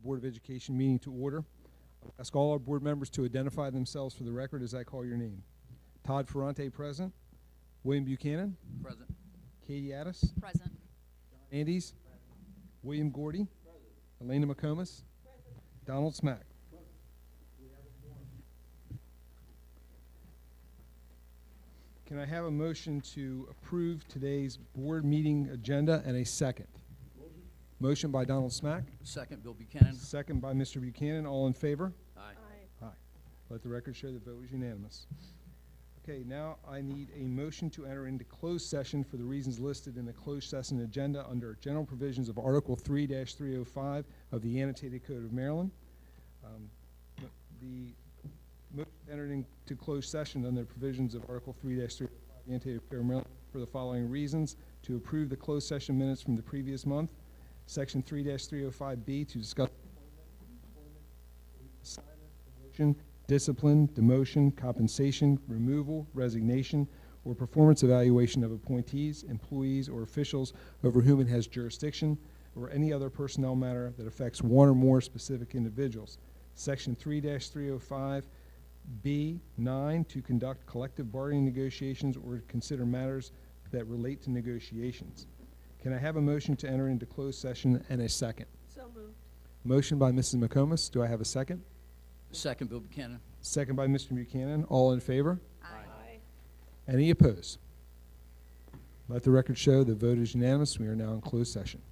Board of Education meeting to order. I'll ask all our board members to identify themselves for the record as I call your name. Todd Ferrante, present. William Buchanan. Present. Katie Addis. Present. Andes. William Gordy. Elena McComas. Donald Smack. Can I have a motion to approve today's board meeting agenda and a second? Motion by Donald Smack. Second, Bill Buchanan. Second by Mr. Buchanan. All in favor? Aye. Aye. Let the record show the vote was unanimous. Okay, now I need a motion to enter into closed session for the reasons listed in the closed session agenda under general provisions of Article 3-305 of the Annotated Code of Maryland. The motion entered into closed session under the provisions of Article 3-305 of the Annotated Code of Maryland for the following reasons: to approve the closed session minutes from the previous month, Section 3-305B to discuss assignment, promotion, discipline, demotion, compensation, removal, resignation, or performance evaluation of appointees, employees, or officials over whom it has jurisdiction, or any other personnel matter that affects one or more specific individuals. Section 3-305B9 to conduct collective bargaining negotiations or to consider matters that relate to negotiations. Can I have a motion to enter into closed session and a second? So moved. Motion by Mrs. McComas. Do I have a second? Second, Bill Buchanan. Second by Mr. Buchanan. All in favor? Aye. Any opposed? Let the record show the vote is unanimous. We are now in closed session.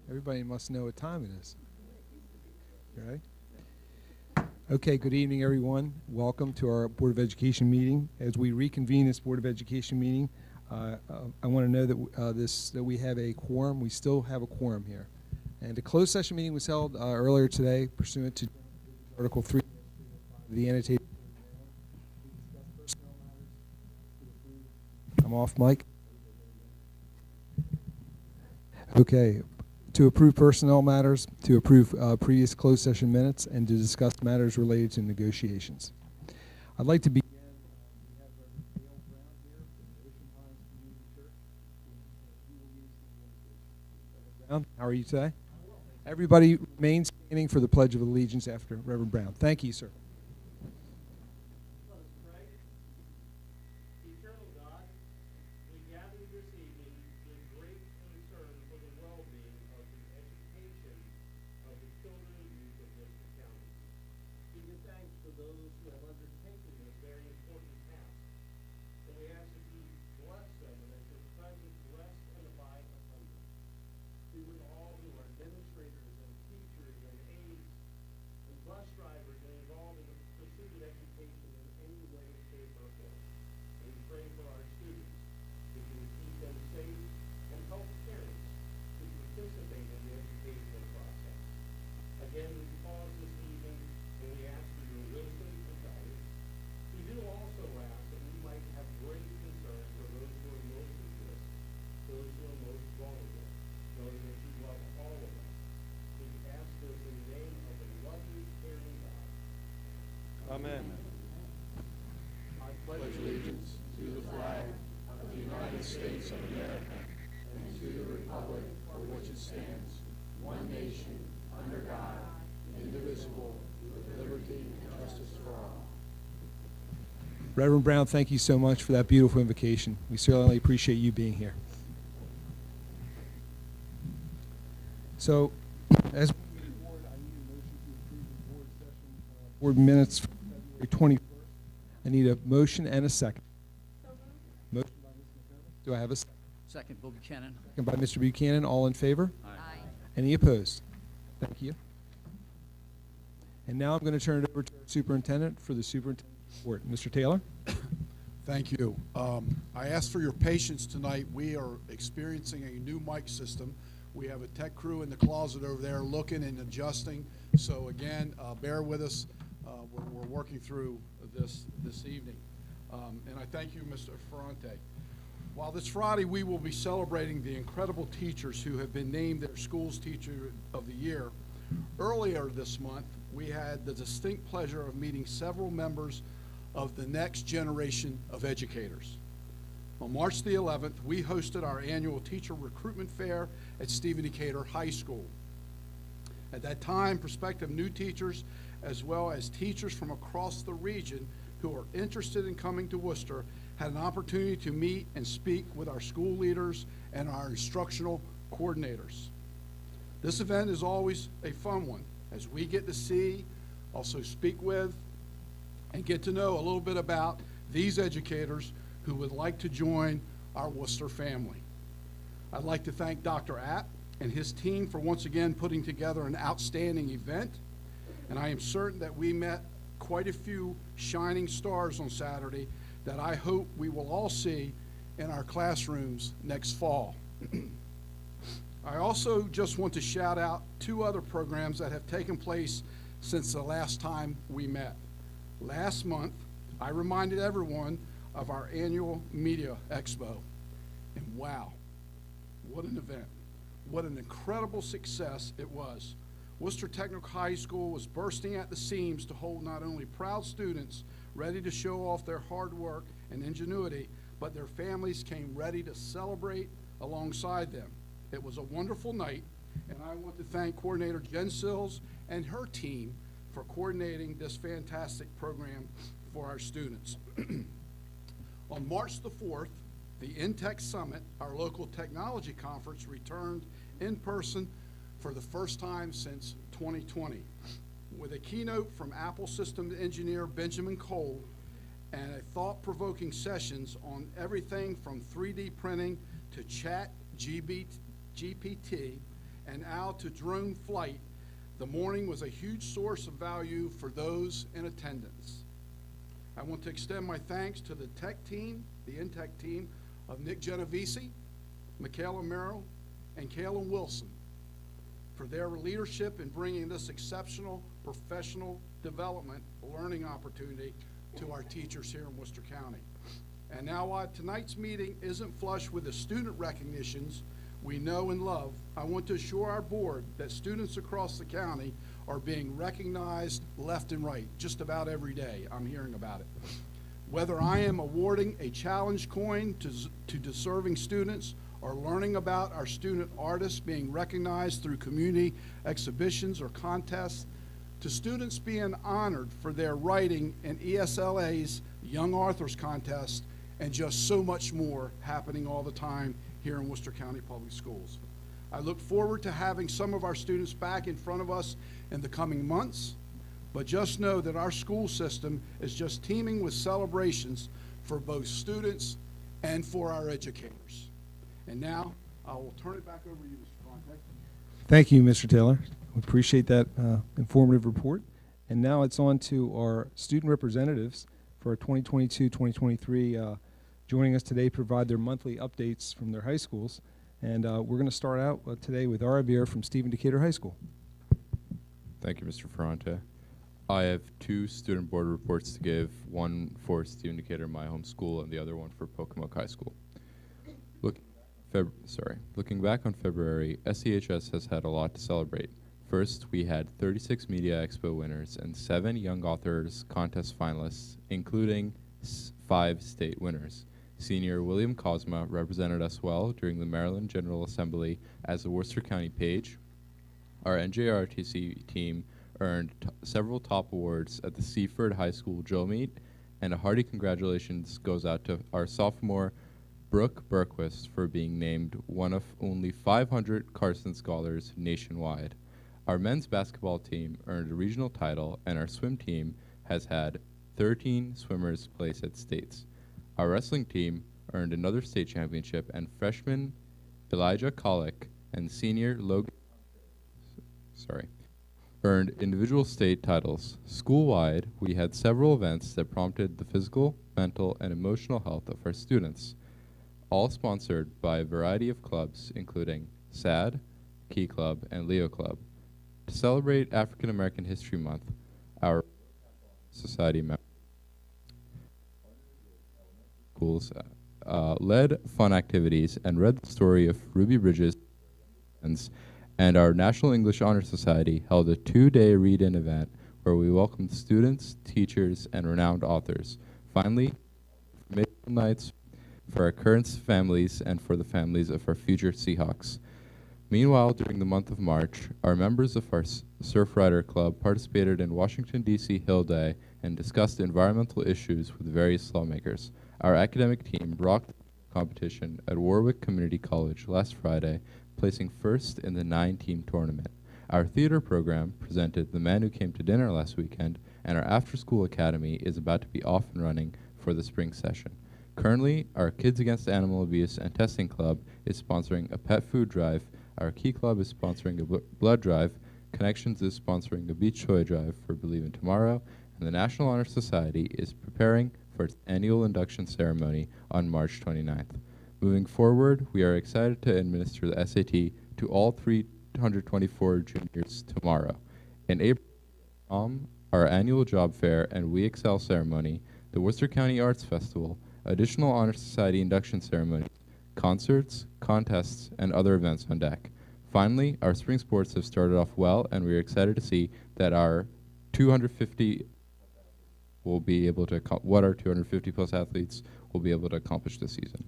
Everybody must know what time it is. Right? Okay, good evening, everyone. Welcome to our Board of Education meeting. As we reconvene this Board of Education meeting, I want to know that that we have a quorum. We still have a quorum here. And a closed session meeting was held earlier today pursuant to Article 3 of the Annotated Code of Maryland. I'm off mic. Okay. To approve personnel matters, to approve previous closed session minutes, and to discuss matters related to negotiations. I'd like to begin. We have Reverend Dale Brown here from the Ocean Pines Community Church. He will lead us in the invocation. Reverend Brown, how are you today? Everybody remain standing for the Pledge of Allegiance after Reverend Brown. Thank you, sir. Let us pray. Eternal God, we gather this evening with great concern for the well-being of the education of the children and youth of Worcester County. We give thanks for those who have undertaken this very important task, and we ask that you bless them and that your presence rest and abide upon them. Be with all who are administrators and teachers and aides and bus drivers and involved in the pursuit of education in any way, shape, or form. And we pray for our students, that you would keep them safe and help parents to participate in the educational process. Again, we pause this evening and we ask for your wisdom and guidance. We do also ask that we might have great concern for those who are most at risk, those who are most vulnerable, knowing that you love all of us. We ask this in the name of a loving, caring God. Amen. I pledge allegiance to the flag of the United States of America and to the republic for which it stands, one nation, under God, indivisible, with liberty and justice for all. Reverend Brown, thank you so much for that beautiful invocation. We certainly appreciate you being here. So, as we move forward, I need a motion to approve the board session, board minutes for February 21st. I need a motion and a second. Motion by Ms. McComas. Do I have a second? Second, Bill Buchanan. Second by Mr. Buchanan. All in favor? Aye. Any opposed? Thank you. And now I'm going to turn it over to our superintendent for the superintendent's report. Mr. Taylor? Thank you. I ask for your patience tonight. We are experiencing a new mic system. We have a tech crew in the closet over there looking and adjusting. So again, bear with us. We're working through this evening. And I thank you, Mr. Ferrante. While this Friday we will be celebrating the incredible teachers who have been named their school's Teacher of the Year, earlier this month we had the distinct pleasure of meeting several members of the next generation of educators. On March the 11th, we hosted our annual teacher recruitment fair at Stephen Decatur High School. At that time, prospective new teachers, as well as teachers from across the region who are interested in coming to Worcester, had an opportunity to meet and speak with our school leaders and our instructional coordinators. This event is always a fun one, as we get to see, also speak with, and get to know a little bit about these educators who would like to join our Worcester family. I'd like to thank Dr. App and his team for once again putting together an outstanding event, and I am certain that we met quite a few shining stars on Saturday that I hope we will all see in our classrooms next fall. I also just want to shout out two other programs that have taken place since the last time we met. Last month, I reminded everyone of our annual media expo, and wow, what an event. What an incredible success it was. Worcester Technical High School was bursting at the seams to hold not only proud students ready to show off their hard work and ingenuity, but their families came ready to celebrate alongside them. It was a wonderful night, and I want to thank Coordinator Jen Sills and her team for coordinating this fantastic program for our students. On March the 4th, the InTech Summit, our local technology conference, returned in person for the first time since 2020, with a keynote from Apple Systems engineer Benjamin Cole and a thought-provoking sessions on everything from 3D printing to Chat GPT and out to drone flight, the morning was a huge source of value for those in attendance. I want to extend my thanks to the tech team, the in-tech team of Nick Genovese, Michaela Merrill, and Kayla Wilson for their leadership in bringing this exceptional professional development learning opportunity to our teachers here in Worcester County. And now while tonight's meeting isn't flush with the student recognitions we know and love, I want to assure our board that students across the county are being recognized left and right. Just about every day I'm hearing about it. Whether I am awarding a challenge coin to deserving students or learning about our student artists being recognized through community exhibitions or contests, to students being honored for their writing in ESLA's Young Authors Contest, and just so much more happening all the time here in Worcester County Public Schools. I look forward to having some of our students back in front of us in the coming months, but just know that our school system is just teeming with celebrations for both students and for our educators. And now, I will turn it back over to you, Mr. Fonte. Thank you, Mr. Taylor. We appreciate that informative report. And now it's on to our student representatives for our 2022-2023 joining us today to provide their monthly updates from their high schools. And we're going to start out today with Ara Beer from Stephen Decatur High School. Thank you, Mr. Ferrante. I have two student board reports to give, one for Stephen Decatur, my home school, and the other one for Pocomoke High School. Looking back on February, SEHS has had a lot to celebrate. First, we had 36 Media Expo winners and 7 Young Authors Contest finalists, including 5 state winners. Senior William Cosma represented us well during the Maryland General Assembly as a Worcester County page. Our NJRTC team earned several top awards at the Seaford High School Joe Meet, and a hearty congratulations goes out to our sophomore Brooke Berquist for being named one of only 500 Carson Scholars nationwide. Our men's basketball team earned a regional title, and our swim team has had 13 swimmers place at states. Our wrestling team earned another state championship, and freshman Elijah Colick and senior Logan earned individual state titles. School-wide, we had several events that prompted the physical, mental, and emotional health of our students, all sponsored by a variety of clubs, including SAD, Key Club, and Leo Club. To celebrate African American History Month, our society members schools led fun activities and read the story of Ruby Bridges, and our National English Honor Society held a 2-day read-in event where we welcomed students, teachers, and renowned authors. Finally, nights for our current families and for the families of our future Seahawks. Meanwhile, during the month of March, our members of our Surf Rider Club participated in Washington, D.C. Hill Day and discussed environmental issues with various lawmakers. Our academic team rocked the competition at Warwick Community College last Friday, placing first in the 9-team tournament. Our theater program presented The Man Who Came to Dinner last weekend, and our after-school academy is about to be off and running for the spring session. Currently, our Kids Against Animal Abuse and Testing Club is sponsoring a pet food drive. Our Key Club is sponsoring a blood drive. Connections is sponsoring a beach toy drive for Believe in Tomorrow. And the National Honor Society is preparing for its annual induction ceremony on March 29th. Moving forward, we are excited to administer the SAT to all 324 juniors tomorrow. In April, our annual job fair and We Excel ceremony, the Worcester County Arts Festival, additional Honor Society induction ceremonies, concerts, contests, and other events on deck. Finally, our spring sports have started off well, and we are excited to see that our 250 will be able to what our 250 plus athletes will be able to accomplish this season.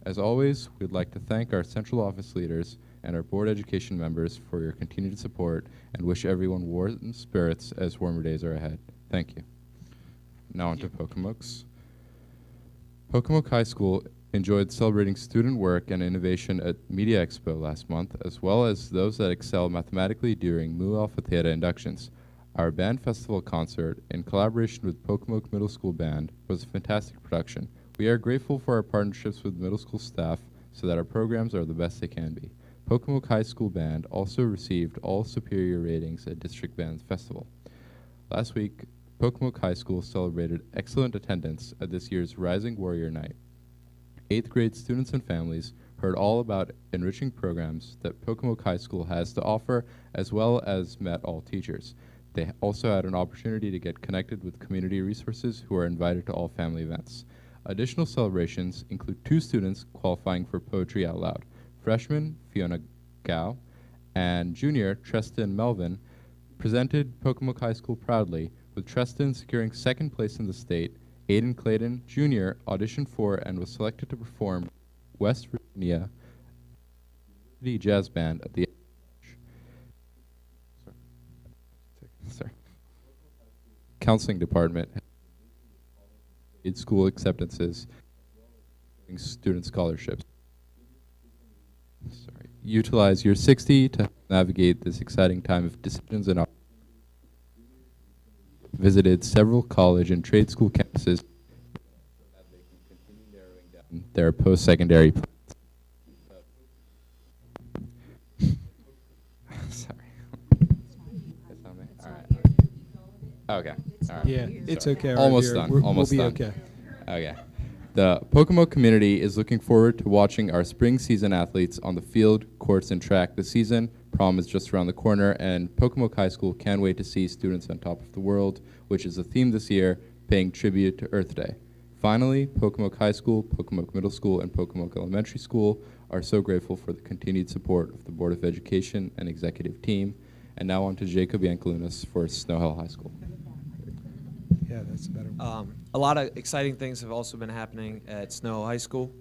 As always, we'd like to thank our central office leaders and our board education members for your continued support and wish everyone warm spirits as warmer days are ahead. Thank you. Now on to Pocomoke's. Pocomoke High School enjoyed celebrating student work and innovation at Media Expo last month, as well as those that excel mathematically during Mu Alpha Theta inductions. Our band festival concert, in collaboration with Pocomoke Middle School Band, was a fantastic production. We are grateful for our partnerships with middle school staff so that our programs are the best they can be. Pocomoke High School Band also received all superior ratings at District Band Festival. Last week, Pocomoke High School celebrated excellent attendance at this year's Rising Warrior Night. 8th grade students and families heard all about enriching programs that Pocomoke High School has to offer, as well as met all teachers. They also had an opportunity to get connected with community resources who are invited to all family events. Additional celebrations include 2 students qualifying for Poetry Out Loud. Freshman Fiona Gao and junior Treston Melvin presented Pocomoke High School proudly, with Treston securing 2nd place in the state. Aiden Clayton Jr. auditioned for and was selected to perform West Virginia Jazz Band at the Counseling Department school acceptances, student scholarships. Utilize your 60 to navigate this exciting time of decisions and visited several college and trade school campuses so that they can continue narrowing down their post-secondary plans. Sorry. It's on me? All right. Okay. All right. Yeah, it's okay. right Almost here. done. we'll Almost be done. okay. Okay. The Pocomoke community is looking forward to watching our spring season athletes on the field, courts, and track this season. Prom is just around the corner, and Pocomoke High School can't wait to see Students on Top of the World, which is the theme this year, paying tribute to Earth Day. Finally, Pocomoke High School, Pocomoke Middle School, and Pocomoke Elementary School are so grateful for the continued support of the Board of Education and executive team. And now on to Jacob Yankelunas for Snow Hill High School. Yeah, that's a better one. A lot of exciting things have also been happening at Snow High School.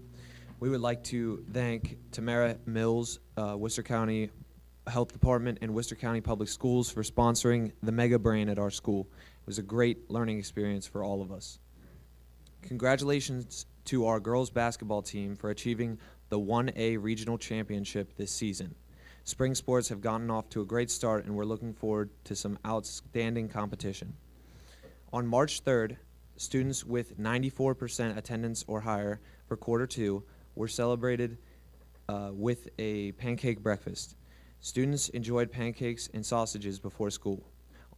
We would like to thank Tamara Mills, Worcester County Health Department, and Worcester County Public Schools for sponsoring the Mega Brain at our school. It was a great learning experience for all of us. Congratulations to our girls basketball team for achieving the 1A Regional Championship this season. Spring sports have gotten off to a great start, and we're looking forward to some outstanding competition. On March 3rd, students with 94% attendance or higher for quarter 2 were celebrated with a pancake breakfast. Students enjoyed pancakes and sausages before school.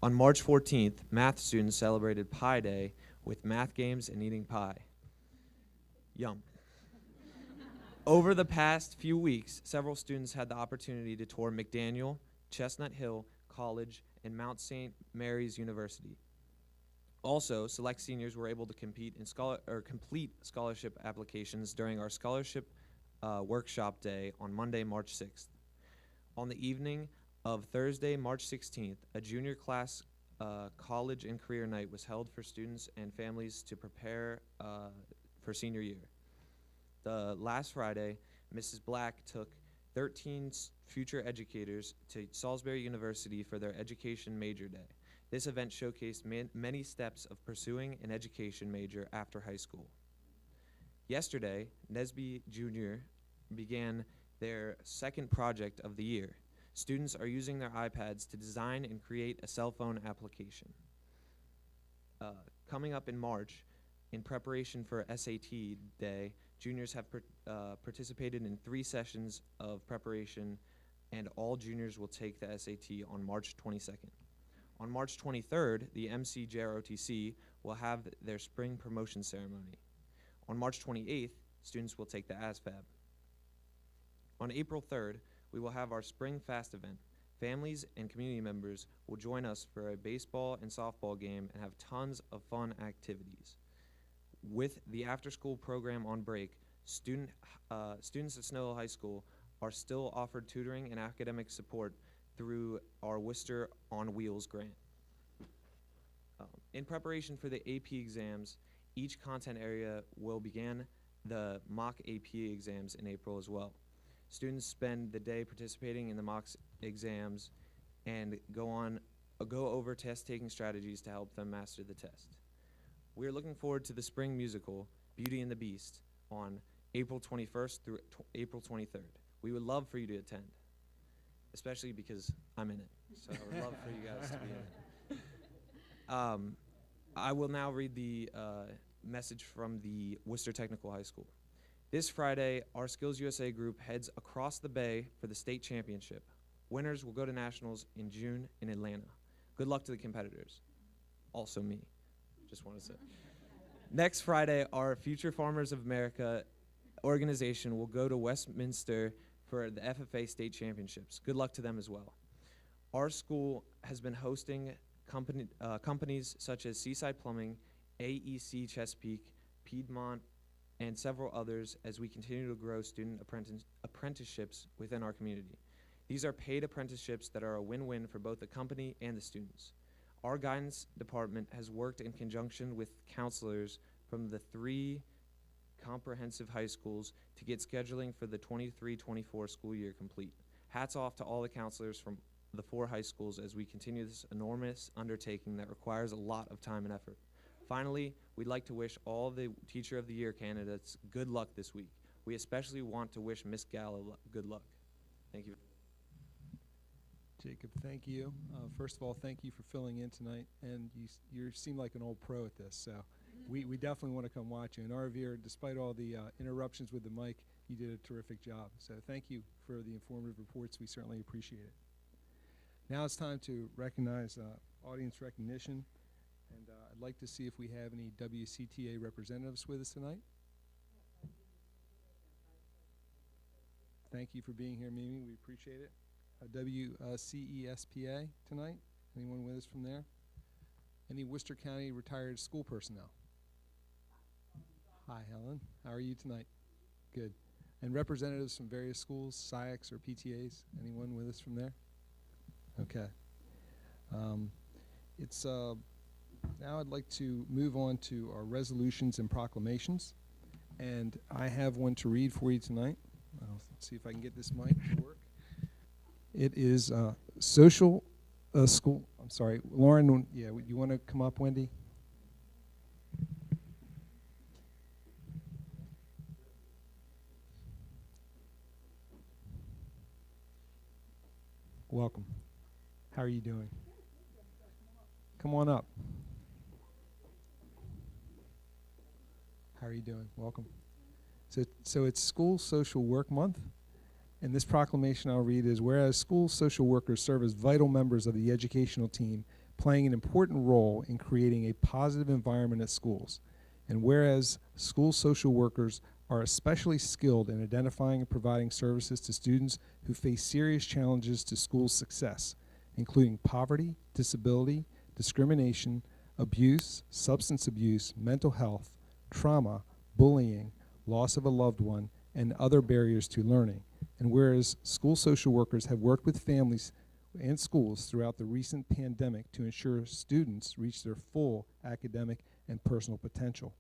On March 14th, math students celebrated Pie Day with math games and eating pie. Yum. Over the past few weeks, several students had the opportunity to tour McDaniel, Chestnut Hill College, and Mount St. Mary's University. Also, select seniors were able to complete scholarship applications during our scholarship workshop day on Monday, March 6th. On the evening of Thursday, March 16th, a junior class college and career night was held for students and families to prepare for senior year. The last Friday, Mrs. Black took 13 future educators to Salisbury University for their education major day. This event showcased many steps of pursuing an education major after high school. Yesterday, Nesby Jr. began their second project of the year. Students are using their iPads to design and create a cell phone application. Coming up in March, in preparation for SAT Day, juniors have participated in 3 sessions of preparation, and all juniors will take the SAT on March 22nd. On March 23rd, the MCJROTC will have their spring promotion ceremony. On March 28th, students will take the ASVAB. On April 3rd, we will have our Spring Fast event. Families and community members will join us for a baseball and softball game and have tons of fun activities. With the after-school program on break, students at Snow Hill High School are still offered tutoring and academic support through our Worcester on Wheels grant. In preparation for the AP exams, each content area will begin the mock AP exams in April as well. Students spend the day participating in the mock exams and go over test-taking strategies to help them master the test. We are looking forward to the spring musical, Beauty and the Beast, on April 21st through April 23rd. We would love for you to attend, especially because I'm in it. So I would love for you guys to be in it. I will now read the message from the Worcester Technical High School. This Friday, our Skills USA group heads across the bay for the state championship. Winners will go to nationals in June in Atlanta. Good luck to the competitors. Also me, just want to say. Next Friday, our Future Farmers of America organization will go to Westminster for the FFA state championships. Good luck to them as well. Our school has been hosting companies such as Seaside Plumbing, AEC Chesapeake, Piedmont, and several others as we continue to grow student apprenticeships within our community. These are paid apprenticeships that are a win-win for both the company and the students. Our guidance department has worked in conjunction with counselors from the 3 comprehensive high schools to get scheduling for the 23-24 school year complete. Hats off to all the counselors from the 4 high schools as we continue this enormous undertaking that requires a lot of time and effort. Finally, we'd like to wish all the Teacher of the Year candidates good luck this week. We especially want to wish Miss Gallo good luck. Thank you. Jacob, thank you. First of all, thank you for filling in tonight, and you seem like an old pro at this, so we definitely want to come watch you. And Arvir, despite all the interruptions with the mic, you did a terrific job. So thank you for the informative reports. We certainly appreciate it. Now it's time to recognize audience recognition, and I'd like to see if we have any WCTA representatives with us tonight. Thank you for being here, Mimi. We appreciate it. WCESPA tonight. Anyone with us from there? Any Worcester County retired school personnel? Hi, Helen. How are you tonight? Good. And representatives from various schools, SIACs or PTAs? Anyone with us from there? Okay. Now I'd like to move on to our resolutions and proclamations. And I have one to read for you tonight. Let's see if I can get this mic to work. It is social school. I'm sorry, Lauren. Yeah, you want to come up, Wendy? Welcome. How are you doing? Come on up. How are you doing? Welcome. So it's School Social Work Month. And this proclamation I'll read is, whereas school social workers serve as vital members of the educational team, playing an important role in creating a positive environment at schools. And whereas school social workers are especially skilled in identifying and providing services to students who face serious challenges to school success, including poverty, disability, discrimination, abuse, substance abuse, mental health, trauma, bullying, loss of a loved one, and other barriers to learning. And whereas school social workers have worked with families and schools throughout the recent pandemic to ensure students reach their full academic and personal potential.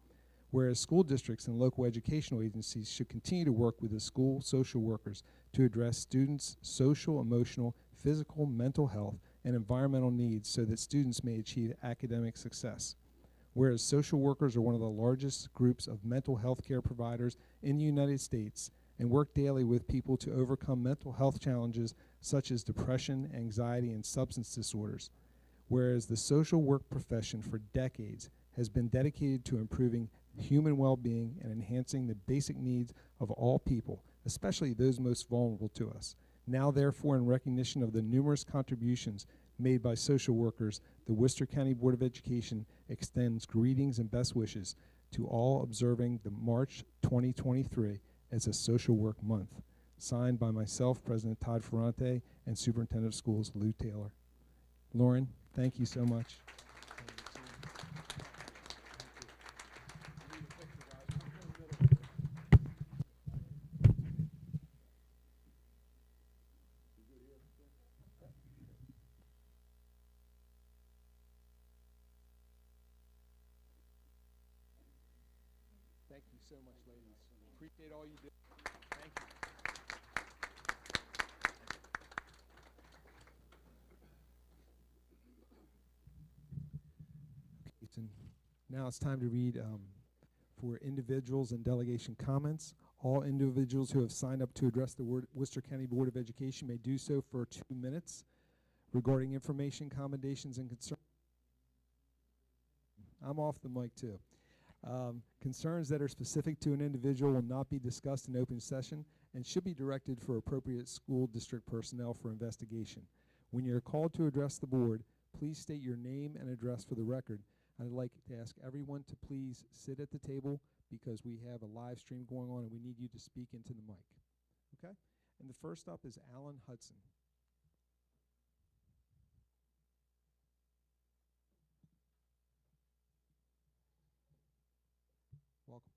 Whereas school districts and local educational agencies should continue to work with the school social workers to address students' social, emotional, physical, mental health, and environmental needs so that students may achieve academic success. Whereas social workers are one of the largest groups of mental health care providers in the United States and work daily with people to overcome mental health challenges such as depression, anxiety, and substance disorders. Whereas the social work profession for decades has been dedicated to improving human well-being and enhancing the basic needs of all people, especially those most vulnerable to us. Now, therefore, in recognition of the numerous contributions made by social workers, the Worcester County Board of Education extends greetings and best wishes to all observing the March 2023 as a Social Work Month. Signed by myself, President Todd Ferrante, and Superintendent of Schools Lou Taylor. Lauren, thank you so much. Thank you so much, ladies. Appreciate all you do. Thank you. Okay, now it's time to read for individuals and delegation comments. All individuals who have signed up to address the Worcester County Board of Education may do so for 2 minutes. Regarding information, commendations, and concerns. I'm off the mic too. Concerns that are specific to an individual will not be discussed in open session and should be directed for appropriate school district personnel for investigation. When you're called to address the board, please state your name and address for the record. I'd like to ask everyone to please sit at the table because we have a live stream going on and we need you to speak into the mic. Okay? And the first up is Alan Hudson. Welcome.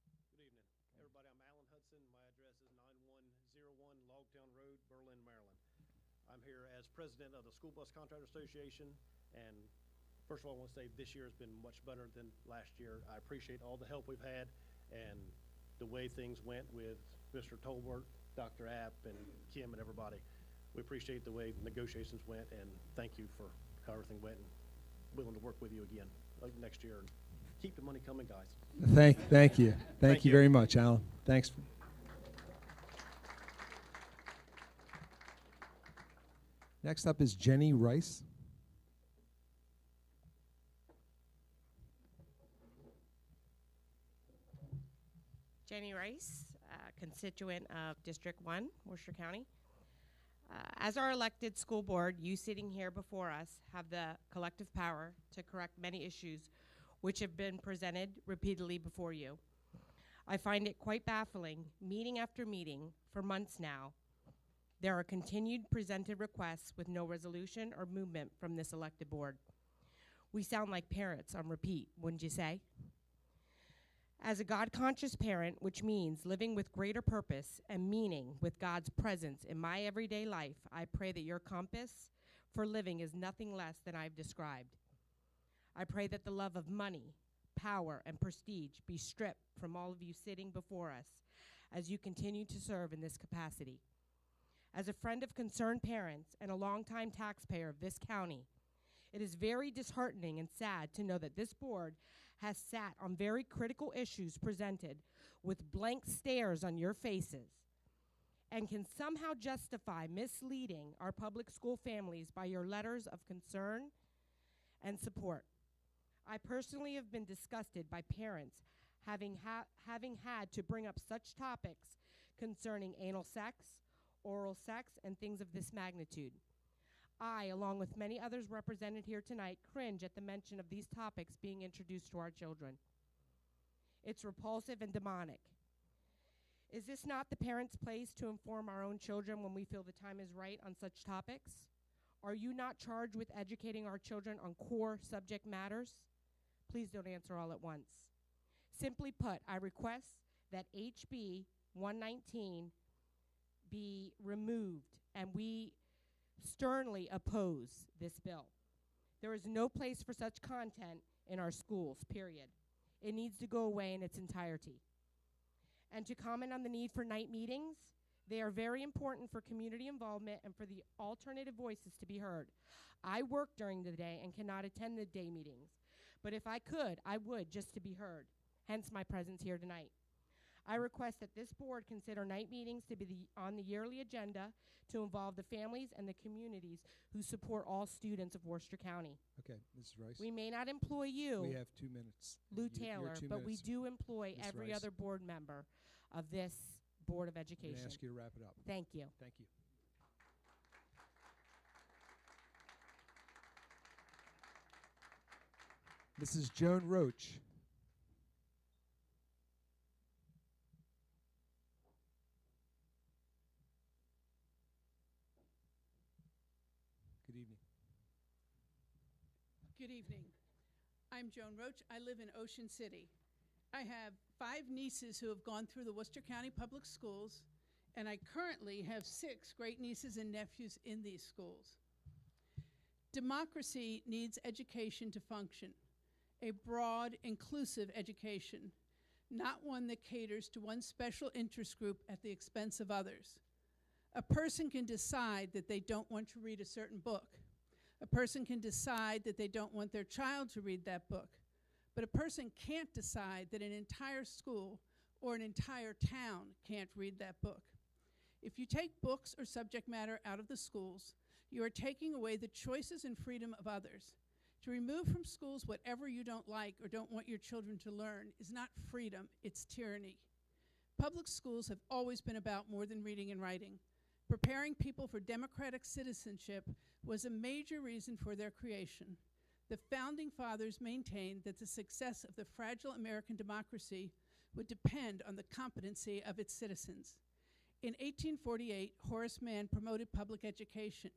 Good evening. Everybody, I'm Alan Hudson. My address is 9101 Logtown Road, Berlin, Maryland. I'm here as president of the School Bus Contractor Association, and first of all, I want to say this year has been much better than last year. I appreciate all the help we've had and the way things went with Mr. Tolbert, Dr. App, and Kim and everybody. We appreciate the way negotiations went, and thank you for how everything went, and willing to work with you again next year. And keep the money coming, guys. Thank you. Thank you very much, Alan. Thanks. Next up is Jenny Rice. Jenny Rice, constituent of District 1, Worcester County. As our elected school board, you sitting here before us have the collective power to correct many issues which have been presented repeatedly before you. I find it quite baffling, meeting after meeting, for months now, there are continued presented requests with no resolution or movement from this elected board. We sound like parents on repeat, wouldn't you say? As a God-conscious parent, which means living with greater purpose and meaning with God's presence in my everyday life, I pray that your compass for living is nothing less than I've described. I pray that the love of money, power, and prestige be stripped from all of you sitting before us as you continue to serve in this capacity. As a friend of concerned parents and a longtime taxpayer of this county, it is very disheartening and sad to know that this board has sat on very critical issues presented with blank stares on your faces and can somehow justify misleading our public school families by your letters of concern and support. I personally have been disgusted by parents having had to bring up such topics concerning anal sex, oral sex, and things of this magnitude. I, along with many others represented here tonight, cringe at the mention of these topics being introduced to our children. It's repulsive and demonic. Is this not the parents' place to inform our own children when we feel the time is right on such topics? Are you not charged with educating our children on core subject matters? Please don't answer all at once. Simply put, I request that HB 119 be removed, and we sternly oppose this bill. There is no place for such content in our schools, period. It needs to go away in its entirety. And to comment on the need for night meetings, they are very important for community involvement and for the alternative voices to be heard. I work during the day and cannot attend the day meetings, but if I could, I would, just to be heard, hence my presence here tonight. I request that this board consider night meetings to be on the yearly agenda to involve the families and the communities who support all students of Worcester County. Okay, Mrs. Rice. We may not employ you, We have 2 minutes. Lou You're Taylor, 2 but we minutes. do employ Ms. every Rice. other board member of this Board of I'm going to Education. ask you to wrap it up. Thank you. Thank you. Mrs. Joan Roach. Good evening. Good evening. I'm Joan Roach. I live in Ocean City. I have 5 nieces who have gone through the Worcester County Public Schools, and I currently have 6 great nieces and nephews in these schools. Democracy needs education to function, a broad, inclusive education, not one that caters to one special interest group at the expense of others. A person can decide that they don't want to read a certain book. A person can decide that they don't want their child to read that book. But a person can't decide that an entire school or an entire town can't read that book. If you take books or subject matter out of the schools, you are taking away the choices and freedom of others. To remove from schools whatever you don't like or don't want your children to learn is not freedom, it's tyranny. Public schools have always been about more than reading and writing. Preparing people for democratic citizenship was a major reason for their creation. The Founding Fathers maintained that the success of the fragile American democracy would depend on the competency of its citizens. In 1848, Horace Mann promoted public education.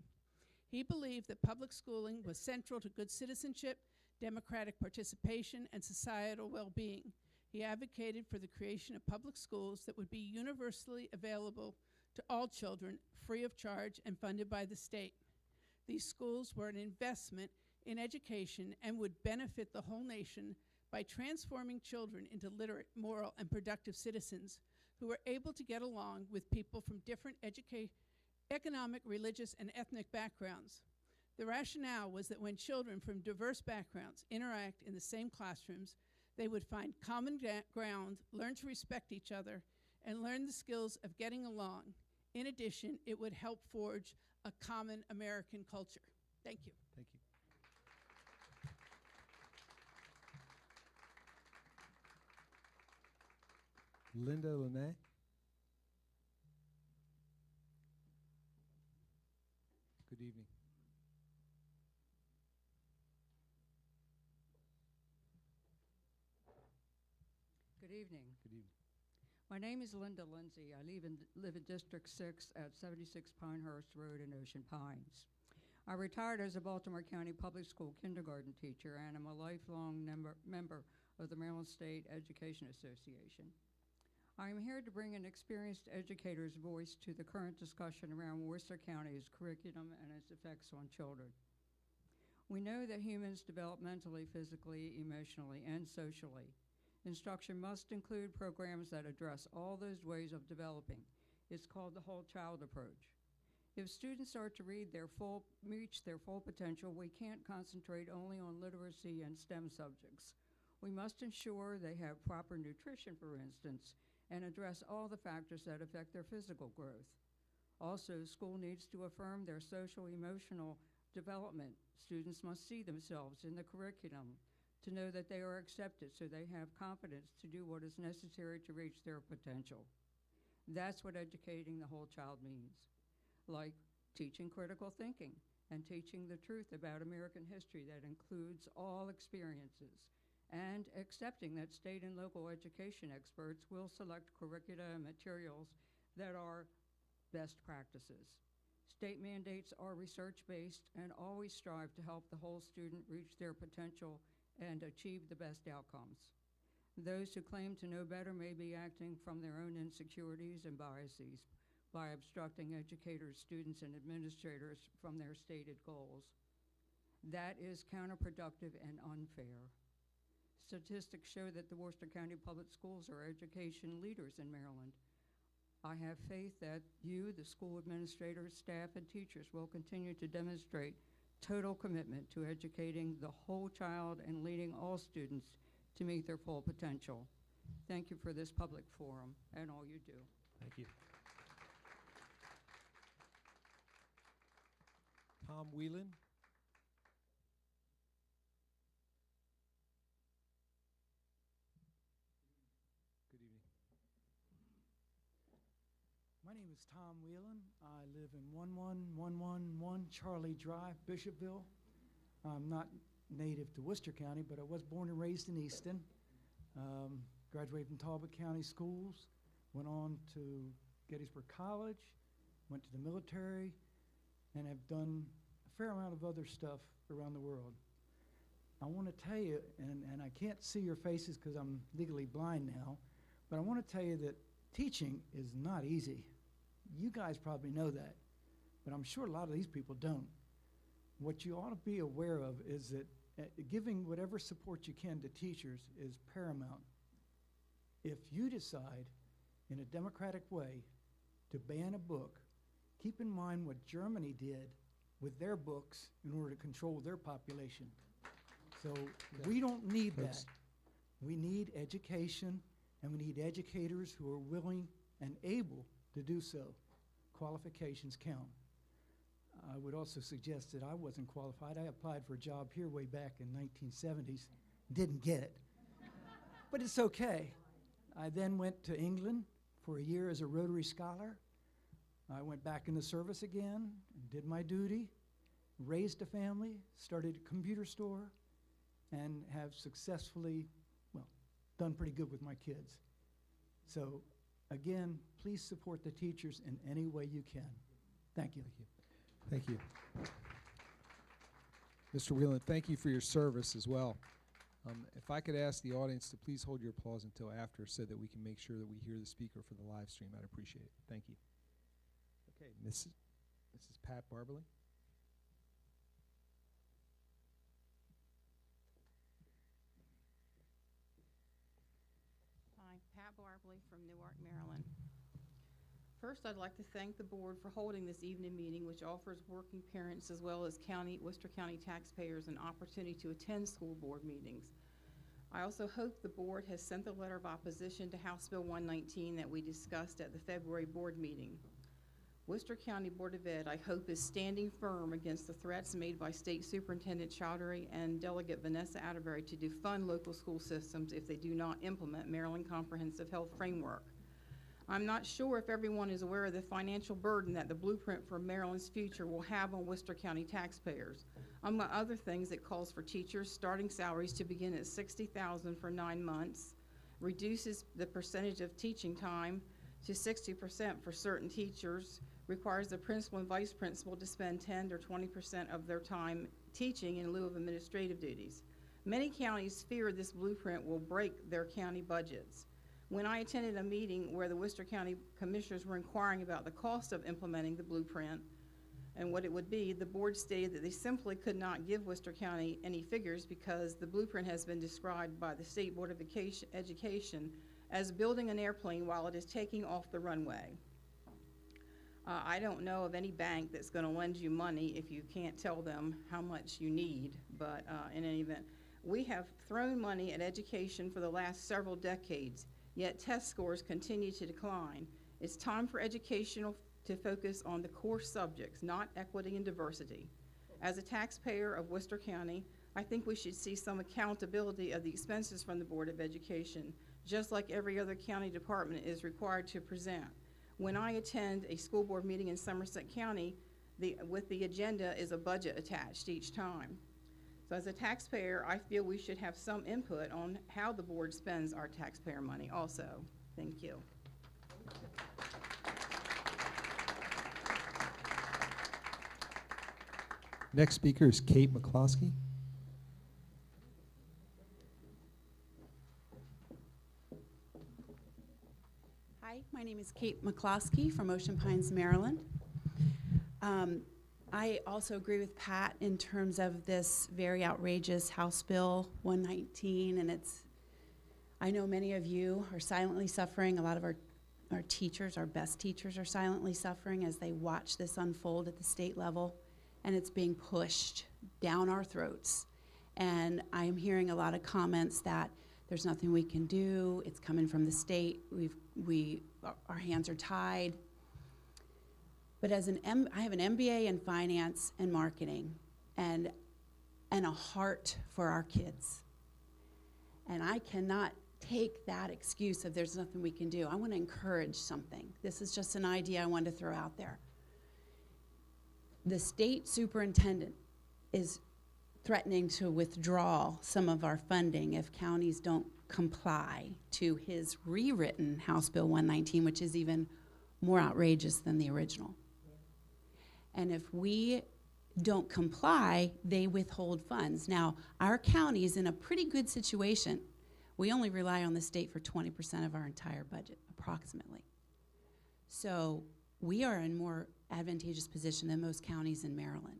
He believed that public schooling was central to good citizenship, democratic participation, and societal well-being. He advocated for the creation of public schools that would be universally available to all children, free of charge, and funded by the state. These schools were an investment in education and would benefit the whole nation by transforming children into literate, moral, and productive citizens who were able to get along with people from different economic, religious, and ethnic backgrounds. The rationale was that when children from diverse backgrounds interact in the same classrooms, they would find common ground, learn to respect each other, and learn the skills of getting along. In addition, it would help forge a common American culture. Thank you. Thank you. Linda Lemay. Good evening. Good evening. Good evening. My name is Linda Lindsay. I live in District 6 at 76 Pinehurst Road in Ocean Pines. I retired as a Baltimore County Public School kindergarten teacher, and I'm a lifelong member of the Maryland State Education Association. I am here to bring an experienced educator's voice to the current discussion around Worcester County's curriculum and its effects on children. We know that humans develop mentally, physically, emotionally, and socially. Instruction must include programs that address all those ways of developing. It's called the whole child approach. If students are to reach their full potential, we can't concentrate only on literacy and STEM subjects. We must ensure they have proper nutrition, for instance, and address all the factors that affect their physical growth. Also, school needs to affirm their social, emotional development. Students must see themselves in the curriculum to know that they are accepted so they have confidence to do what is necessary to reach their potential. That's what educating the whole child means, like teaching critical thinking and teaching the truth about American history that includes all experiences, and accepting that state and local education experts will select curricula and materials that are best practices. State mandates are research-based and always strive to help the whole student reach their potential and achieve the best outcomes. Those who claim to know better may be acting from their own insecurities and biases by obstructing educators, students, and administrators from their stated goals. That is counterproductive and unfair. Statistics show that the Worcester County Public Schools are education leaders in Maryland. I have faith that you, the school administrators, staff, and teachers will continue to demonstrate total commitment to educating the whole child and leading all students to meet their full potential. Thank you for this public forum and all you do. Thank you. Tom Whelan. Good evening. My name is Tom Whelan. I live in 11111 Charlie Drive, Bishopville. I'm not native to Worcester County, but I was born and raised in Easton. Graduated from Talbot County Schools, went on to Gettysburg College, went to the military, and have done a fair amount of other stuff around the world. I want to tell you, and I can't see your faces because I'm legally blind now, but I want to tell you that teaching is not easy. You guys probably know that, but I'm sure a lot of these people don't. What you ought to be aware of is that giving whatever support you can to teachers is paramount. If you decide in a democratic way to ban a book, keep in mind what Germany did with their books in order to control their population. So we don't need that. We need education, and we need educators who are willing and able to do so. Qualifications count. I would also suggest that I wasn't qualified. I applied for a job here way back in 1970s, didn't get it. But it's okay. I then went to England for a year as a Rotary Scholar. I went back in the service again, did my duty, raised a family, started a computer store, and have successfully, well, done pretty good with my kids. So, again, please support the teachers in any way you can. Thank you. Thank you. Mr. Whelan, thank you for your service as well. If I could ask the audience to please hold your applause until after so that we can make sure that we hear the speaker for the live stream, I'd appreciate it. Thank you. Okay, Mrs. Pat Barberly. Hi, Pat Barbley from Newark, Maryland. First, I'd like to thank the board for holding this evening meeting, which offers working parents as well as Worcester County taxpayers an opportunity to attend school board meetings. I also hope the board has sent the letter of opposition to House Bill 119 that we discussed at the February board meeting. Worcester County Board of Ed, I hope, is standing firm against the threats made by State Superintendent Chowdhury and Delegate Vanessa Atterbury to defund local school systems if they do not implement Maryland Comprehensive Health Framework. I'm not sure if everyone is aware of the financial burden that the blueprint for Maryland's future will have on Worcester County taxpayers. Among other things, it calls for teachers' starting salaries to begin at $60,000 for 9 months, reduces the percentage of teaching time to 60% for certain teachers, requires the principal and vice principal to spend 10 or 20% of their time teaching in lieu of administrative duties. Many counties fear this blueprint will break their county budgets. When I attended a meeting where the Worcester County Commissioners were inquiring about the cost of implementing the blueprint and what it would be, the board stated that they simply could not give Worcester County any figures because the blueprint has been described by the State Board of Education as building an airplane while it is taking off the runway. I don't know of any bank that's going to lend you money if you can't tell them how much you need, but in any event, we have thrown money at education for the last several decades, yet test scores continue to decline. It's time for educational to focus on the core subjects, not equity and diversity. As a taxpayer of Worcester County, I think we should see some accountability of the expenses from the Board of Education, just like every other county department is required to present. When I attend a school board meeting in Somerset County, with the agenda is a budget attached each time. So as a taxpayer, I feel we should have some input on how the board spends our taxpayer money also. Thank you. Next speaker is Kate McCloskey. Hi, my name is Kate McCloskey from Ocean Pines, Maryland. I also agree with Pat in terms of this very outrageous House Bill 119, and I know many of you are silently suffering. A lot of our teachers, our best teachers, are silently suffering as they watch this unfold at the state level, and it's being pushed down our throats. And I'm hearing a lot of comments that there's nothing we can do, it's coming from the state, our hands are tied. But I have an MBA in finance and marketing and a heart for our kids. And I cannot take that excuse of there's nothing we can do. I want to encourage something. This is just an idea I wanted to throw out there. The state superintendent is threatening to withdraw some of our funding if counties don't comply to his rewritten House Bill 119, which is even more outrageous than the original. And if we don't comply, they withhold funds. Now, our county is in a pretty good situation. We only rely on the state for 20% of our entire budget, approximately. So we are in more advantageous position than most counties in Maryland.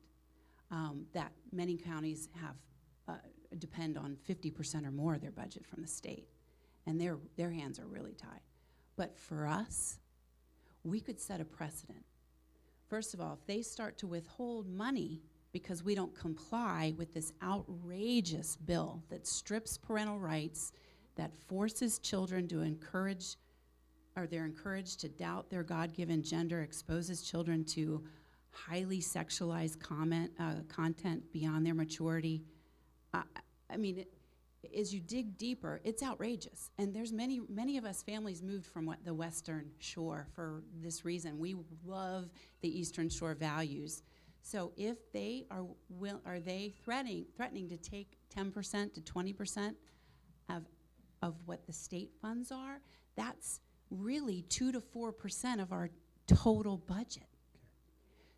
That many counties have depend on 50% or more of their budget from the state, and their hands are really tied. But for us, we could set a precedent. First of all, if they start to withhold money because we don't comply with this outrageous bill that strips parental rights, that forces children to they're encouraged to doubt their God-given gender, exposes children to highly sexualized content beyond their maturity. I mean, as you dig deeper, it's outrageous. And there's many of us families moved from the Western Shore for this reason. We love the Eastern Shore values. So if they are they threatening to take 10% to 20% of what the state funds are? That's really 2 to 4% of our total budget.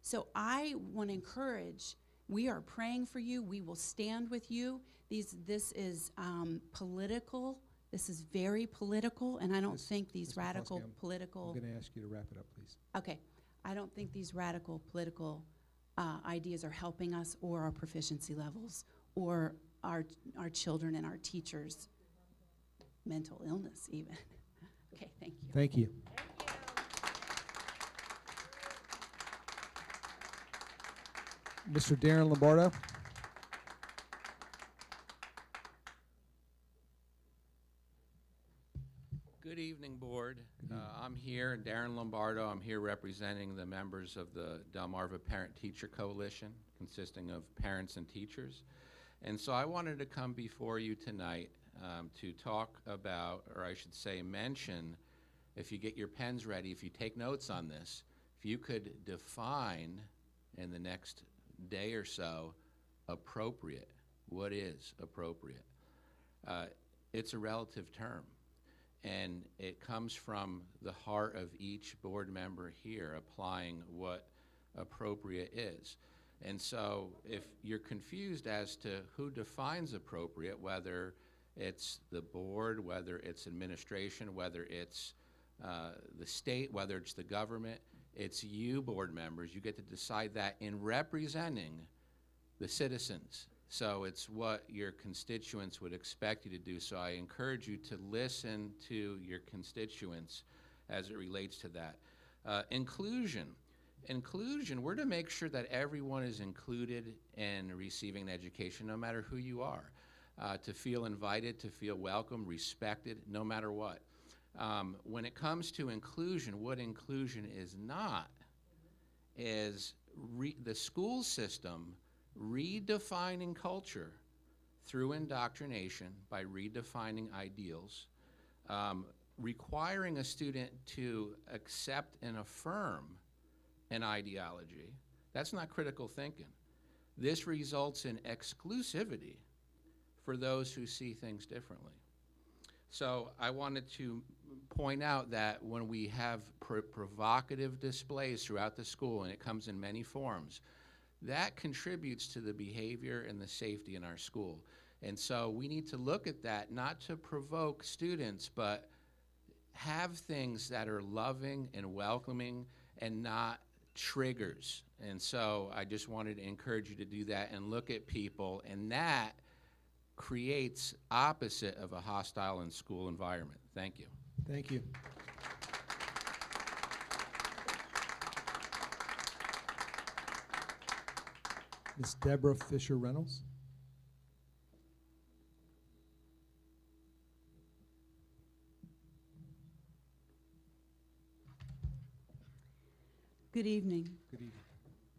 So I want to encourage, we are praying for you. We will stand with you. This is political. This is very political, and I don't think these radical political. I'm going to ask you to wrap it up, please. Okay. I don't think these radical political ideas are helping us or our proficiency levels or our children and our teachers' mental illness even. Okay, thank you. Thank you. Mr. Darren Lombardo. Good evening, Board. I'm here, Darren Lombardo. I'm here representing the members of the Delmarva Parent-Teacher Coalition, consisting of parents and teachers. And so I wanted to come before you tonight to talk about, or I should say mention, if you get your pens ready, if you take notes on this, if you could define in the next day or so appropriate. What is appropriate? It's a relative term. And it comes from the heart of each board member here applying what appropriate is. And so if you're confused as to who defines appropriate, whether it's the board, whether it's administration, whether it's the state, whether it's the government, it's you board members. You get to decide that in representing the citizens. So it's what your constituents would expect you to do. So I encourage you to listen to your constituents as it relates to that. Inclusion. Inclusion, we're to make sure that everyone is included in receiving an education, no matter who you are. To feel invited, to feel welcome, respected, no matter what. When it comes to inclusion, what inclusion is not is the school system redefining culture through indoctrination by redefining ideals, requiring a student to accept and affirm an ideology. That's not critical thinking. This results in exclusivity for those who see things differently. So I wanted to point out that when we have provocative displays throughout the school, and it comes in many forms, that contributes to the behavior and the safety in our school. And so we need to look at that, not to provoke students, but have things that are loving and welcoming and not triggers. And so I just wanted to encourage you to do that and look at people, and that creates opposite of a hostile and school environment. Thank you. Thank you. Ms. Deborah Fisher Reynolds. Good evening. Good evening.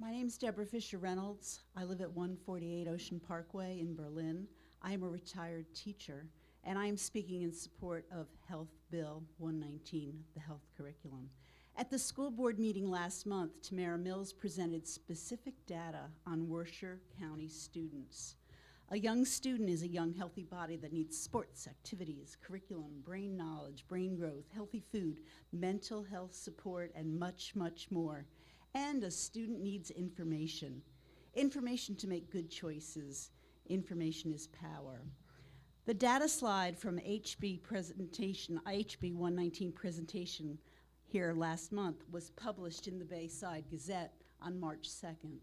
My name is Deborah Fisher Reynolds. I live at 148 Ocean Parkway in Berlin. I am a retired teacher, and I am speaking in support of Health Bill 119, the health curriculum. At the school board meeting last month, Tamara Mills presented specific data on Worcester County students. A young student is a young, healthy body that needs sports, activities, curriculum, brain knowledge, brain growth, healthy food, mental health support, and much, much more. And a student needs information. Information to make good choices. Information is power. The data slide from HB 119 presentation here last month was published in the Bayside Gazette on March 2nd.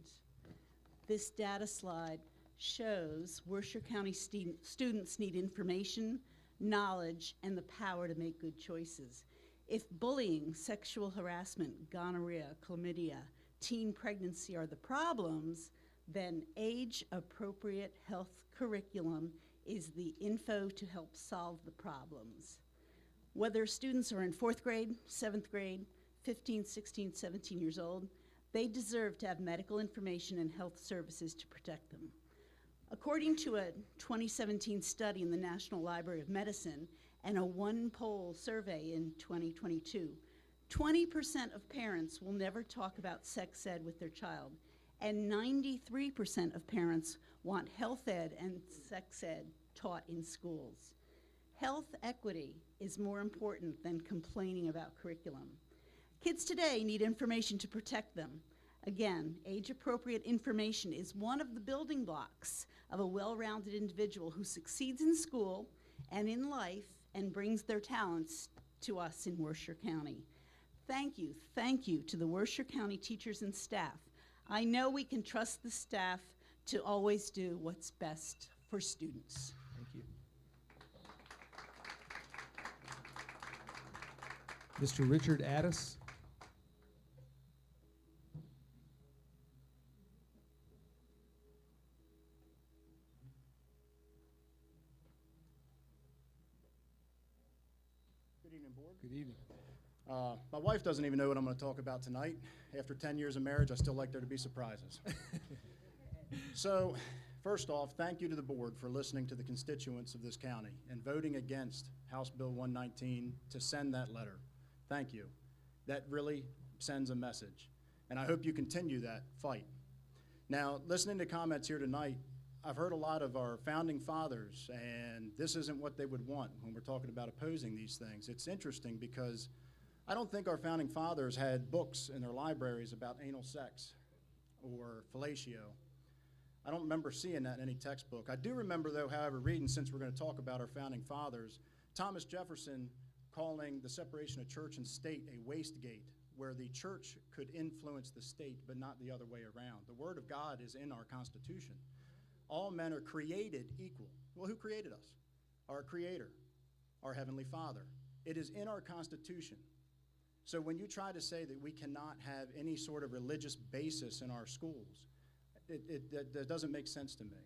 This data slide shows Worcester County students need information, knowledge, and the power to make good choices. If bullying, sexual harassment, gonorrhea, chlamydia, teen pregnancy are the problems, then age-appropriate health curriculum is the info to help solve the problems. Whether students are in 4th grade, 7th grade, 15, 16, 17 years old, They deserve to have medical information and health services to protect them. According to a 2017 study in the National Library of Medicine and a one-poll survey in 2022, 20% of parents will never talk about sex ed with their child, and 93% of parents want health ed and sex ed taught in schools. Health equity is more important than complaining about curriculum. Kids today need information to protect them. Again, age-appropriate information is one of the building blocks of a well-rounded individual who succeeds in school and in life and brings their talents to us in Worcester County. Thank you to the Worcester County teachers and staff. I know we can trust the staff to always do what's best for students. Thank you. Mr. Richard Addis. Good evening, Board. Good evening. My wife doesn't even know what I'm going to talk about tonight. After 10 years of marriage, I still like there to be surprises. So, first off, thank you to the Board for listening to the constituents of this county and voting against House Bill 119 to send that letter. Thank you. That really sends a message, and I hope you continue that fight. Now, listening to comments here tonight, I've heard a lot of our founding fathers, and this isn't what they would want when we're talking about opposing these things. It's interesting because I don't think our founding fathers had books in their libraries about anal sex or fellatio. I don't remember seeing that in any textbook. I do remember, though, however, reading, since we're going to talk about our founding fathers, Thomas Jefferson calling the separation of church and state a waste gate, where the church could influence the state, but not the other way around. The Word of God is in our Constitution. All men are created equal. Well, who created us? Our Creator, our Heavenly Father. It is in our Constitution. So when you try to say that we cannot have any sort of religious basis in our schools, that doesn't make sense to me.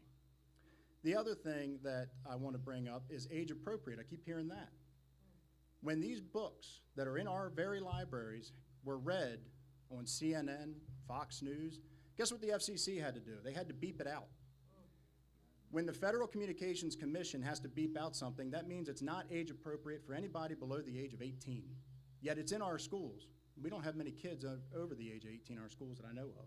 The other thing that I want to bring up is age appropriate. I keep hearing that. When these books that are in our very libraries were read on CNN, Fox News, guess what the FCC had to do? They had to beep it out. When the Federal Communications Commission has to beep out something, that means it's not age appropriate for anybody below the age of 18. Yet it's in our schools. We don't have many kids over the age of 18 in our schools that I know of.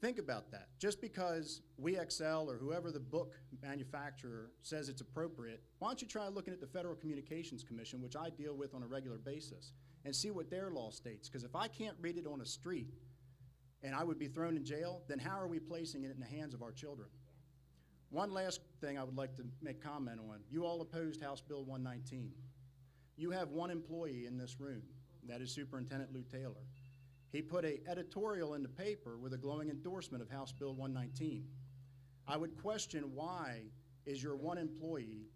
Think about that. Just because WeXL or whoever the book manufacturer says it's appropriate, why don't you try looking at the Federal Communications Commission, which I deal with on a regular basis, and see what their law states? Because if I can't read it on a street and I would be thrown in jail, then how are we placing it in the hands of our children? One last thing I would like to make comment on. You all opposed House Bill 119. You have one employee in this room, that is Superintendent Lou Taylor. He put an editorial in the paper with a glowing endorsement of House Bill 119. I would question, why is your one employee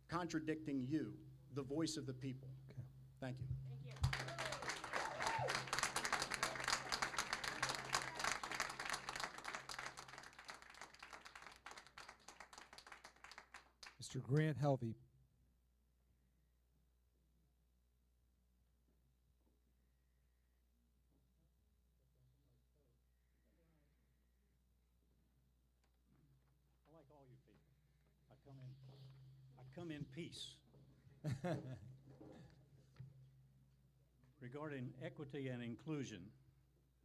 contradicting you, the voice of the people? Okay. Thank you. Mr. Grant Helvey. I like all you people. I come in peace. Regarding equity and inclusion,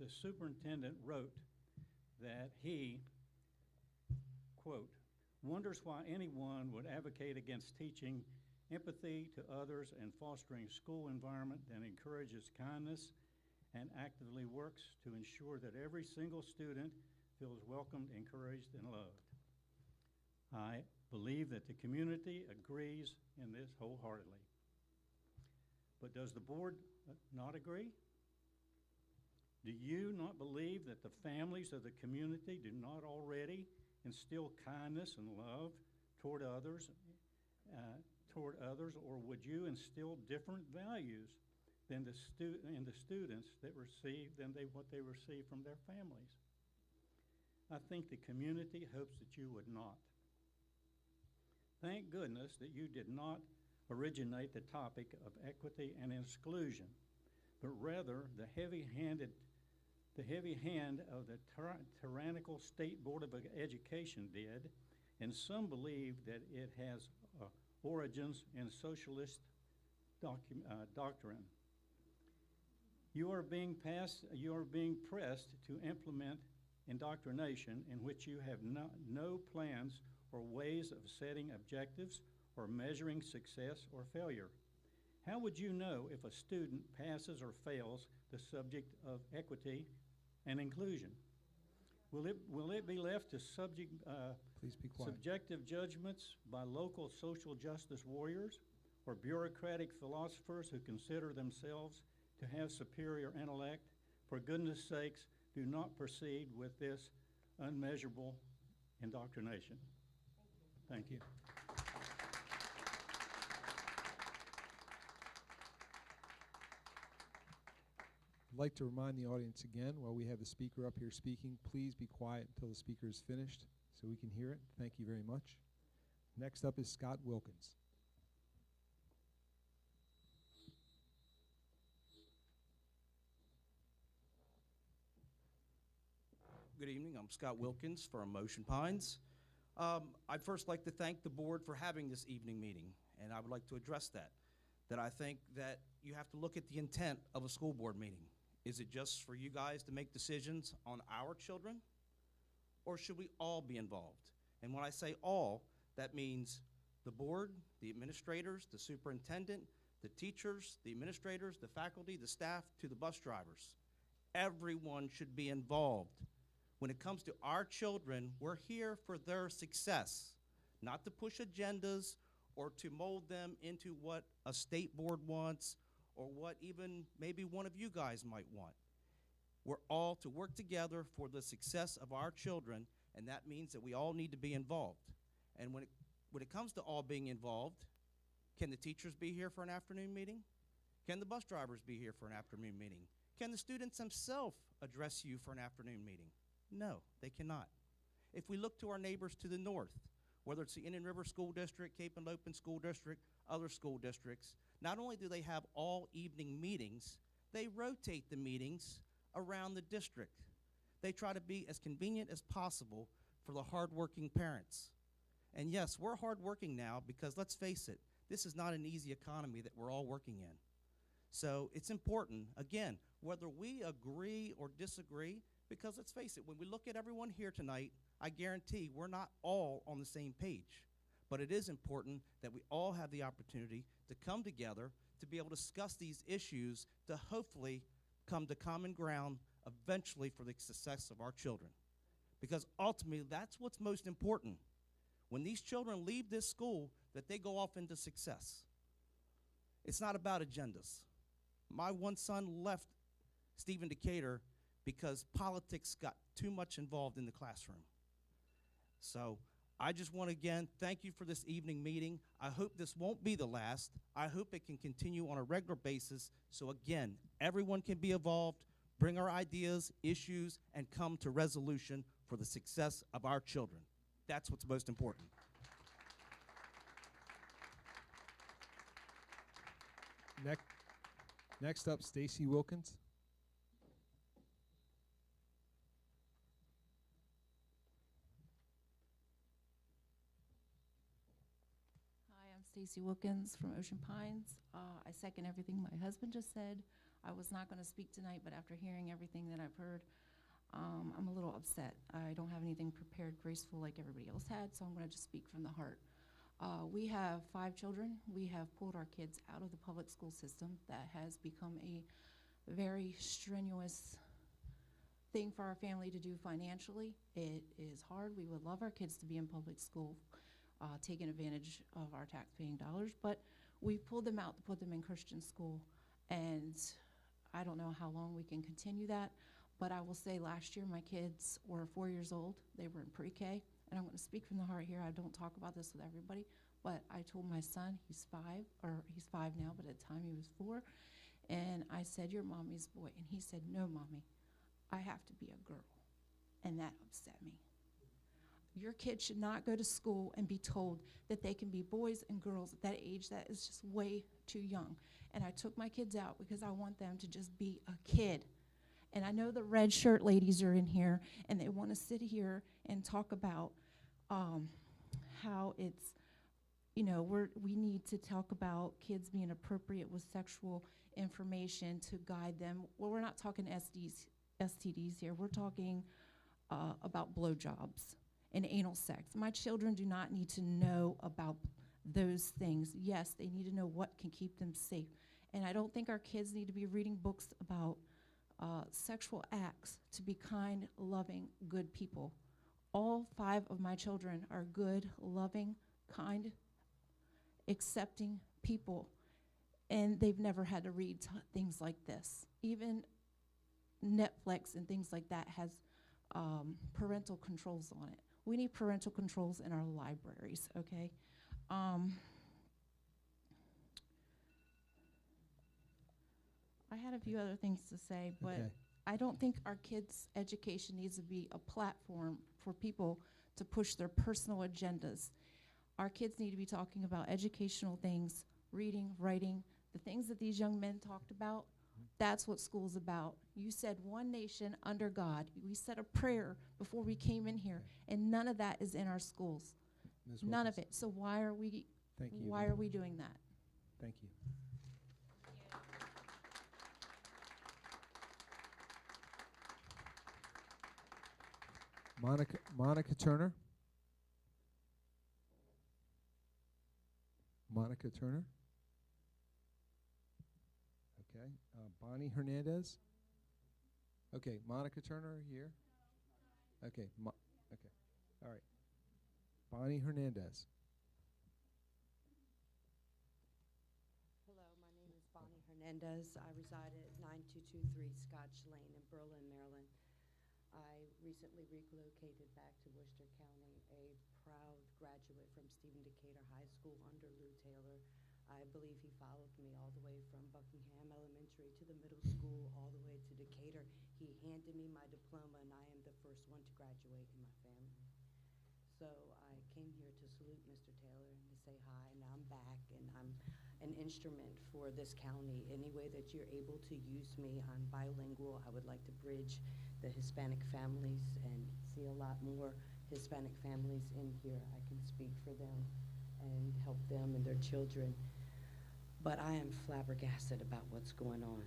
the superintendent wrote that he, quote, wonders why anyone would advocate against teaching empathy to others and fostering a school environment that encourages kindness and actively works to ensure that every single student feels welcomed, encouraged, and loved. I believe that the community agrees in this wholeheartedly. But does the board not agree? Do you not believe that the families of the community do not already instill kindness and love toward others, or would you instill different values than in the students that receive what they receive from their families? I think the community hopes that you would not. Thank goodness that you did not originate the topic of equity and exclusion, but rather the heavy-handed the heavy hand of the tyrannical State Board of Education did, and some believe that it has origins in socialist doctrine. You are being pressed to implement indoctrination in which you have no plans or ways of setting objectives or measuring success or failure. How would you know if a student passes or fails the subject of equity and inclusion? Will it be left to Please be quiet. subjective judgments by local social justice warriors or bureaucratic philosophers who consider themselves to have superior intellect? For goodness sakes, do not proceed with this unmeasurable indoctrination. Thank you. I'd like to remind the audience again, while we have the speaker up here speaking, please be quiet until the speaker is finished so we can hear it. Thank you very much. Next up is Scott Wilkins. Good evening. I'm Scott Wilkins from Ocean Pines. I'd first like to thank the board for having this evening meeting, and I would like to address that I think that you have to look at the intent of a school board meeting. Is it just for you guys to make decisions on our children, or should we all be involved? And when I say all, that means the board, the administrators, the superintendent, the teachers, the administrators, the faculty, the staff, to the bus drivers. Everyone should be involved. When it comes to our children, we're here for their success, not to push agendas or to mold them into what a state board wants or what even maybe one of you guys might want. We're all to work together for the success of our children, and that means that we all need to be involved. And when it comes to all being involved, can the teachers be here for an afternoon meeting? Can the bus drivers be here for an afternoon meeting? Can the students themselves address you for an afternoon meeting? No, they cannot. If we look to our neighbors to the north, whether it's the Indian River School District, Cape and Lopin School District, other school districts, not only do they have all evening meetings, they rotate the meetings around the district. They try to be as convenient as possible for the hardworking parents. And yes, we're hardworking now because let's face it, this is not an easy economy that we're all working in. So it's important, again, whether we agree or disagree, because let's face it, when we look at everyone here tonight, I guarantee we're not all on the same page. But it is important that we all have the opportunity to come together to be able to discuss these issues to hopefully come to common ground eventually for the success of our children. Because ultimately, that's what's most important. When these children leave this school, that they go off into success. It's not about agendas. My one son left Stephen Decatur because politics got too much involved in the classroom. So I just want to again thank you for this evening meeting. I hope this won't be the last. I hope it can continue on a regular basis so again, everyone can be involved, bring our ideas, issues, and come to resolution for the success of our children. That's what's most important. Next up, Stacy Wilkins. Stacy Wilkins from Ocean Pines. I second everything my husband just said. I was not going to speak tonight, but after hearing everything that I've heard, I'm a little upset. I don't have anything prepared graceful like everybody else had, so I'm going to just speak from the heart. We have 5 children. We have pulled our kids out of the public school system. That has become a very strenuous thing for our family to do financially. It is hard. We would love our kids to be in public school, taking advantage of our tax-paying dollars, but we pulled them out to put them in Christian school, and I don't know how long we can continue that, but I will say last year my kids were 4 years old. They were in pre-K, and I'm going to speak from the heart here. I don't talk about this with everybody, but I told my son, he's 5 now, but at the time he was 4, and I said, "You're mommy's boy," and he said, "No, mommy, I have to be a girl," and that upset me. Your kids should not go to school and be told that they can be boys and girls at that age. That is just way too young. And I took my kids out because I want them to just be a kid And I know the red shirt ladies are in here, and they want to sit here and talk about how it's, you know, we need to talk about kids being appropriate with sexual information to guide them. Well, we're not talking STDs here. We're talking about blowjobs and anal sex. My children do not need to know about those things. Yes, they need to know what can keep them safe. And I don't think our kids need to be reading books about sexual acts to be kind, loving, good people. All 5 of my children are good, loving, kind, accepting people, and they've never had to read things like this. Even Netflix and things like that has parental controls on it. We need parental controls in our libraries, okay? I had a few other things to say, but Okay. I don't think our kids' education needs to be a platform for people to push their personal agendas. Our kids need to be talking about educational things, reading, writing, the things that these young men talked about. That's what school's about. You said one nation under God. We said a prayer before we came in here, and none of that is in our schools. Ms. None of Wilkins. it. So why are we Thank you. why are we doing that? Thank you. Monica Turner. Monica Turner. Okay. Bonnie Hernandez. Okay. Monica Turner here. Okay. Okay. All right. Bonnie Hernandez. Hello, my name is Bonnie Hernandez. I reside at 9223 Scotch Lane in Berlin, Maryland. I recently relocated back to Worcester County, a proud graduate from Stephen Decatur High School under Lou Taylor. I believe he followed me all the way from Buckingham Elementary to the middle school, all the way to Decatur. He handed me my diploma, and I am the first one to graduate in my family. So I came here to salute Mr. Taylor and to say hi, and I'm back, and I'm an instrument for this county. Any way that you're able to use me, I'm bilingual. I would like to bridge the Hispanic families and see a lot more Hispanic families in here. I can speak for them and help them and their children. But I am flabbergasted about what's going on.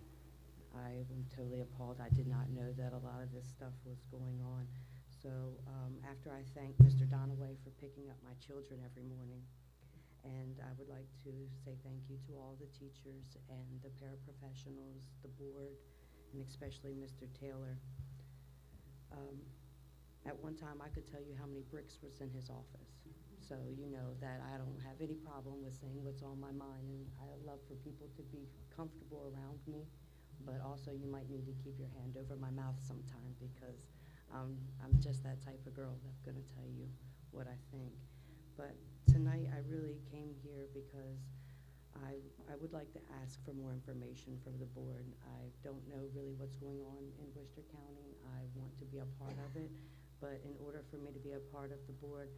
I am totally appalled. I did not know that a lot of this stuff was going on. So after I thank Mr. Donaway for picking up my children every morning, and I would like to say thank you to all the teachers and the paraprofessionals, the board, and especially Mr. Taylor. At one time, I could tell you how many bricks was in his office. So you know that I don't have any problem with saying what's on my mind, and I love for people to be comfortable around me, but also you might need to keep your hand over my mouth sometime, because I'm just that type of girl that's gonna tell you what I think. But tonight I really came here because I would like to ask for more information from the board. I don't know really what's going on in Worcester County. I want to be a part of it, but in order for me to be a part of the board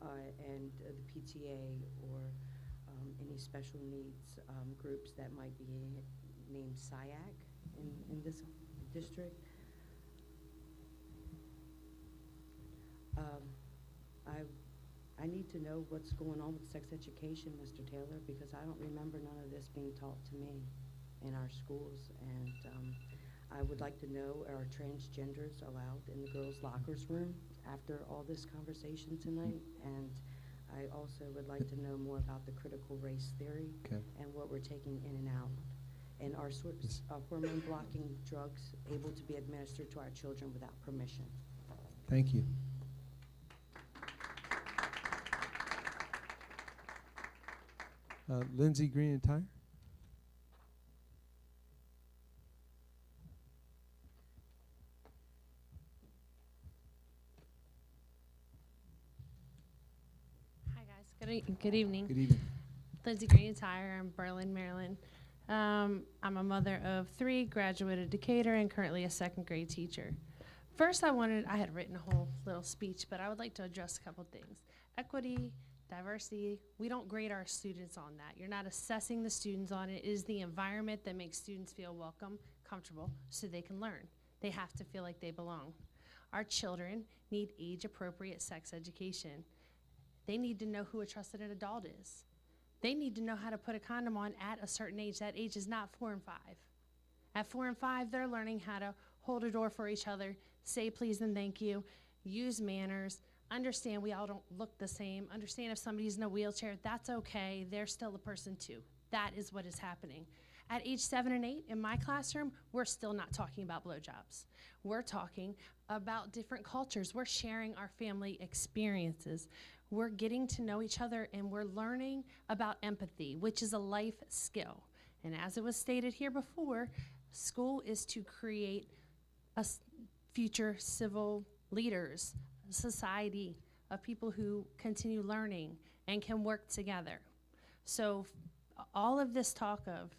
and the PTA or any special needs groups that might be named SIAC in this district, I need to know what's going on with sex education, Mr. Taylor, because I don't remember none of this being taught to me in our schools. And I would like to know, are transgenders allowed in the girls' lockers room after all this conversation tonight? And I also would like to know more about the critical race theory and what we're taking in and out. And are hormone-blocking drugs able to be administered to our children without permission? Thank you. Lindsay Green and Tire. Hi guys, good evening. Good evening. Lindsay Green Tire, I'm Berlin, Maryland. I'm a mother of 3, graduated Decatur, and currently a 2nd grade teacher. First I had written a whole little speech, but I would like to address a couple things. Equity, diversity, we don't grade our students on that. You're not assessing the students on it. It is the environment that makes students feel welcome, comfortable, so they can learn. They have to feel like they belong. Our children need age-appropriate sex education. They need to know who a trusted adult is. They need to know how to put a condom on at a certain age. That age is not 4 and 5. At 4 and 5, they're learning how to hold a door for each other, say please and thank you, use manners, understand we all don't look the same, understand if somebody's in a wheelchair, that's okay, they're still a person too. That is what is happening. At age 7 and 8, in my classroom, we're still not talking about blowjobs. We're talking about different cultures. We're sharing our family experiences. We're getting to know each other, and we're learning about empathy, which is a life skill. And as it was stated here before, school is to create future civil leaders, a society of people who continue learning and can work together. So all of this talk of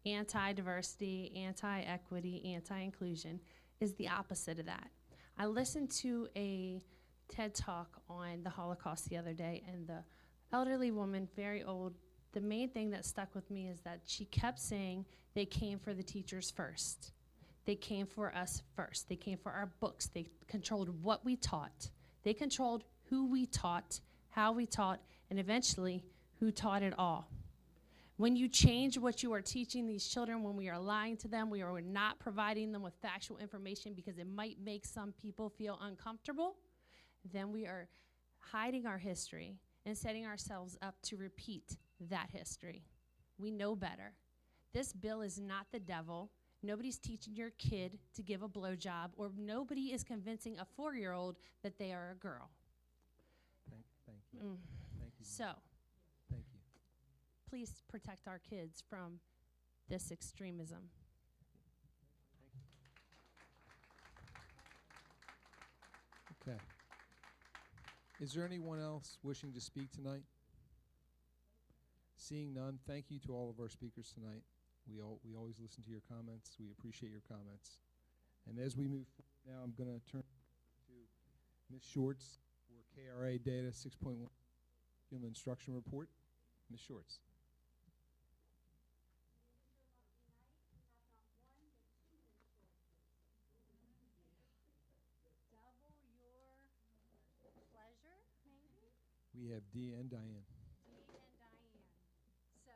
anti-diversity, anti-equity, anti-inclusion is the opposite of that. I listened to a TED Talk on the Holocaust the other day, and the elderly woman, very old, the main thing that stuck with me is that she kept saying they came for the teachers first. They came for us first. They came for our books. They controlled what we taught. They controlled who we taught, how we taught, and eventually who taught it all. When you change what you are teaching these children, when we are lying to them, we are not providing them with factual information because it might make some people feel uncomfortable, then we are hiding our history and setting ourselves up to repeat that history. We know better. This bill is not the devil. Nobody's teaching your kid to give a blowjob, or nobody is convincing a 4-year-old that they are a girl. Thank you. Thank you. So, Thank you. please protect our kids from this extremism. Okay. Is there anyone else wishing to speak tonight? Seeing none, thank you to all of our speakers tonight. We always listen to your comments. We appreciate your comments. And as we move forward now, I'm going to turn to Ms. Shorts for KRA Data 6.1 Human Instruction Report. Ms. Shorts. Pleasure, maybe? We have Dee and Diane. Dee and Diane. So,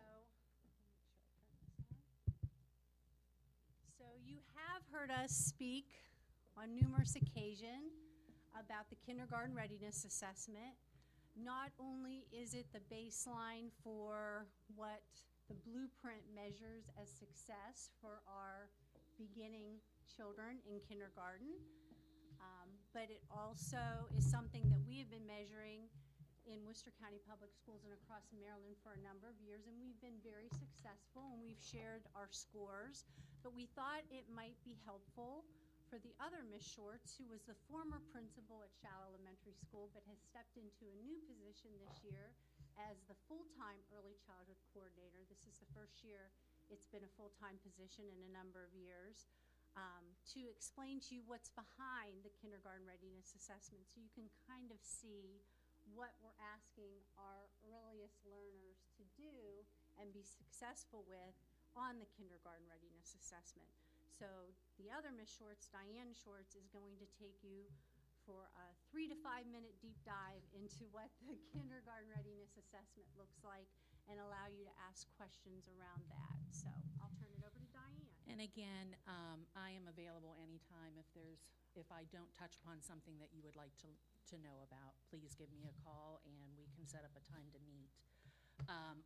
make sure I turn this on. So you have heard us speak on numerous occasions about the kindergarten readiness assessment. Not only is it the baseline for what the blueprint measures as success for our beginning children in kindergarten, but it also is something that we have been measuring in Worcester County Public Schools and across Maryland for a number of years, and we've been very successful, and we've shared our scores. But we thought it might be helpful for the other Miss Shorts, who was the former principal at Shaw Elementary School, but has stepped into a new position this year as the full-time early childhood coordinator. This is the first year it's been a full-time position in a number of years. To explain to you what's behind the kindergarten readiness assessment, so you can kind of see what we're asking our earliest learners to do and be successful with on the kindergarten readiness assessment. So the other Miss Shorts, Diane Shorts, is going to take you for a 3 to 5 minute deep dive into what the kindergarten readiness assessment looks like and allow you to ask questions around that. So I'll turn it over to Diane. And again, I am available anytime if I don't touch upon something that you would like to know about. Please give me a call and we can set up a time to meet.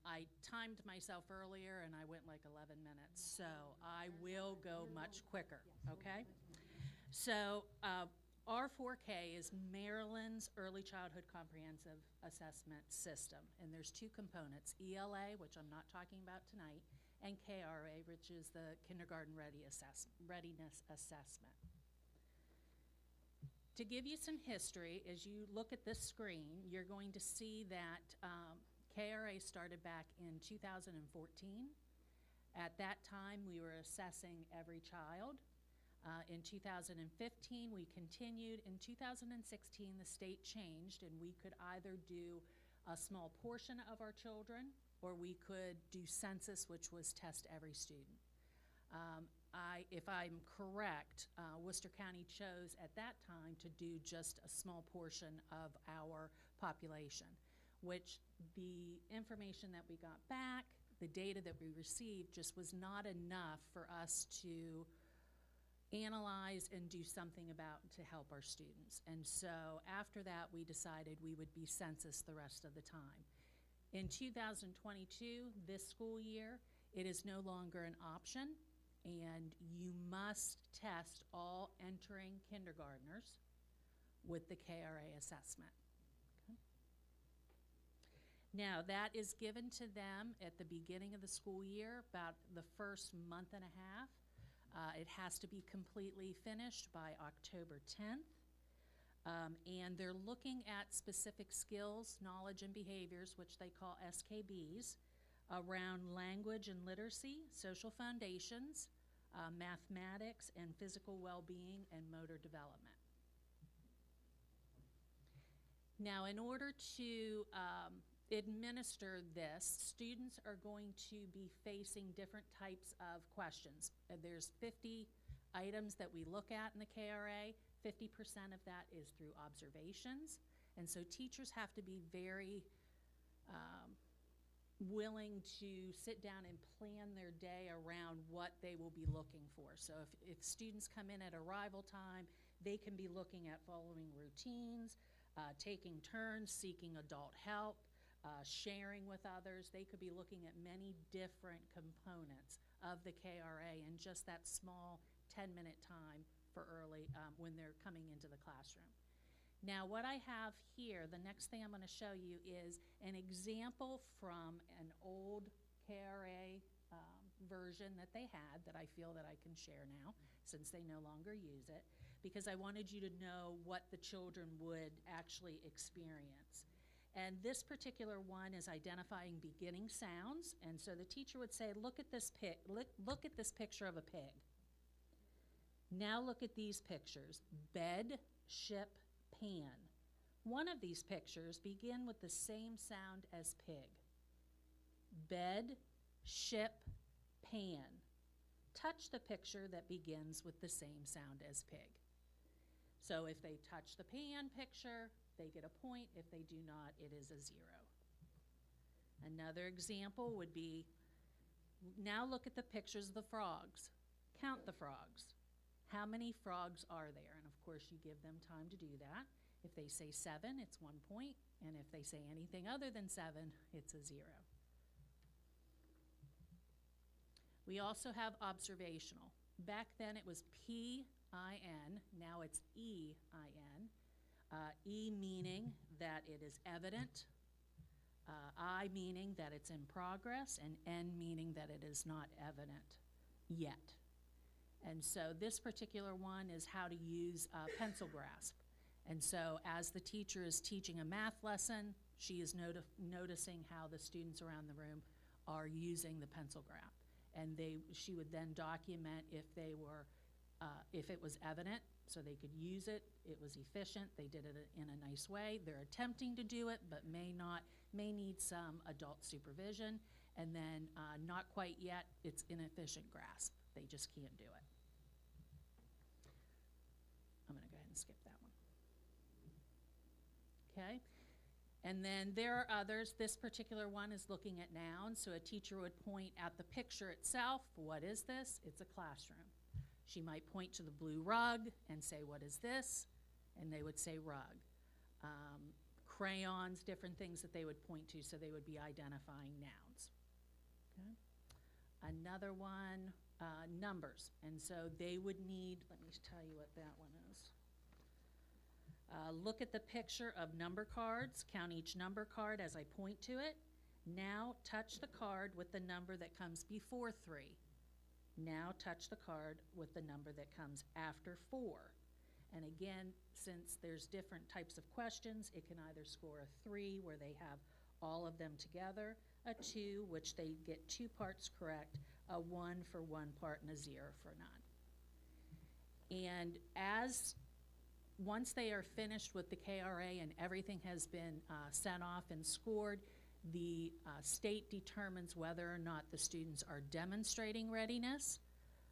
I timed myself earlier and I went like 11 minutes, so I will go much quicker, okay? So our 4K is Maryland's Early Childhood Comprehensive Assessment System, and there's two components, ELA, which I'm not talking about tonight, and KRA, which is the Kindergarten Readiness Assessment. To give you some history, as you look at this screen, you're going to see that KRA started back in 2014. At that time, we were assessing every child. In 2015, we continued. In 2016, the state changed, and we could either do a small portion of our children, or we could do census, which was test every student. if I'm correct, Worcester County chose at that time to do just a small portion of our population, which the information that we got back, the data that we received, just was not enough for us to analyze and do something about to help our students. And so after that, we decided we would be census the rest of the time. In 2022, this school year, it is no longer an option, and you must test all entering kindergartners with the KRA assessment. Okay. Now, that is given to them at the beginning of the school year, about the first month and a half. It has to be completely finished by October 10th. And they're looking at specific skills, knowledge, and behaviors, which they call SKBs, around language and literacy, social foundations, mathematics, and physical well-being and motor development. Now, in order to administer this, students are going to be facing different types of questions. There's 50 items that we look at in the KRA. 50% of that is through observations. And so teachers have to be very willing to sit down and plan their day around what they will be looking for. So if students come in at arrival time, they can be looking at following routines, taking turns, seeking adult help, sharing with others. They could be looking at many different components of the KRA in just that small 10-minute time for early when they're coming into the classroom. Now, what I have here, the next thing I'm going to show you is an example from an old KRA version that they had that I feel that I can share now since they no longer use it, because I wanted you to know what the children would actually experience. And this particular one is identifying beginning sounds, and so the teacher would say, look at this picture of a pig. Now look at these pictures: bed, ship, pan. One of these pictures begin with the same sound as pig. Bed, ship, pan. Touch the picture that begins with the same sound as pig. So if they touch the pan picture, they get a point. If they do not, it is a 0. Another example would be, now look at the pictures of the frogs. Count the frogs. How many frogs are there? And of course, you give them time to do that. If they say 7, it's 1 point. And if they say anything other than 7, it's a 0. We also have observational. Back then, it was P-I-N. Now it's E-I-N. E meaning that it is evident, I meaning that it's in progress, and N meaning that it is not evident yet. And so this particular one is how to use pencil grasp. And so as the teacher is teaching a math lesson, she is noticing how the students around the room are using the pencil grasp. And she would then document if it was evident, so they could use it, it was efficient, they did it in a nice way. They're attempting to do it, but may need some adult supervision. And then not quite yet, it's inefficient grasp. They just can't do it. I'm gonna go ahead and skip that one. Okay, and then there are others. This particular one is looking at nouns, so a teacher would point at the picture itself. What is this? It's a classroom. She might point to the blue rug and say, what is this? And they would say rug. Crayons, different things that they would point to, so they would be identifying nouns. Okay. Another one, numbers. And so they would need, let me tell you what that one is. Look at the picture of number cards. Count each number card as I point to it. Now touch the card with the number that comes before 3. Now touch the card with the number that comes after 4. And again, since there's different types of questions, it can either score a 3, where they have all of them together, a 2, which they get 2 parts correct, a 1 for 1 part, and a 0 for none. And once they are finished with the KRA and everything has been sent off and scored, the state determines whether or not the students are demonstrating readiness,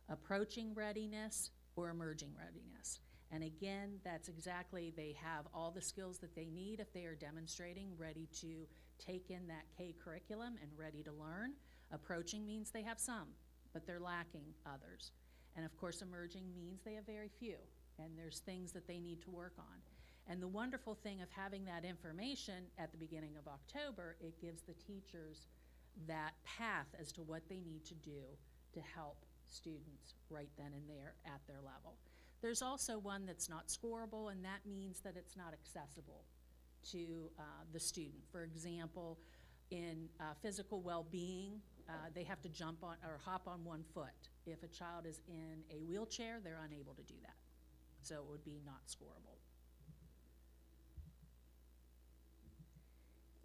approaching readiness or emerging readiness. And again, that's exactly, they have all the skills that they need if they are demonstrating ready to take in that K curriculum and ready to learn. Approaching means they have some, but they're lacking others. And of course, emerging means they have very few, and there's things that they need to work on. And the wonderful thing of having that information at the beginning of October, it gives the teachers that path as to what they need to do to help students right then and there at their level. There's also one that's not scorable, and that means that it's not accessible to the student. For example, in physical well-being, they have to jump on or hop on one foot. If a child is in a wheelchair, they're unable to do that. So it would be not scorable.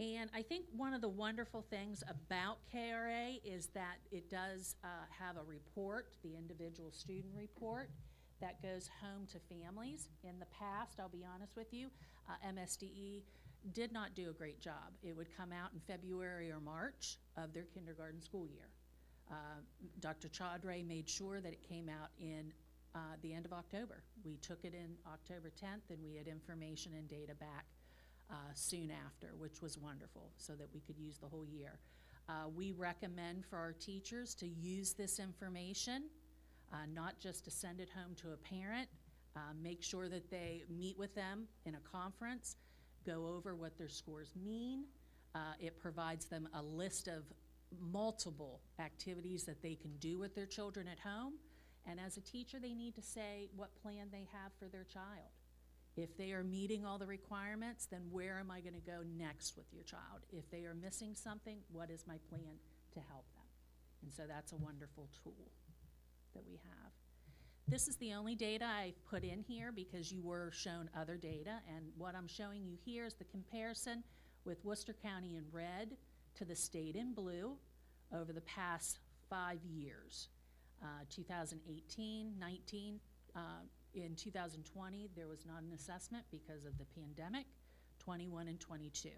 And I think one of the wonderful things about KRA is that it does have a report, the individual student report, that goes home to families. In the past, I'll be honest with you, MSDE did not do a great job. It would come out in February or March of their kindergarten school year. Dr. Chaudhry made sure that it came out in the end of October. We took it in October 10th, and we had information and data back soon after, which was wonderful, so that we could use the whole year. We recommend for our teachers to use this information, not just to send it home to a parent, make sure that they meet with them in a conference, go over what their scores mean. It provides them a list of multiple activities that they can do with their children at home. And as a teacher, they need to say what plan they have for their child. If they are meeting all the requirements, then where am I going to go next with your child? If they are missing something, what is my plan to help them? And so that's a wonderful tool that we have. This is the only data I've put in here because you were shown other data, and what I'm showing you here is the comparison with Worcester County in red to the state in blue over the past 5 years. 2018, 19, in 2020, there was not an assessment because of the pandemic, 21 and 22.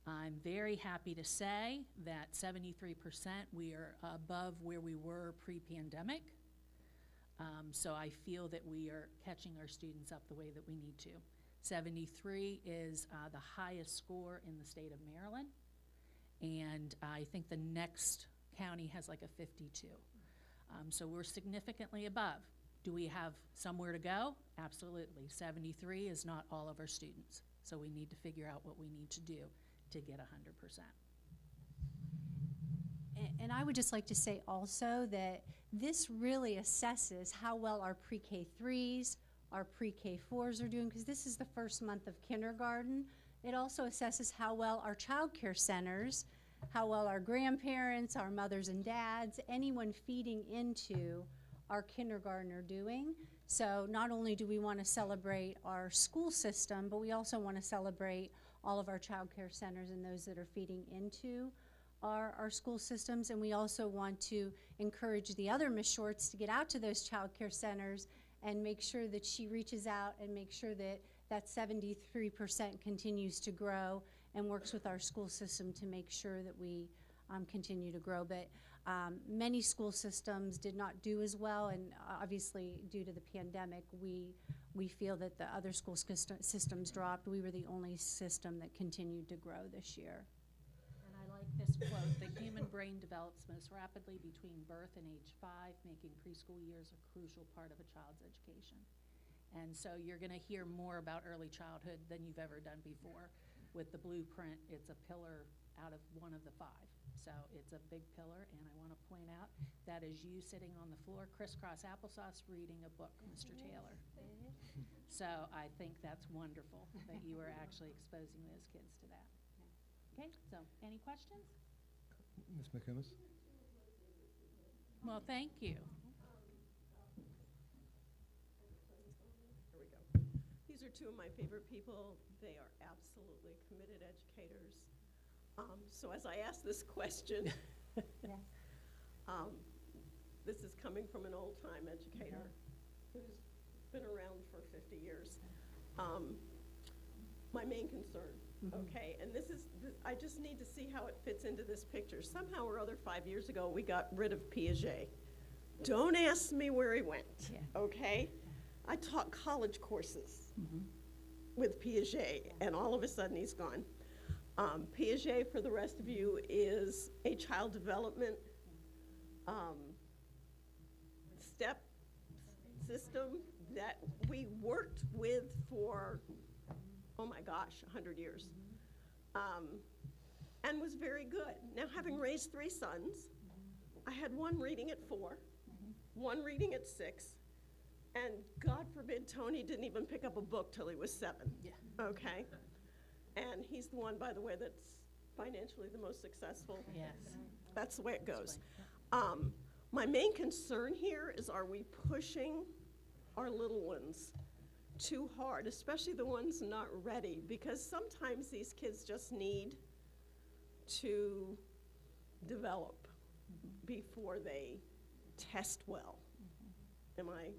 I'm very happy to say that 73% we are above where we were pre-pandemic. So I feel that we are catching our students up the way that we need to. 73 is the highest score in the state of Maryland, and I think the next county has like a 52. So we're significantly above. Do we have somewhere to go? Absolutely. 73 is not all of our students, so we need to figure out what we need to do to get 100%. And I would just like to say also that this really assesses how well our pre-K 3s, our pre-K 4s are doing, because this is the first month of kindergarten. It also assesses how well our child care centers, how well our grandparents, our mothers and dads, anyone feeding into our kindergarten are doing. So not only do we want to celebrate our school system, but we also want to celebrate all of our child care centers and those that are feeding into our school systems. And we also want to encourage the other Ms. Shorts to get out to those child care centers and make sure that she reaches out and make sure that that 73% continues to grow and works with our school system to make sure that we continue to grow. But many school systems did not do as well, and obviously due to the pandemic, we feel that the other school systems dropped. We were the only system that continued to grow this year. And I like this quote: "The human brain develops most rapidly between birth and age 5, making preschool years a crucial part of a child's education." And so you're going to hear more about early childhood than you've ever done before. With the blueprint, it's a pillar out of one of the 5. So it's a big pillar, and I want to point out that is you sitting on the floor, crisscross applesauce, reading a book, Mr. Taylor. So I think that's wonderful that you are actually exposing those kids to that. Okay, so any questions? Ms. McComas? Well, thank you. Here we go. These are two of my favorite people. They are absolutely committed educators. So as I ask this question, this is coming from an old-time educator who's been around for 50 years. My main concern, okay, and I just need to see how it fits into this picture. Somehow or other, 5 years ago, we got rid of Piaget. Don't ask me where he went, okay? I taught college courses with Piaget, and all of a sudden he's gone. Piaget, for the rest of you, is a child development step system that we worked with for, oh my gosh, 100 years, and was very good. Now, having raised 3 sons, I had one reading at 4, one reading at 6, and God forbid Tony didn't even pick up a book till he was 7, okay? And he's the one, by the way, that's financially the most successful. Yes. That's the way it goes. My main concern here is, are we pushing our little ones too hard, especially the ones not ready? Because sometimes these kids just need to develop before they test well. Am I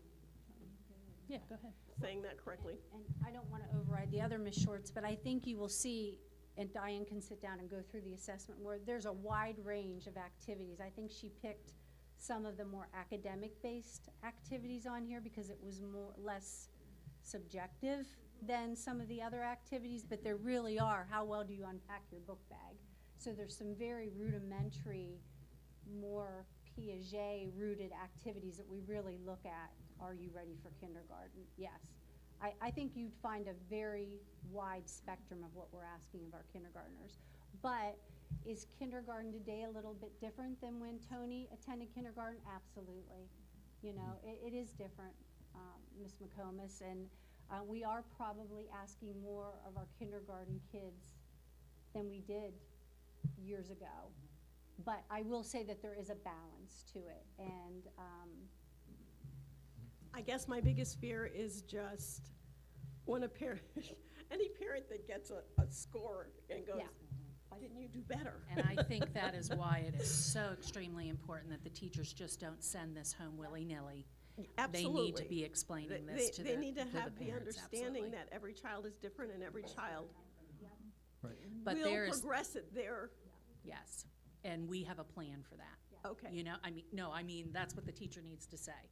Yeah, go ahead. saying that correctly? And I don't want to override the other Ms. Shorts, but I think you will see, and Diane can sit down and go through the assessment, where there's a wide range of activities. I think she picked some of the more academic-based activities on here because it was less subjective than some of the other activities, but there really are, how well do you unpack your book bag? So there's some very rudimentary, more Piaget-rooted activities that we really look at. Are you ready for kindergarten? Yes. I think you'd find a very wide spectrum of what we're asking of our kindergartners. But is kindergarten today a little bit different than when Tony attended kindergarten? Absolutely. You know, it is different, Ms. McComas, and we are probably asking more of our kindergarten kids than we did years ago. But I will say that there is a balance to it, and I guess my biggest fear is just when a parent, any parent that gets a score and goes, why didn't you do better? And I think that is why it is so extremely important that the teachers just don't send this home willy-nilly. Absolutely. They need to be explaining this to They need to have the parents, understanding absolutely. that every child is different and every child But will there's- progress at their. Yes, and we have a plan for that. Okay. You know, I mean, that's what the teacher needs to say.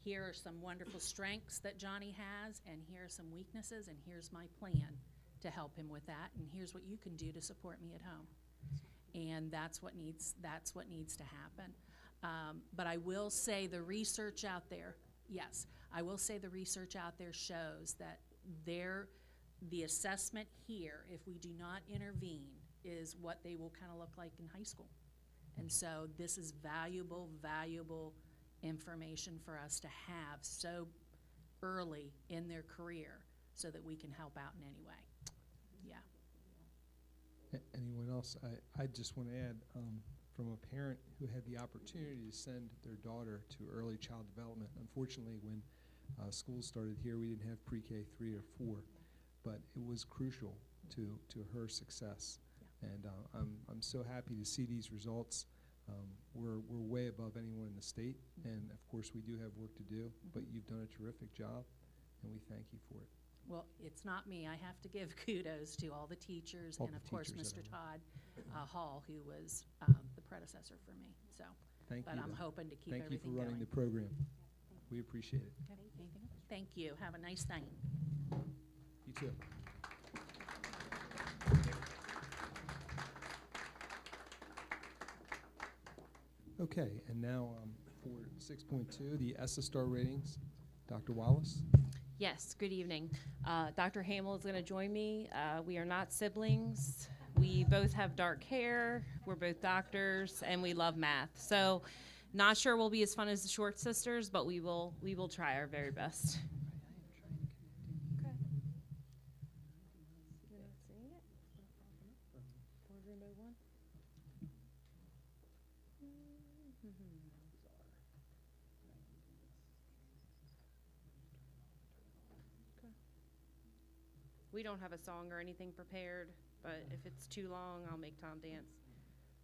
Here are some wonderful strengths that Johnny has, and here are some weaknesses, and here's my plan to help him with that, and here's what you can do to support me at home. And that's what needs to happen. But I will say the research out there, yes, I will say the research out there shows that the assessment here, if we do not intervene, is what they will kind of look like in high school. And so this is valuable, valuable information for us to have so early in their career so that we can help out in any way. Yeah. Anyone else? I just want to add, from a parent who had the opportunity to send their daughter to early child development. Unfortunately, when schools started here, we didn't have pre-K 3 or 4, but it was crucial to her success. And I'm so happy to see these results. We're way above anyone in the state, and of course we do have work to do, but you've done a terrific job, and we thank you for it. Well, it's not me. I have to give kudos to all the teachers All and, the of course, teachers Mr. that Todd Hall, who was the predecessor for me. So, Thank but you. I'm hoping to keep Thank you everything for running going. the program. We appreciate it. Okay, anything else? Thank you. Have a nice night. You too. Okay, and now for 6.2, the ESSA star ratings, Dr. Wallace. Yes, good evening. Dr. Hamill is going to join me. We are not siblings. We both have dark hair. We're both doctors, and we love math. So, not sure we'll be as fun as the Short Sisters, but we will try our very best. We don't have a song or anything prepared, but if it's too long, I'll make Tom dance.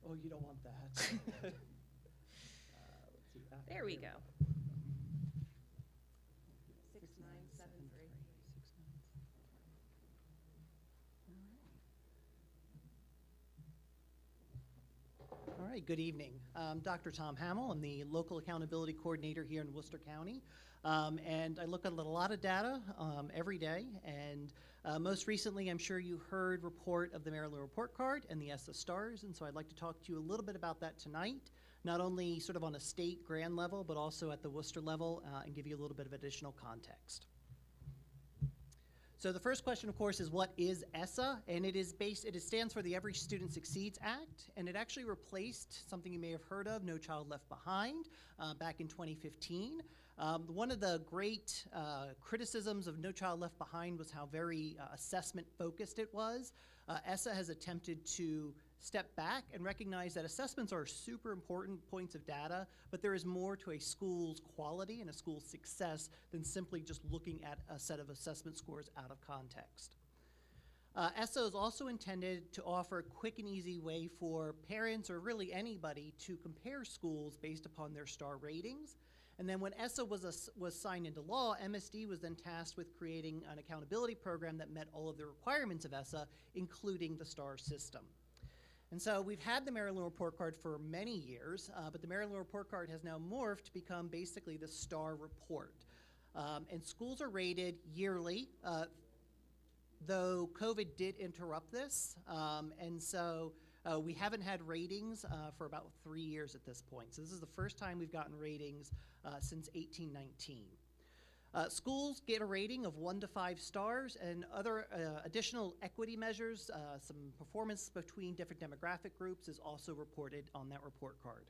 Oh, you don't want that. Let's see. There we go. 6973. All right. right, good evening. Dr. Tom Hamill. I'm the Local Accountability Coordinator here in Worcester County. And I look at a lot of data every day. And most recently, I'm sure you heard report of the Maryland Report Card and the ESSA stars. And so I'd like to talk to you a little bit about that tonight, not only sort of on a state grand level, but also at the Worcester level, and give you a little bit of additional context. So the first question, of course, is what is ESSA? And it stands for the Every Student Succeeds Act, and it actually replaced something you may have heard of, No Child Left Behind, back in 2015. One of the great criticisms of No Child Left Behind was how very assessment focused it was. ESSA has attempted to step back and recognize that assessments are super important points of data, but there is more to a school's quality and a school's success than simply just looking at a set of assessment scores out of context. ESSA is also intended to offer a quick and easy way for parents or really anybody to compare schools based upon their star ratings. And then when ESSA was signed into law, MSD was then tasked with creating an accountability program that met all of the requirements of ESSA, including the star system. And so we've had the Maryland Report Card for many years, but the Maryland Report Card has now morphed to become basically the STAR report. And schools are rated yearly, though COVID did interrupt this. And so we haven't had ratings for about 3 years at this point. So this is the first time we've gotten ratings since 1819. Schools get a rating of 1 to 5 stars, and other additional equity measures, some performance between different demographic groups is also reported on that report card.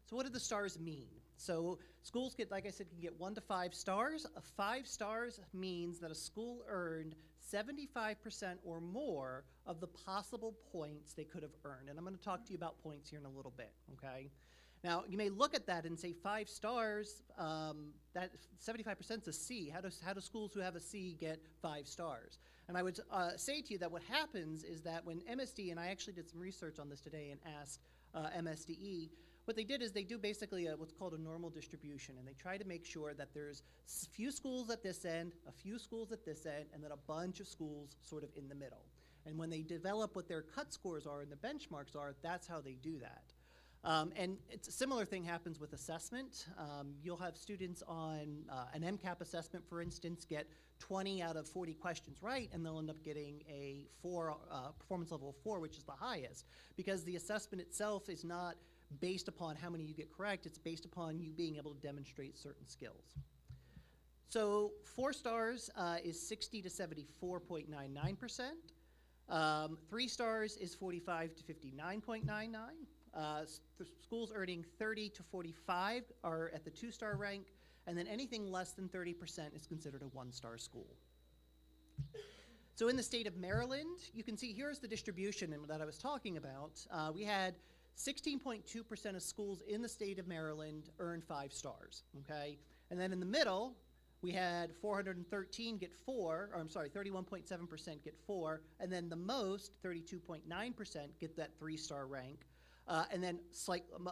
So what do the stars mean? So schools get, like I said, can get 1 to 5 stars. 5 stars means that a school earned 75% or more of the possible points they could have earned. And I'm going to talk to you about points here in a little bit, okay? Now, you may look at that and say 5 stars, that 75% is a C. How do schools who have a C get 5 stars? And I would say to you that what happens is that when MSD, and I actually did some research on this today and asked MSDE, what they did is they do basically what's called a normal distribution, and they try to make sure that there's a few schools at this end, a few schools at this end, and then a bunch of schools sort of in the middle. And when they develop what their cut scores are and the benchmarks are, that's how they do that. And it's a similar thing happens with assessment. You'll have students on an MCAP assessment, for instance, get 20 out of 40 questions right, and they'll end up getting a performance level of 4, which is the highest, because the assessment itself is not based upon how many you get correct, it's based upon you being able to demonstrate certain skills. So 4 stars is 60 to 74.99%. 3 stars is 45 to 59.99. Schools earning 30 to 45 are at the 2-star rank, and then anything less than 30% is considered a 1-star school. So in the state of Maryland, you can see here's the distribution that I was talking about. We had 16.2% of schools in the state of Maryland earned 5 stars, okay? And then in the middle, we had 413 get 4, or I'm sorry, 31.7% get 4, and then the most, 32.9%, get that 3-star rank. And then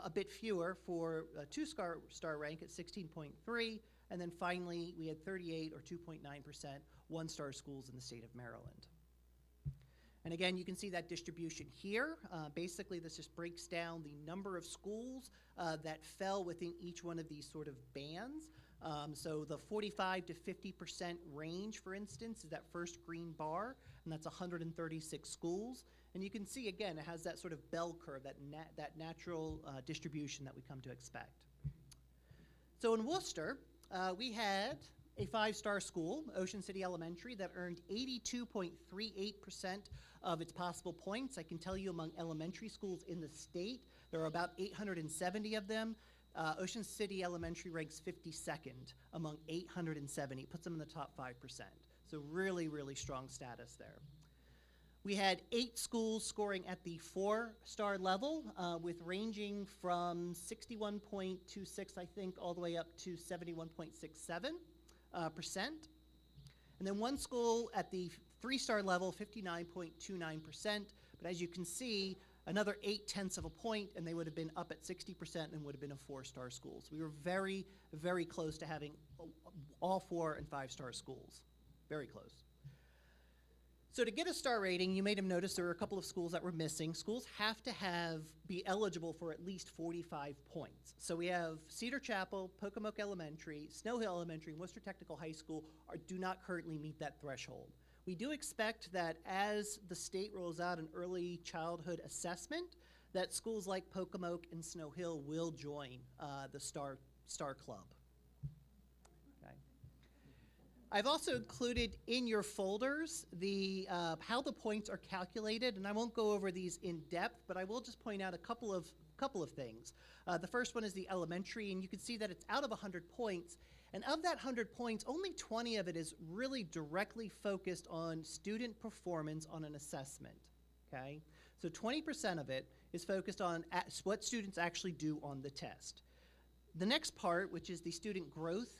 a bit fewer for a 2-star rank at 16.3, and then finally we had 38 or 2.9% 1-star schools in the state of Maryland. And again, you can see that distribution here. Basically, this just breaks down the number of schools that fell within each one of these sort of bands. So the 45 to 50% range, for instance, is that first green bar, and that's 136 schools. And you can see, again, it has that sort of bell curve, that natural distribution that we come to expect. So in Worcester, we had a 5-star school, Ocean City Elementary, that earned 82.38% of its possible points. I can tell you among elementary schools in the state, there are about 870 of them. Ocean City Elementary ranks 52nd among 870, puts them in the top 5%. So really, really strong status there. We had 8 schools scoring at the 4-star level, with ranging from 61.26, I think, all the way up to 71.67%. And then 1 school at the 3-star level, 59.29%. But as you can see, another 0.8 of a point, and they would have been up at 60% and would have been a 4-star school. So we were very, very close to having all 4 and 5-star schools. Very close. So to get a star rating, you may have noticed there were a couple of schools that were missing. Schools have to be eligible for at least 45 points. So we have Cedar Chapel, Pocomoke Elementary, Snow Hill Elementary, and Worcester Technical High School do not currently meet that threshold. We do expect that as the state rolls out an early childhood assessment, that schools like Pocomoke and Snow Hill will join the Star Club. I've also included in your folders the how the points are calculated, and I won't go over these in depth, but I will just point out a couple of things. The first one is the elementary, and you can see that it's out of 100 points, and of that 100 points, only 20 of it is really directly focused on student performance on an assessment, okay? So 20% of it is focused on what students actually do on the test. The next part, which is the student growth,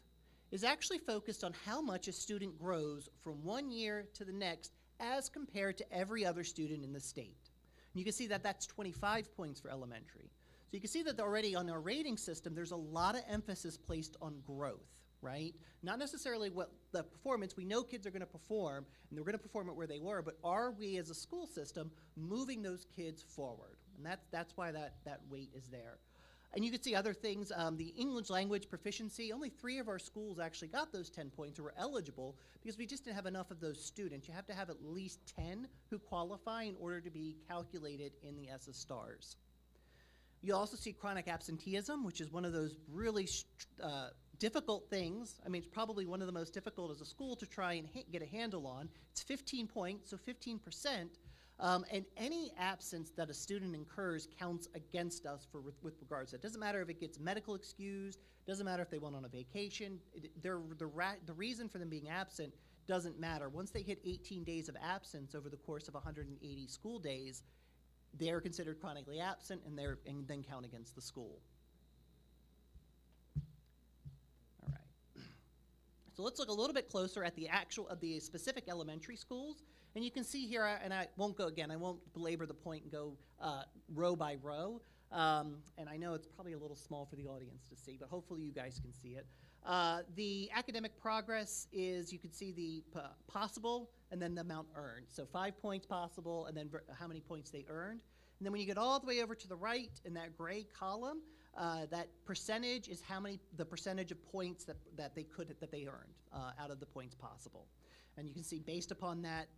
is actually focused on how much a student grows from one year to the next as compared to every other student in the state. And you can see that that's 25 points for elementary. So you can see that already on our rating system, there's a lot of emphasis placed on growth, right? Not necessarily what the performance. We know kids are going to perform, and they're going to perform at where they were, but are we as a school system moving those kids forward? And that's why that weight is there. And you can see other things, the English language proficiency, only 3 of our schools actually got those 10 points or were eligible because we just didn't have enough of those students. You have to have at least 10 who qualify in order to be calculated in the ESSA stars. You also see chronic absenteeism, which is one of those really difficult things. I mean, it's probably one of the most difficult as a school to try and get a handle on. It's 15 points, so 15%. And any absence that a student incurs counts against us with regards to it. Doesn't matter if it gets medical excused, doesn't matter if they went on a vacation. The reason for them being absent doesn't matter. Once they hit 18 days of absence over the course of 180 school days, they're considered chronically absent and then count against the school. All right. So let's look a little bit closer at the specific elementary schools. And you can see here, and I won't go again, I won't belabor the point and go row by row. And I know it's probably a little small for the audience to see, but hopefully you guys can see it. The academic progress is, you can see the possible and then the amount earned. So 5 points possible and then how many points they earned. And then when you get all the way over to the right in that gray column, that percentage is the percentage of points that they earned out of the points possible. And you can see based upon that,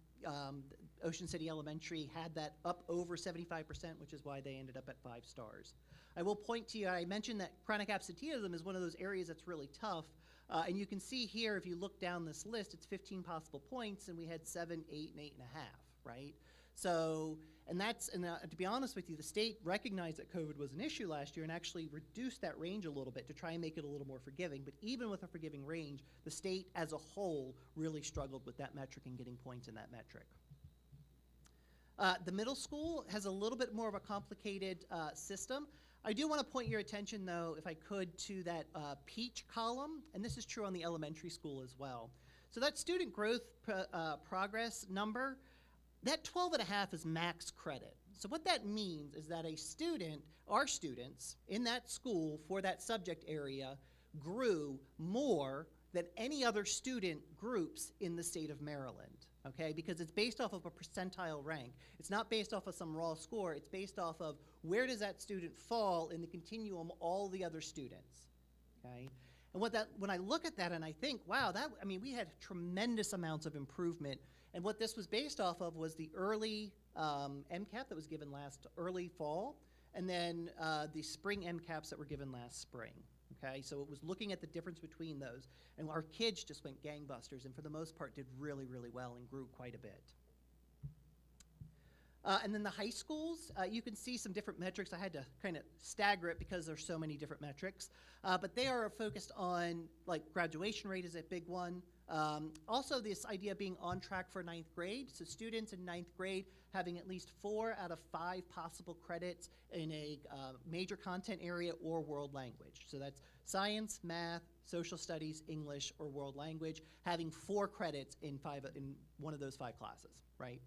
Ocean City Elementary had that up over 75%, which is why they ended up at 5 stars. I will point to you, I mentioned that chronic absenteeism is one of those areas that's really tough. And you can see here, if you look down this list, it's 15 possible points, and we had 7, 8, and 8.5, right? So, and to be honest with you, the state recognized that COVID was an issue last year and actually reduced that range a little bit to try and make it a little more forgiving. But even with a forgiving range, the state as a whole really struggled with that metric and getting points in that metric. The middle school has a little bit more of a complicated system. I do want to point your attention, though, if I could, to that peach column, and this is true on the elementary school as well. So that student growth progress number, that 12.5 is max credit. So what that means is that our students in that school for that subject area grew more than any other student groups in the state of Maryland, okay? Because it's based off of a percentile rank. It's not based off of some raw score. It's based off of where does that student fall in the continuum of all the other students, okay? And when I look at that and I think, wow, we had tremendous amounts of improvement. And what this was based off of was the early MCAP that was given early fall, and then the spring MCAPs that were given last spring. Okay, so it was looking at the difference between those, and our kids just went gangbusters, and for the most part did really, really well and grew quite a bit. And then the high schools, you can see some different metrics. I had to kind of stagger it because there's so many different metrics, but they are focused on, like, graduation rate is a big one. Also, this idea of being on track for 9th grade. So students in 9th grade having at least 4 out of 5 possible credits in a major content area or world language. So that's science, math, social studies, English, or world language, having 4 credits in one of those 5 classes, right?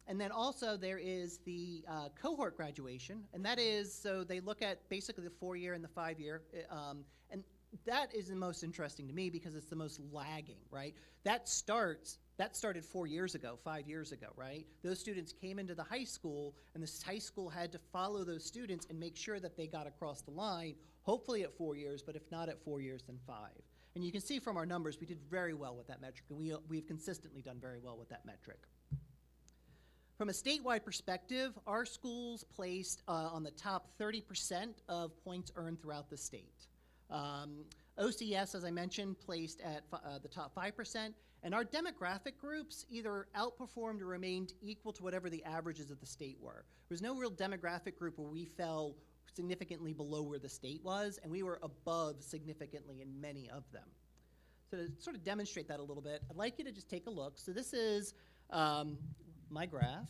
And then also there is the cohort graduation, and that is, so they look at basically the 4-year and the 5-year, and that is the most interesting to me because it's the most lagging, right? That starts That started 4 years ago, 5 years ago, right? Those students came into the high school, and this high school had to follow those students and make sure that they got across the line, hopefully at 4 years, but if not at 4 years, then 5. And you can see from our numbers, we did very well with that metric, and we've consistently done very well with that metric. From a statewide perspective, our schools placed on the top 30% of points earned throughout the state. OCS, as I mentioned, placed at the top 5%, and our demographic groups either outperformed or remained equal to whatever the averages of the state were. There was no real demographic group where we fell significantly below where the state was, and we were above significantly in many of them. So to sort of demonstrate that a little bit, I'd like you to just take a look. So this is my graph.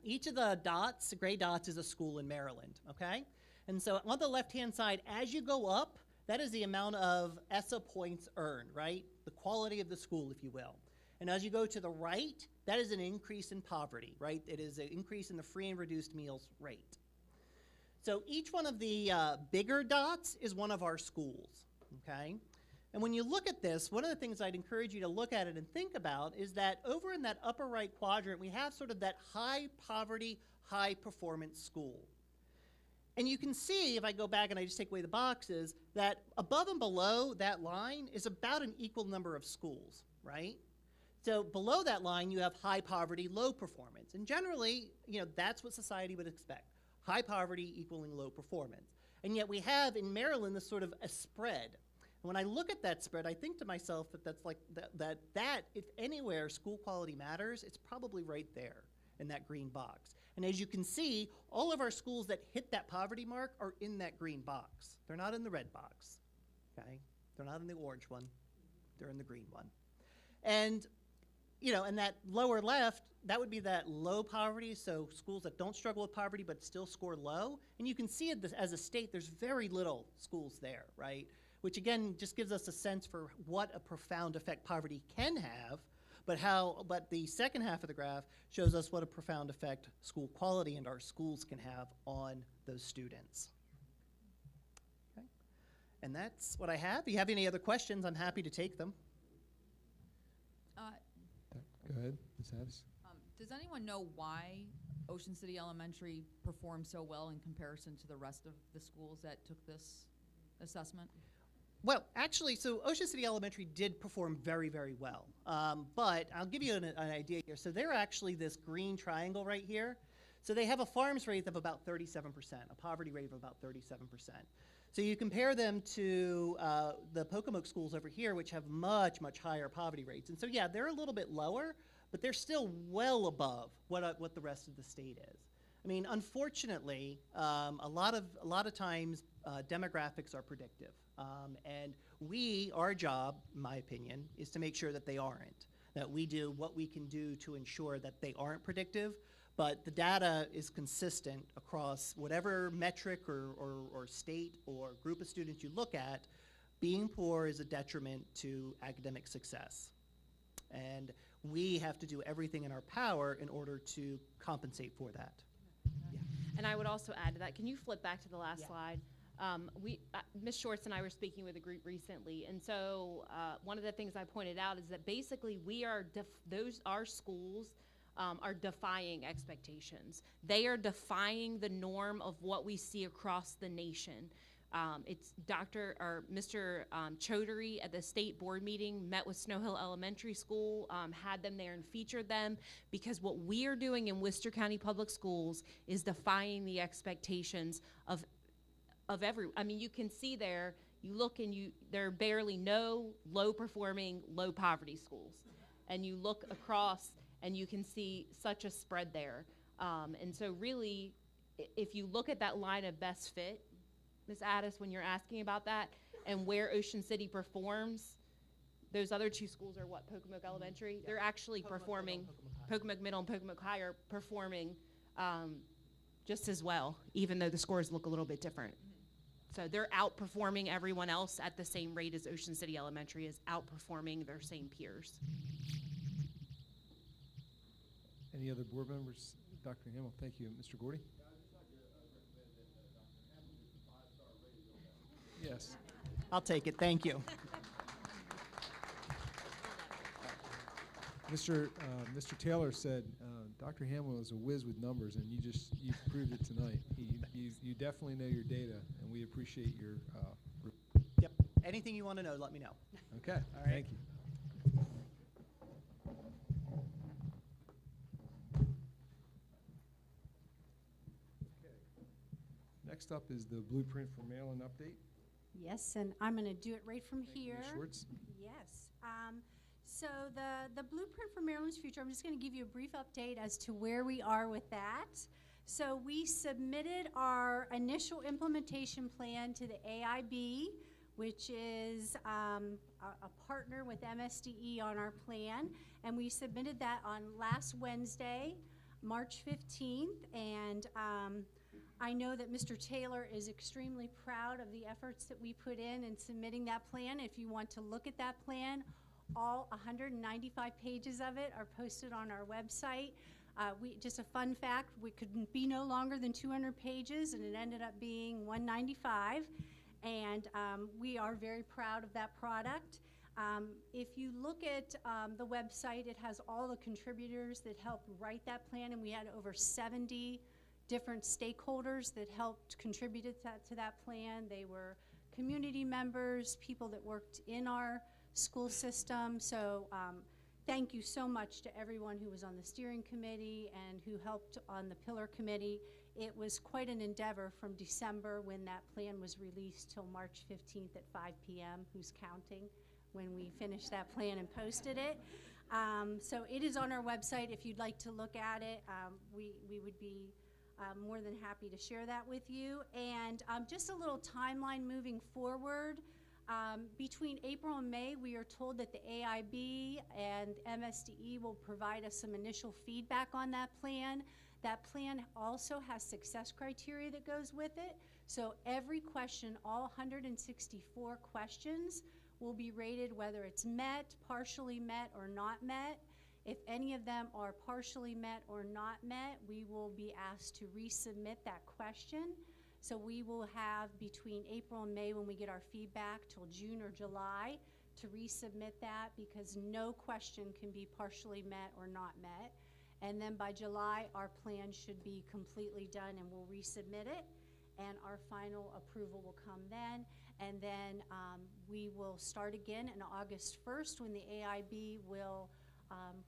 Each of the dots, the gray dots, is a school in Maryland, okay? And so on the left-hand side, as you go up, that is the amount of ESSA points earned, right? The quality of the school, if you will. And as you go to the right, that is an increase in poverty, right? It is an increase in the free and reduced meals rate. So each one of the bigger dots is one of our schools, okay? And when you look at this, one of the things I'd encourage you to look at it and think about is that over in that upper right quadrant, we have sort of that high poverty, high performance school. And you can see, if I go back and I just take away the boxes, that above and below that line is about an equal number of schools, right? So below that line, you have high poverty, low performance. And generally, you know, that's what society would expect. High poverty equaling low performance. And yet we have in Maryland this sort of a spread. And when I look at that spread, I think to myself that that's like that if anywhere school quality matters, it's probably right there in that green box. And as you can see, all of our schools that hit that poverty mark are in that green box. They're not in the red box, okay? They're not in the orange one. They're in the green one. And, you know, and that lower left, that would be that low poverty, so schools that don't struggle with poverty but still score low. And you can see it as a state, there's very little schools there, right? Which again, just gives us a sense for what a profound effect poverty can have, but the second half of the graph shows us what a profound effect school quality and our schools can have on those students. Okay. And that's what I have. If you have any other questions, I'm happy to take them. Go ahead, Ms. Addis. Does anyone know why Ocean City Elementary performed so well in comparison to the rest of the schools that took this assessment? Well, actually, so Ocean City Elementary did perform very, very well. But I'll give you an idea here. So they're actually this green triangle right here. So they have a farms rate of about 37%, a poverty rate of about 37%. So you compare them to the Pocomoke schools over here, which have much, much higher poverty rates. And so, yeah, they're a little bit lower, but they're still well above what the rest of the state is. I mean, unfortunately, a lot of times demographics are predictive. And our job, in my opinion, is to make sure that they aren't, that we do what we can do to ensure that they aren't predictive, but the data is consistent across whatever metric or state or group of students you look at. Being poor is a detriment to academic success. And we have to do everything in our power in order to compensate for that. Yeah. And I would also add to that, can you flip back to the last slide? Ms. Shorts and I were speaking with a group recently, and so one of the things I pointed out is that basically we are, our schools are defying expectations. They are defying the norm of what we see across the nation. It's Mr. Chaudhary at the state board meeting met with Snow Hill Elementary School, had them there and featured them, because what we are doing in Worcester County Public Schools is defying the expectations of I mean, you can see there, you look and there are barely no low performing, low poverty schools. And you look across and you can see such a spread there. And so really, if you look at that line of best fit, Ms. Addis, when you're asking about that, and where Ocean City performs, those other two schools are what, Pocomoke Elementary? They're actually performing, Pocomoke Middle and Pocomoke High are performing just as well, even though the scores look a little bit different. So they're outperforming everyone else at the same rate as Ocean City Elementary is outperforming their same peers. Any other board members? Dr. Hamill, thank you. Mr. Gordy? Yes. I'll take it. Thank you. Mr. Taylor said, Dr. Hamill is a whiz with numbers, and you proved it tonight. You definitely know your data, and we appreciate your. Yep. Anything you want to know, let me know. Okay. All right. Thank you. Next up is the Blueprint for Maryland update. Yes, and I'm going to do it right from here. Ms. Schwartz. Yes. So the Blueprint for Maryland's Future, I'm just going to give you a brief update as to where we are with that. So we submitted our initial implementation plan to the AIB, which is a partner with MSDE on our plan, and we submitted that on last Wednesday, March 15th, and I know that Mr. Taylor is extremely proud of the efforts that we put in submitting that plan. If you want to look at that plan, all 195 pages of it are posted on our website. Just a fun fact, we could be no longer than 200 pages, and it ended up being 195. And we are very proud of that product. If you look at the website, it has all the contributors that helped write that plan, and we had over 70 different stakeholders that helped contribute to that plan. They were community members, people that worked in our school system. So thank you so much to everyone who was on the steering committee and who helped on the pillar committee. It was quite an endeavor from December when that plan was released till March 15th at 5 p.m. Who's counting? When we finished that plan and posted it. So it is on our website if you'd like to look at it. We would be more than happy to share that with you. And just a little timeline moving forward. Between April and May, we are told that the AIB and MSDE will provide us some initial feedback on that plan. That plan also has success criteria that goes with it. So every question, all 164 questions, will be rated whether it's met, partially met, or not met. If any of them are partially met or not met, we will be asked to resubmit that question. So we will have between April and May, when we get our feedback, till June or July to resubmit that, because no question can be partially met or not met. And then by July, our plan should be completely done and we'll resubmit it. And our final approval will come then. And then we will start again on August 1st when the AIB will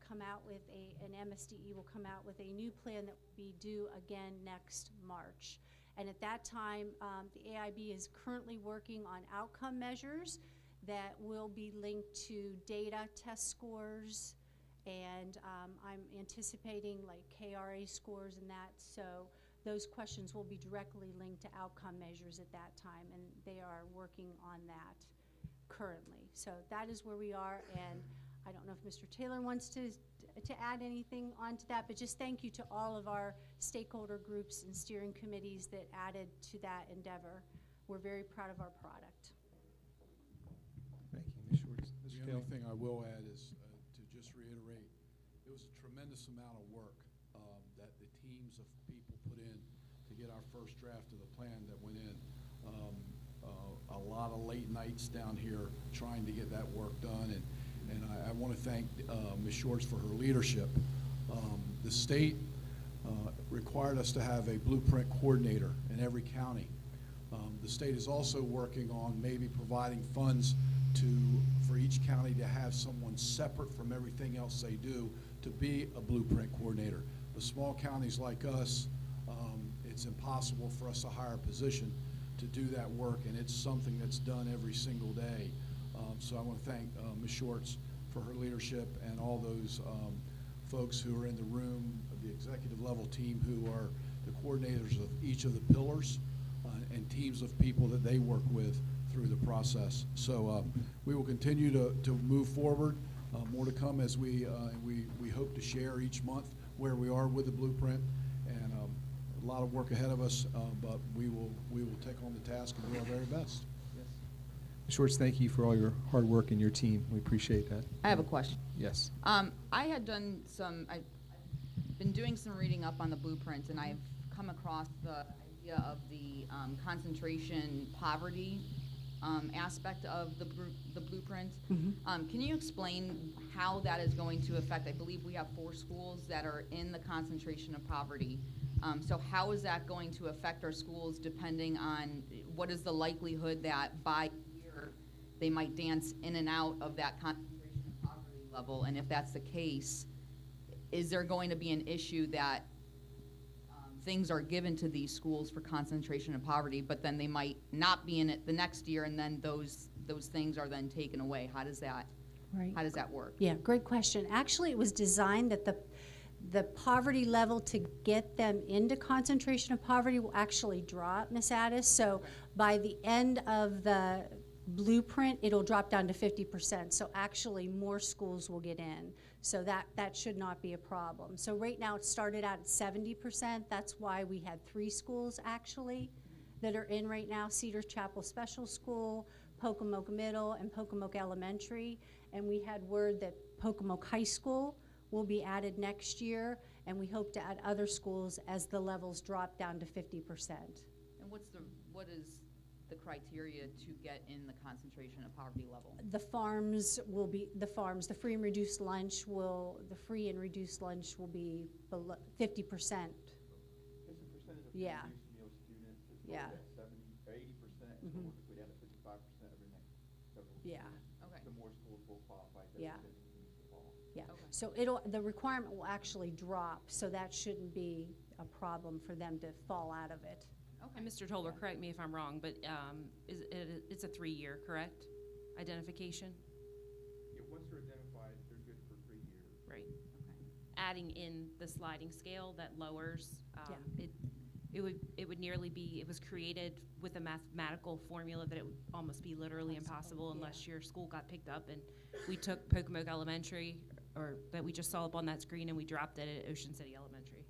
come out with and MSDE will come out with a new plan that will be due again next March. And at that time, the AIB is currently working on outcome measures that will be linked to data test scores, and I'm anticipating like KRA scores and that. So those questions will be directly linked to outcome measures at that time, and they are working on that currently. So that is where we are, and I don't know if Mr. Taylor wants to add anything onto that, but just thank you to all of our stakeholder groups and steering committees that added to that endeavor. We're very proud of our product. Thank you, Ms. Schwartz. Mr. The Taylor. only thing I will add is to just reiterate, it was a tremendous amount of work that the teams of people put in to get our first draft of the plan that went in. A lot of late nights down here trying to get that work done, and I want to thank Ms. Schwartz for her leadership. The state required us to have a blueprint coordinator in every county. The state is also working on maybe providing funds for each county to have someone separate from everything else they do to be a blueprint coordinator. The small counties like us, it's impossible for us to hire a position to do that work, and it's something that's done every single day. So I want to thank Ms. Schwartz for her leadership and all those folks who are in the room, the executive level team who are the coordinators of each of the pillars and teams of people that they work with through the process. So we will continue to move forward. More to come as we hope to share each month where we are with the blueprint, and a lot of work ahead of us, but we will take on the task and do our very best. Ms. Schwartz, thank you for all your hard work and your team. We appreciate that. I have a question. Yes. I've been doing some reading up on the blueprints, and I've come across the idea of the concentration poverty aspect of the blueprint. Mm-hmm. Can you explain how that is going to affect, I believe we have 4 schools that are in the concentration of poverty. So how is that going to affect our schools depending on what is the likelihood that by year they might dance in and out of that concentration of poverty level? And if that's the case, is there going to be an issue that things are given to these schools for concentration of poverty, but then they might not be in it the next year, and then those things are then taken away? How does that work? Yeah, great question. Actually, it was designed that the poverty level to get them into concentration of poverty will actually drop, Ms. Addis. So by the end of the blueprint, it'll drop down to 50%. So actually more schools will get in. So that should not be a problem. So right now it started out at 70%. That's why we had 3 schools actually that are in right now: Cedar Chapel Special School, Pocomoke Middle, and Pocomoke Elementary. And we had word that Pocomoke High School will be added next year, and we hope to add other schools as the levels drop down to 50%. And what is the criteria to get in the concentration of poverty level? The farms, the free and reduced lunch will be below 50%. Yeah. Yeah. 70 or 80%, so Mhm. we'll go down to 55% over the next several years. Yeah. Okay. So more schools will qualify. Yeah. Yeah. Okay. So the requirement will actually drop, so that shouldn't be a problem for them to fall out of it. Okay. And Mr. Tolber, correct me if I'm wrong, but it's a 3-year, correct? Identification? Yeah, once they're identified, they're good for 3 years. Right. Okay. Adding in the sliding scale that lowers, Yeah. it would nearly be, it was created with a mathematical formula that it would almost be literally impossible unless your school got picked up. And we took Pocomoke Elementary, or that we just saw up on that screen, and we dropped it at Ocean City Elementary,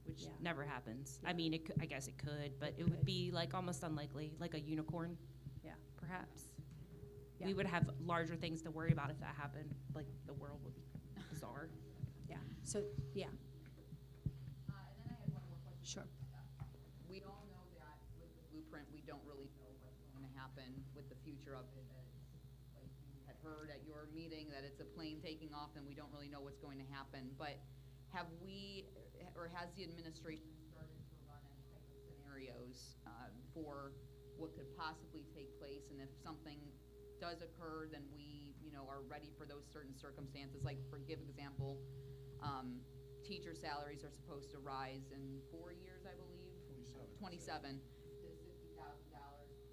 which Yeah. never happens. I mean, I guess it could, but it would be like almost unlikely, like a unicorn. Yeah. Perhaps. Yeah. We would have larger things to worry about if that happened. Like the world would be bizarre. Yeah. So, yeah. And then I had one more question. Sure. We all know that with the blueprint, we don't really know what's going to happen with the future of it. Like you had heard at your meeting that it's a plane taking off and we don't really know what's going to happen. But have we, or has the administration started to run any type of scenarios for what could possibly take place? And if something does occur, then we, are ready for those certain circumstances. Like, for give example, teacher salaries are supposed to rise in 4 years, I believe. 27 to $60,000.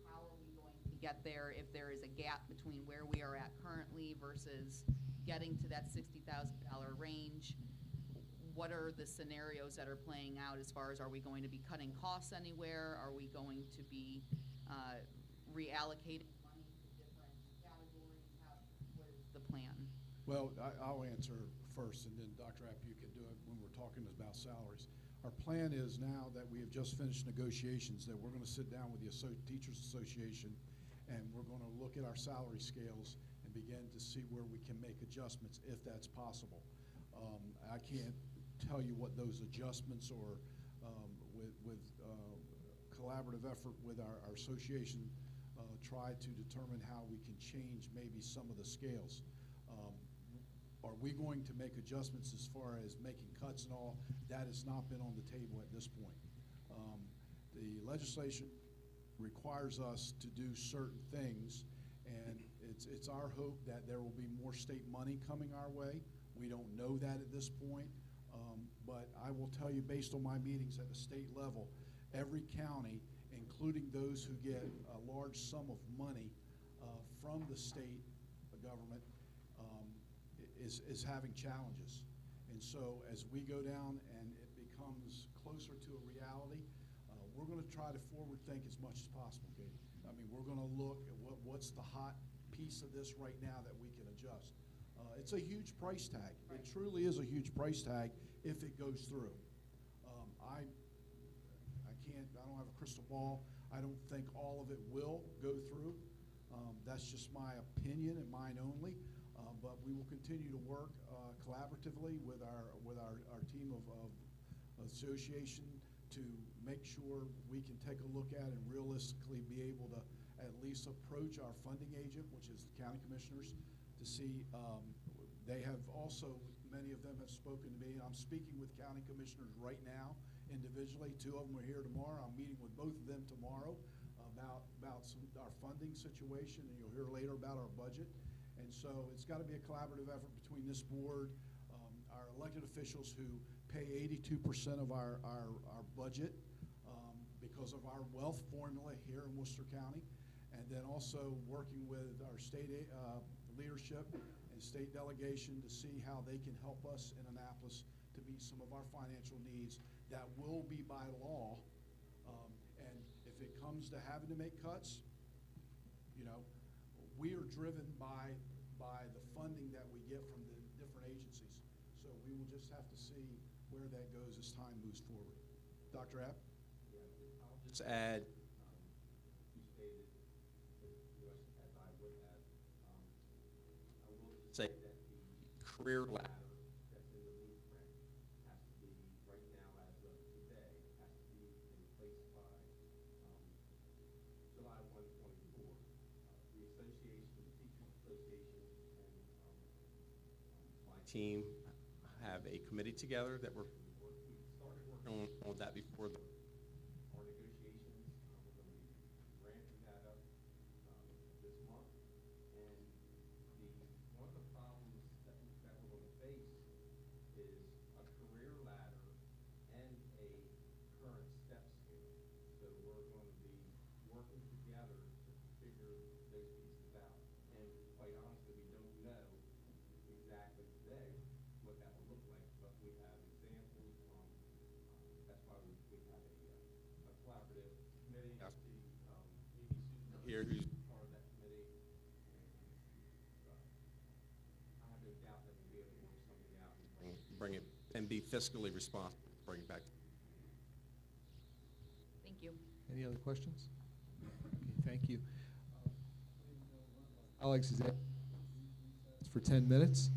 How are we going to get there if there is a gap between where we are at currently versus getting to that $60,000 range? What are the scenarios that are playing out as far as, are we going to be cutting costs anywhere? Are we going to be reallocating money to different categories? What is the plan? Well, I'll answer first, and then Dr. App, you can do it when we're talking about salaries. Our plan is now that we have just finished negotiations that we're going to sit down with the Teachers Association, and we're going to look at our salary scales and begin to see where we can make adjustments if that's possible. I can't tell you what those adjustments or with collaborative effort with our association try to determine how we can change maybe some of the scales. Are we going to make adjustments as far as making cuts and all? That has not been on the table at this point. The legislation requires us to do certain things, and it's our hope that there will be more state money coming our way. We don't know that at this point, but I will tell you, based on my meetings at the state level, every county, including those who get a large sum of money from the state government, is having challenges. And so as we go down and it becomes closer to a reality, we're going to try to forward think as much as possible, Katie. I mean, we're going to look at what's the hot piece of this right now that we can adjust. It's a huge price tag. Right. It truly is a huge price tag if it goes through. I don't have a crystal ball. I don't think all of it will go through. That's just my opinion and mine only. But we will continue to work collaboratively with our team of association to make sure we can take a look at and realistically be able to at least approach our funding agent, which is the county commissioners, to see They have also, many of them have spoken to me, and I'm speaking with county commissioners right now individually. 2 of them are here tomorrow. I'm meeting with both of them tomorrow about our funding situation, and you'll hear later about our budget. And so it's got to be a collaborative effort between this board, our elected officials who pay 82% of our budget because of our wealth formula here in Worcester County, and then also working with our state leadership and state delegation to see how they can help us in Annapolis to meet some of our financial needs that will be by law. And if it comes to having to make cuts, you know, we are driven by the funding that we get from the different agencies. So we will just have to see where that goes as time moves forward. Dr. App? I'll just add, you stated, as I would have, I will just say that the career ladder that's in the blueprint has to be, right now as of today, has to be in place by July 1, 24. The association, the Teachers Association, and my team have a committee together that we started working on that before our negotiations. We're going to be ramping that up this month. And one of the problems that we're going to face is a career ladder and a current step scale. So we're going to be working together to figure those pieces out. And quite honestly, we don't know exactly today what that will look like, but we have examples. That's why we have a collaborative committee. I see Susan here, who's part of that committee. I have no doubt that we'll be able to work something out and bring it and be fiscally responsible, bring it back. Thank you. Any other questions? Okay, thank you. Alex is for 10 minutes.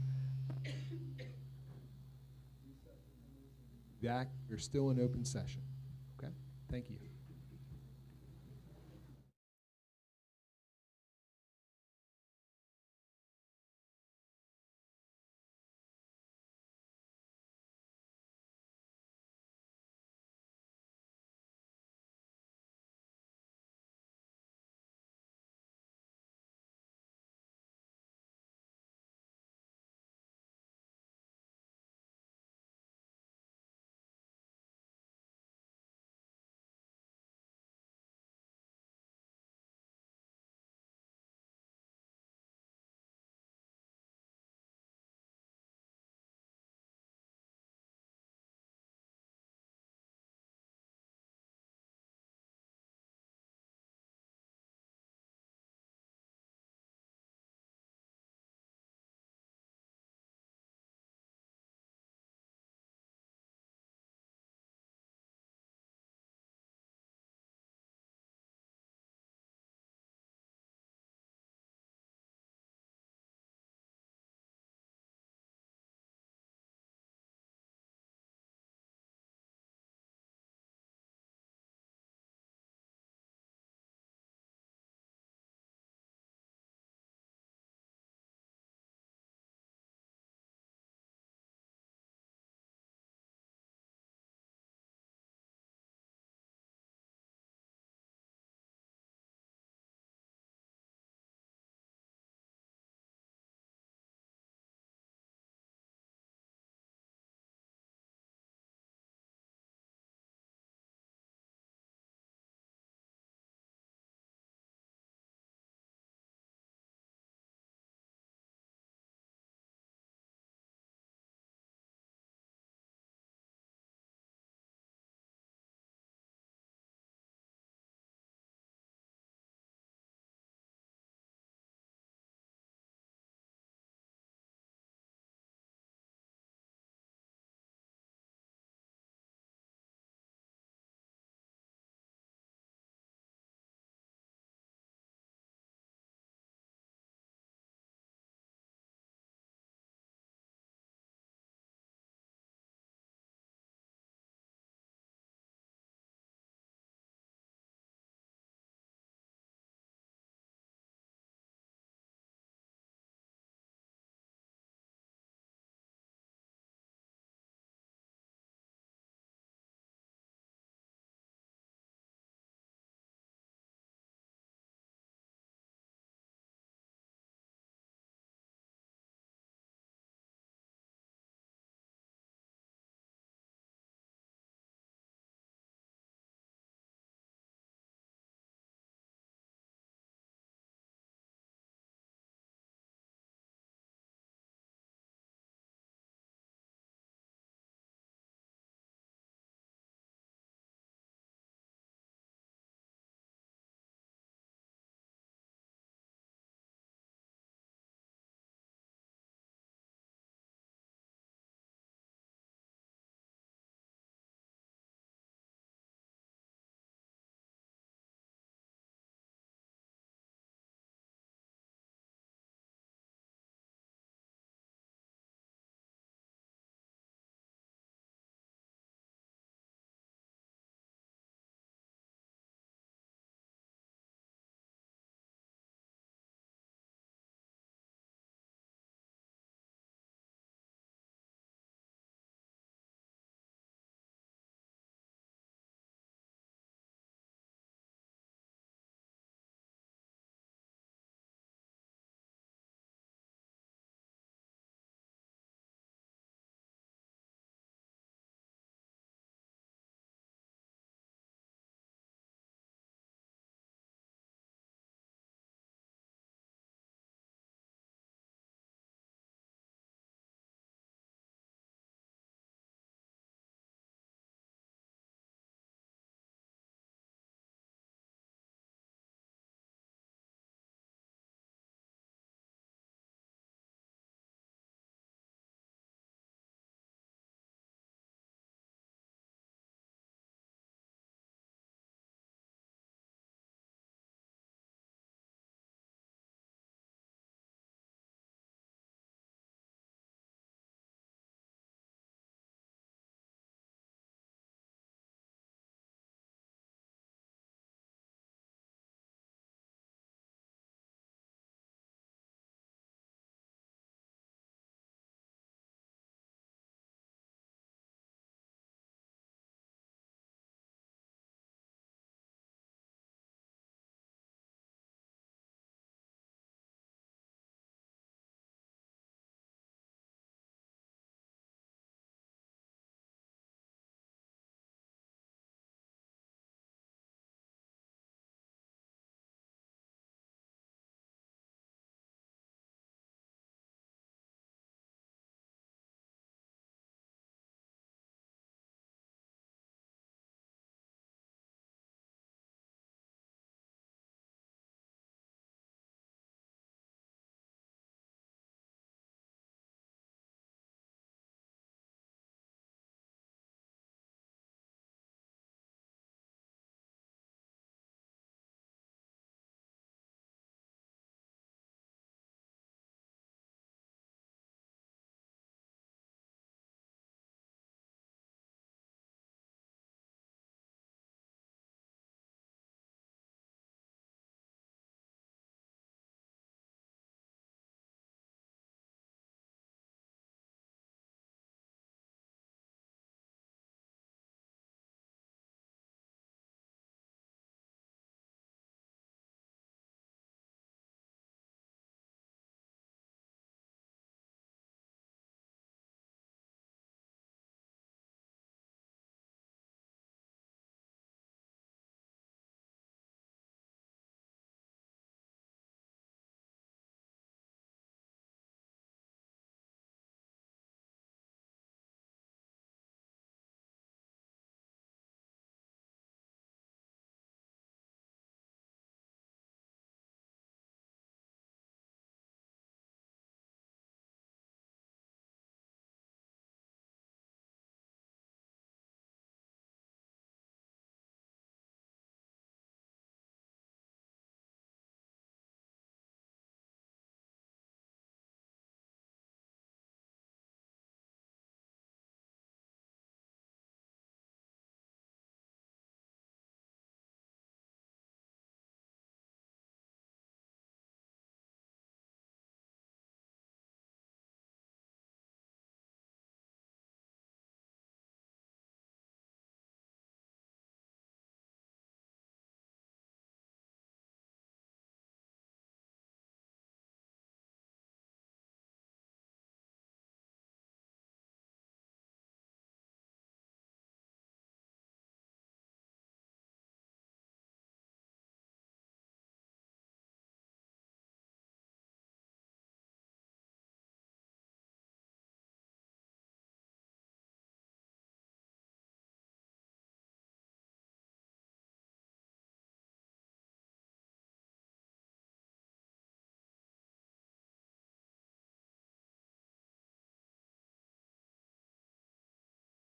Back, you're still in open session. Okay, thank you.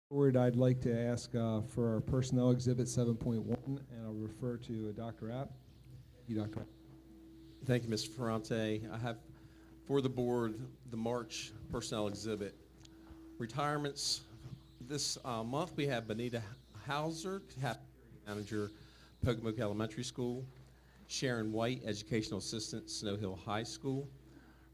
Forward, I'd like to ask for our personnel exhibit 7.1, and I'll refer to Dr. App. Thank you, Dr. App. Thank you, Mr. Ferrante. I have for the board the March personnel exhibit. Retirements. This month we have Benita Hauser, cafeteria manager, Pocomoke Elementary School. Sharon White, educational assistant, Snow Hill High School.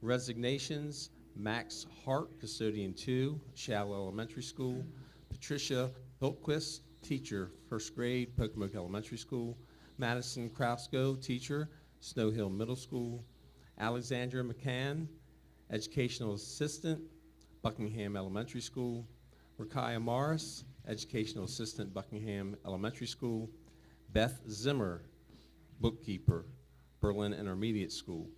Resignations, Max Hart, custodian 2, Shallow Elementary School. Patricia Hiltquist, teacher, first grade, Pocomoke Elementary School. Madison Krausko, teacher, Snow Hill Middle School. Alexandra McCann, educational assistant, Buckingham Elementary School. Rakaya Morris, educational assistant, Buckingham Elementary School. Beth Zimmer, bookkeeper, Berlin Intermediate School.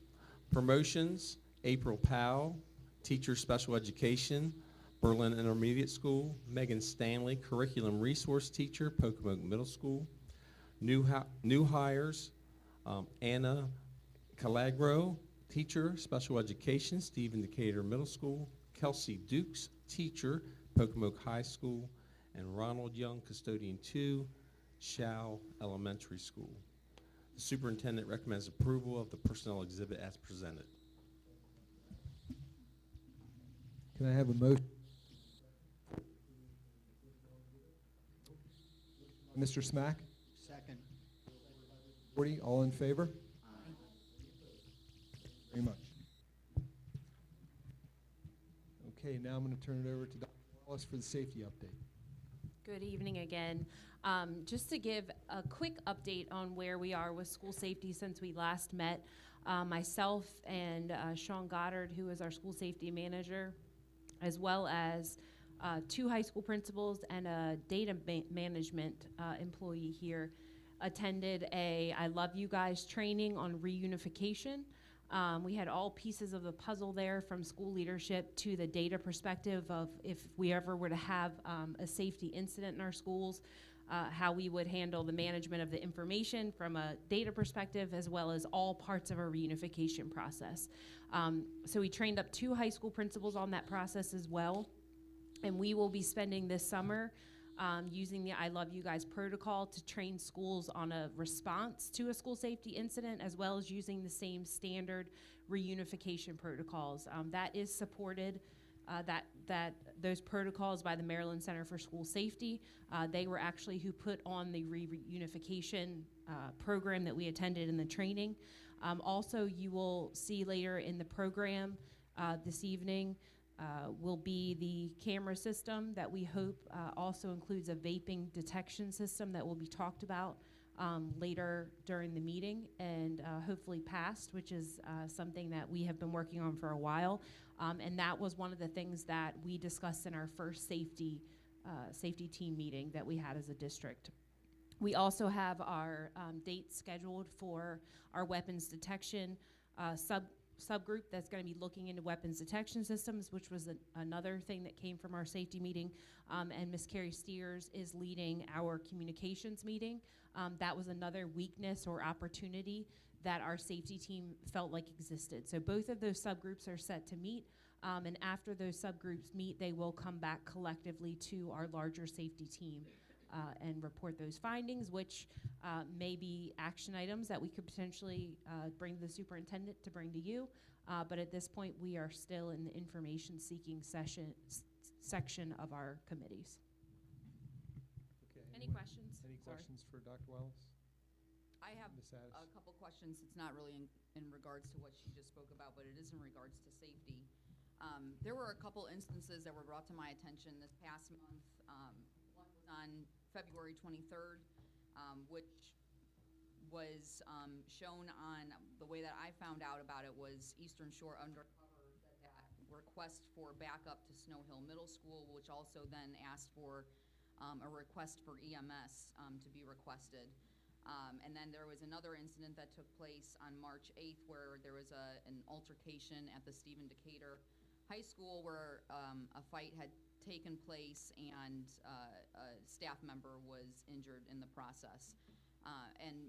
Promotions, April Powell, teacher special education, Berlin Intermediate School. Megan Stanley, curriculum resource teacher, Pocomoke Middle School. New hires, Anna Calagro, teacher special education, Stephen Decatur Middle School. Kelsey Dukes, teacher, Pocomoke High School. And Ronald Young, custodian 2, Shao Elementary School. The superintendent recommends approval of the personnel exhibit as presented. Can I have a motion? Mr. Smack? Second. 40, all in favor? Very much. Okay, now I'm going to turn it over to Dr. Wallace for the safety update. Good evening again. Just to give a quick update on where we are with school safety since we last met, myself and Sean Goddard, who is our school safety manager, as well as 2 high school principals and a data management employee here, attended a I Love You Guys training on reunification. We had all pieces of the puzzle there, from school leadership to the data perspective of if we ever were to have a safety incident in our schools, how we would handle the management of the information from a data perspective, as well as all parts of our reunification process. So we trained up 2 high school principals on that process as well. And we will be spending this summer using the I Love You Guys protocol to train schools on a response to a school safety incident, as well as using the same standard reunification protocols. That is supported, those protocols, by the Maryland Center for School Safety. They were actually who put on the reunification program that we attended in the training. Also, you will see later in the program this evening will be the camera system that we hope also includes a vaping detection system that will be talked about later during the meeting and hopefully passed, which is something that we have been working on for a while. And that was one of the things that we discussed in our first safety team meeting that we had as a district. We also have our dates scheduled for our weapons detection subgroup that's going to be looking into weapons detection systems, which was another thing that came from our safety meeting. And Ms. Carrie Steers is leading our communications meeting. That was another weakness or opportunity that our safety team felt like existed. So both of those subgroups are set to meet. And after those subgroups meet, they will come back collectively to our larger safety team and report those findings, which may be action items that we could potentially bring to the superintendent to bring to you. But at this point, we are still in the information seeking section of our committees. Okay. Any questions? Any Sorry. questions for Dr. Wallace? I have a couple questions. It's not really in regards to what she just spoke about, but it is in regards to safety. There were a couple instances that were brought to my attention this past month. One was on February 23rd, which was shown on, the way that I found out about it was Eastern Shore Undercover said that request for backup to Snow Hill Middle School, which also then asked for a request for EMS to be requested. And then there was another incident that took place on March 8th where there was an altercation at the Stephen Decatur High School where a fight had taken place and a staff member was injured in the process. And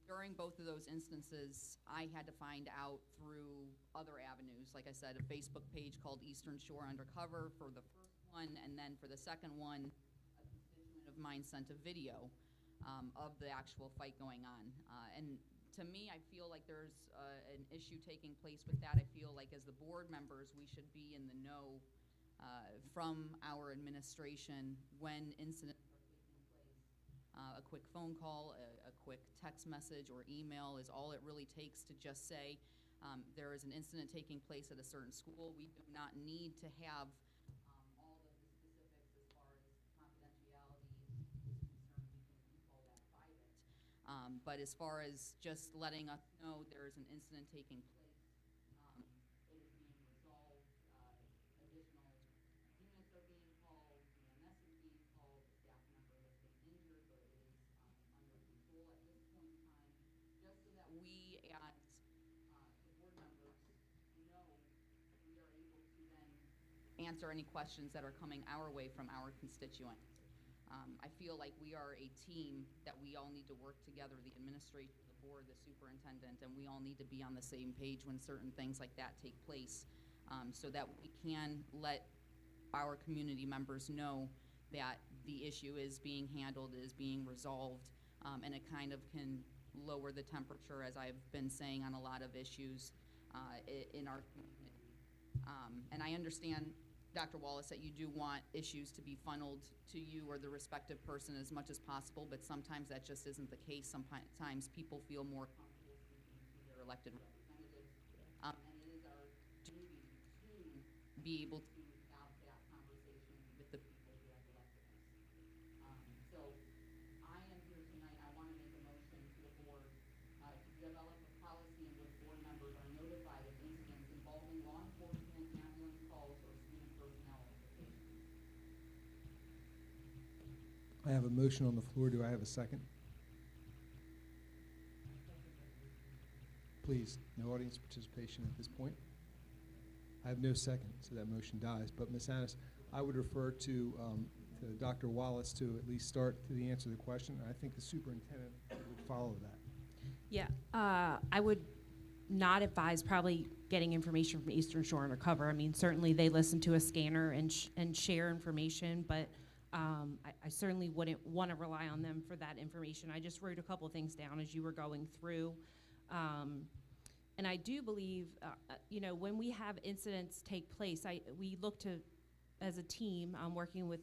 during both of those instances, I had to find out through other avenues. Like I said, a Facebook page called Eastern Shore Undercover for the first one, and then for the second one, of mine sent a video of the actual fight going on. And to me, I feel like there's an issue taking place with that. I feel like as the board members, we should be in the know from our administration when incidents are taking place. A quick phone call, a quick text message or email is all it really takes to just say there is an incident taking place at a certain school. We do not need to have all of the specifics as far as confidentiality is concerned, because we call that private. But as far as just letting us know there is an incident taking place, it is being resolved, additional units are being called, EMS is being called, the staff member has been injured, but it is under control at this point in time, just so that we as the board members know we are able to then answer any questions that are coming our way from our constituents. I feel like we are a team that we all need to work together, the administration, the board, the superintendent, and we all need to be on the same page when certain things like that take place, so that we can let our community members know that the issue is being handled, is being resolved, and it kind of can lower the temperature, as I've been saying, on a lot of issues in our community. And I understand, Dr. Wallace, that you do want issues to be funneled to you or the respective person as much as possible, but sometimes that just isn't the case. Sometimes people feel more comfortable speaking to their elected representatives, and it is our duty to be able to have that conversation with the people who have elected us. So I am here tonight. I want to make a motion to the board to develop a policy in which board members are notified of incidents involving law enforcement, ambulance calls, or student personnel implications. I have a motion on the floor. Do I have a second? Please, no audience participation at this point. I have no second, so that motion dies. But Ms. Annis, I would refer to Dr. Wallace to at least start to the answer to the question. I think the superintendent would follow that. Yeah, I would not advise probably getting information from Eastern Shore Undercover. I mean, certainly they listen to a scanner and share information, but I certainly wouldn't want to rely on them for that information. I just wrote a couple things down as you were going through. And I do believe, when we have incidents take place, we look to, as a team, working with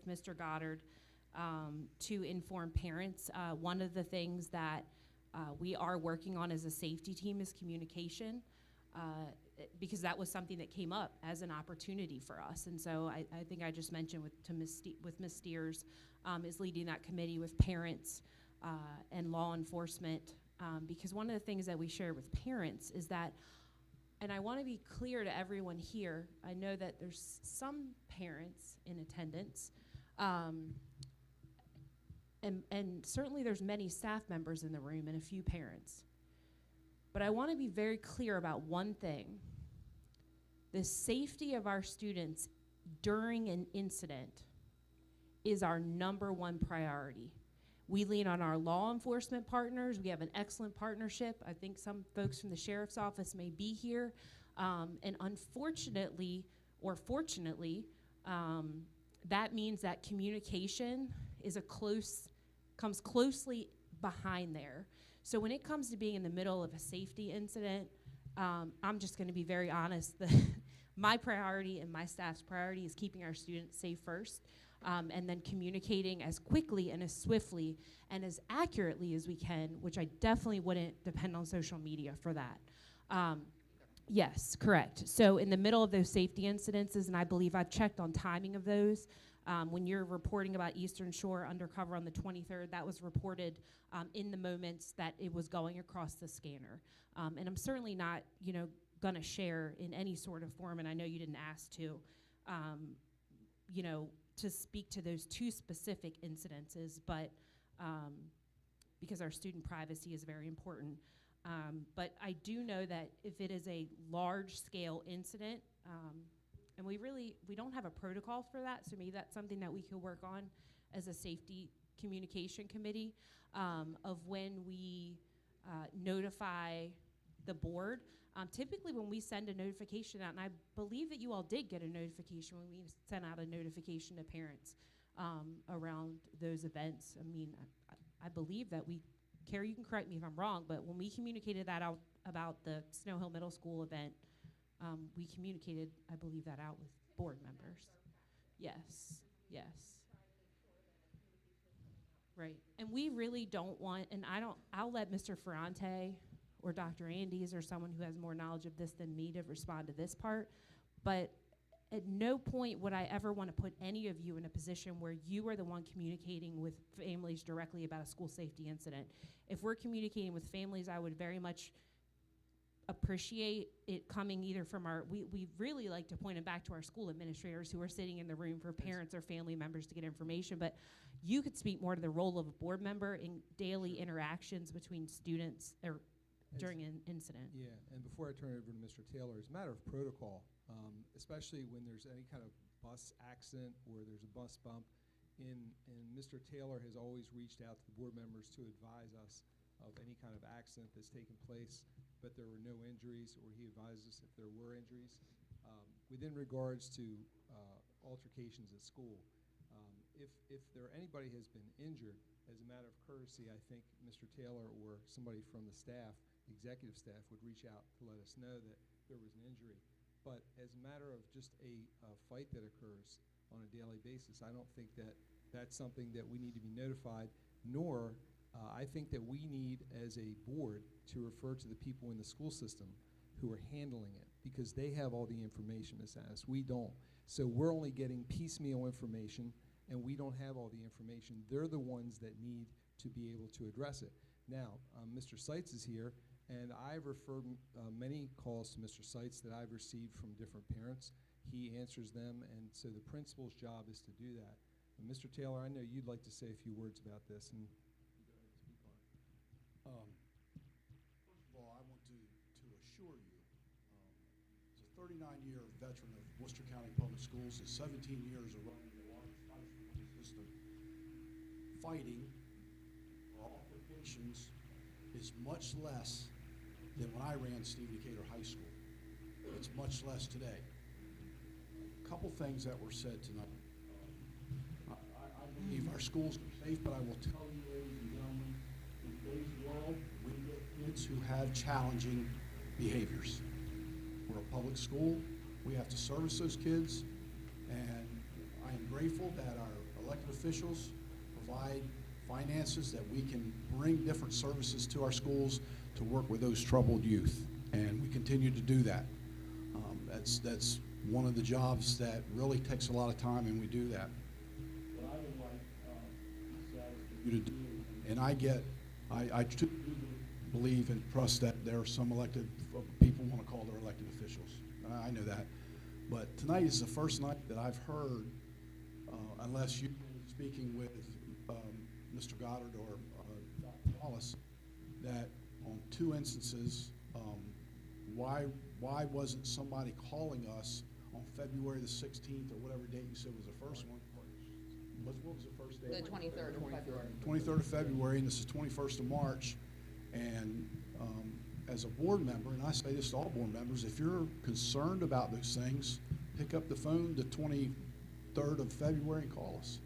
Mr. Goddard, to inform parents. One of the things that we are working on as a safety team is communication, because that was something that came up as an opportunity for us. And so I think I just mentioned with Ms. Steers is leading that committee with parents and law enforcement, because one of the things that we share with parents is that, and I want to be clear to everyone here, I know that there's some parents in attendance, and certainly there's many staff members in the room and a few parents. But I want to be very clear about one thing. The safety of our students during an incident is our #1 priority. We lean on our law enforcement partners. We have an excellent partnership. I think some folks from the sheriff's office may be here. And unfortunately, or fortunately, that means that communication is comes closely behind there. So when it comes to being in the middle of a safety incident, I'm just going to be very honest. My priority and my staff's priority is keeping our students safe first, and then communicating as quickly and as swiftly and as accurately as we can, which I definitely wouldn't depend on social media for that. Yes, correct. So in the middle of those safety incidences, and I believe I've checked on timing of those, when you're reporting about Eastern Shore Undercover on the 23rd, that was reported in the moments that it was going across the scanner. And I'm certainly not, going to share in any sort of form, and I know you didn't ask to, to speak to those two specific incidences, but because our student privacy is very important. But I do know that if it is a large-scale incident, and we don't have a protocol for that, so maybe that's something that we could work on as a safety communication committee, of when we notify the board. Typically when we send a notification out, and I believe that you all did get a notification when we sent out a notification to parents, around those events. I mean, I believe that Carrie, you can correct me if I'm wrong, but when we communicated that out about the Snow Hill Middle School event, we communicated, I believe, that out with board members. Yes, yes. Right, and we really don't want, and I'll let Mr. Ferrante or Dr. Andes or someone who has more knowledge of this than me to respond to this part, but at no point would I ever want to put any of you in a position where you are the one communicating with families directly about a school safety incident. If we're communicating with families, I would very much appreciate it coming either from we really like to point it back to our school administrators who are sitting in the room for parents or family members to get information, but you could speak more to the role of a board member in daily interactions between students or during an incident. Yeah, and before I turn it over to Mr. Taylor, as a matter of protocol, especially when there's any kind of bus accident or there's a bus bump, and Mr. Taylor has always reached out to the board members to advise us of any kind of accident that's taken place, but there were no injuries, or he advised us if there were injuries. Within regards to altercations at school, if anybody has been injured, as a matter of courtesy, I think Mr. Taylor or somebody from the staff, executive staff, would reach out to let us know that there was an injury. But as a matter of just a fight that occurs on a daily basis, I don't think that that's something that we need to be notified, nor I think that we need, as a board, to refer to the people in the school system who are handling it, because they have all the information, Ms. Addis. We don't. So we're only getting piecemeal information, and we don't have all the information. They're the ones that need to be able to address it. Now, Mr. Seitz is here, and I've referred many calls to Mr. Seitz that I've received from different parents. He answers them, and so the principal's job is to do that. And Mr. Taylor, I know you'd like to say a few words about this, and you go ahead and speak on it. First of all, I want to assure you, as a 39-year veteran of Worcester County Public Schools and 17 years of running the largest high school in the system, fighting or altercations is much less than when I ran Stephen Decatur High School. It's much less today. A couple things that were said tonight. I believe our schools are safe, but I will tell you, ladies and gentlemen, in today's world, we get kids who have challenging behaviors. We're a public school. We have to service those kids, and I am grateful that our elected officials provide finances that we can bring different services to our schools to work with those troubled youth, and we continue to do that. That's one of the jobs that really takes a lot of time, and we do that. What I would like you to do, and I do believe and trust that there are some elected people want to call their elected officials. I know that, but tonight is the first night that I've heard, unless you've been speaking with Mr. Goddard or Dr. Wallace, that on two instances, why wasn't somebody calling us on February the 16th or whatever date you said was the first one? What was the first date? The 23rd of February. 23rd of February, and this is 21st of March. And as a board member, and I say this to all board members, if you're concerned about those things, pick up the phone the 23rd of February and call us.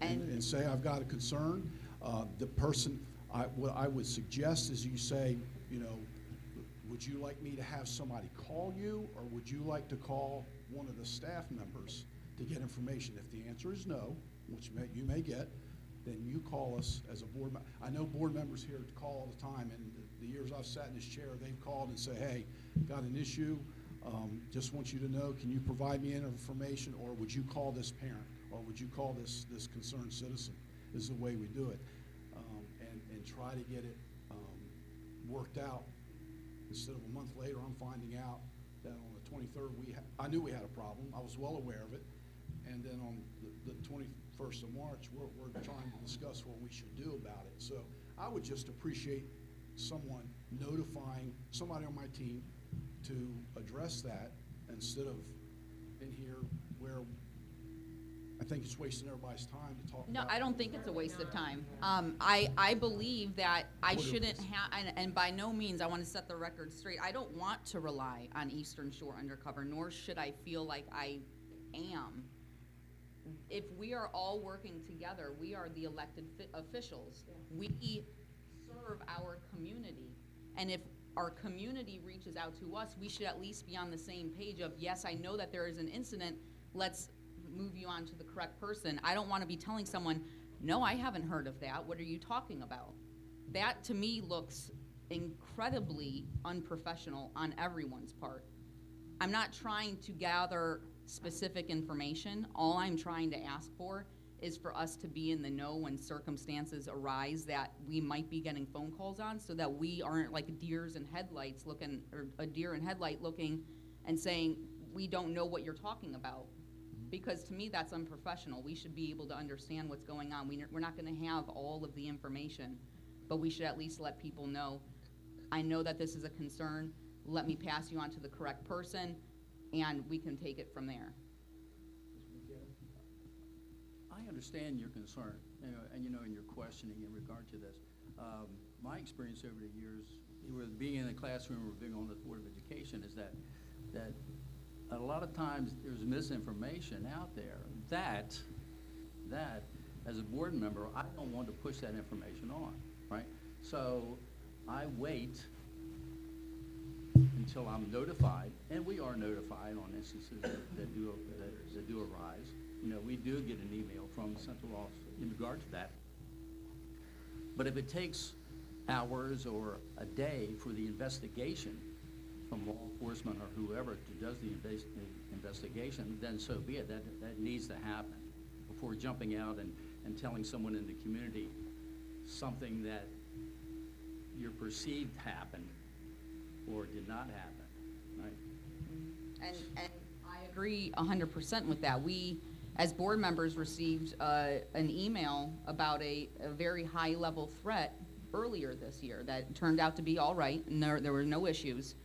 And say, I've got a concern. The person, what I would suggest is you say, you know, would you like me to have somebody call you, or would you like to call one of the staff members to get information? If the answer is no, which you may get, then you call us as a board member. I know board members here call all the time, and the years I've sat in this chair, they've called and say, hey, got an issue, just want you to know, can you provide me any information, or would you call this parent, or would you call this concerned citizen, is the way we do it, and try to get it worked out. Instead of a month later, I'm finding out that on the 23rd, I knew we had a problem. I was well aware of it. And then on the 21st of March, we're trying to discuss what we should do about it. So I would just appreciate someone notifying somebody on my team to address that, instead of in here where I think it's wasting everybody's time to talk No, about. I don't think it's a waste of time. I believe that I shouldn't have, and by no means, I want to set the record straight. I don't want to rely on Eastern Shore Undercover, nor should I feel like I am if we are all working together, we are the elected officials. We serve our community. And if our community reaches out to us, we should at least be on the same page of, yes, I know that there is an incident, let's move you on to the correct person. I don't want to be telling someone, no, I haven't heard of that. What are you talking about? That, to me, looks incredibly unprofessional on everyone's part. I'm not trying to gather specific information. All I'm trying to ask for is for us to be in the know when circumstances arise that we might be getting phone calls on, so that we aren't like deers in headlights looking, or a deer in headlight looking and saying, we don't know what you're talking about. Because to me, that's unprofessional. We should be able to understand what's going on. We're not gonna have all of the information, but we should at least let people know, I know that this is a concern, let me pass you on to the correct person, and we can take it from there. I understand your concern, and in your questioning in regard to this. My experience over the years, with being in a classroom or being on the Board of Education, is that a lot of times there's misinformation out there that as a board member, I don't want to push that information on, right? So I wait until I'm notified, and we are notified on instances that do arise. We do get an email from the central office in regard to that. But if it takes hours or a day for the investigation from law enforcement or whoever does the investigation, then so be it. That needs to happen before jumping out and telling someone in the community something that you're perceived happened or did not happen, right? And I agree 100% with that. We, as board members, received an email about a very high-level threat earlier this year that turned out to be all right, and there were no issues.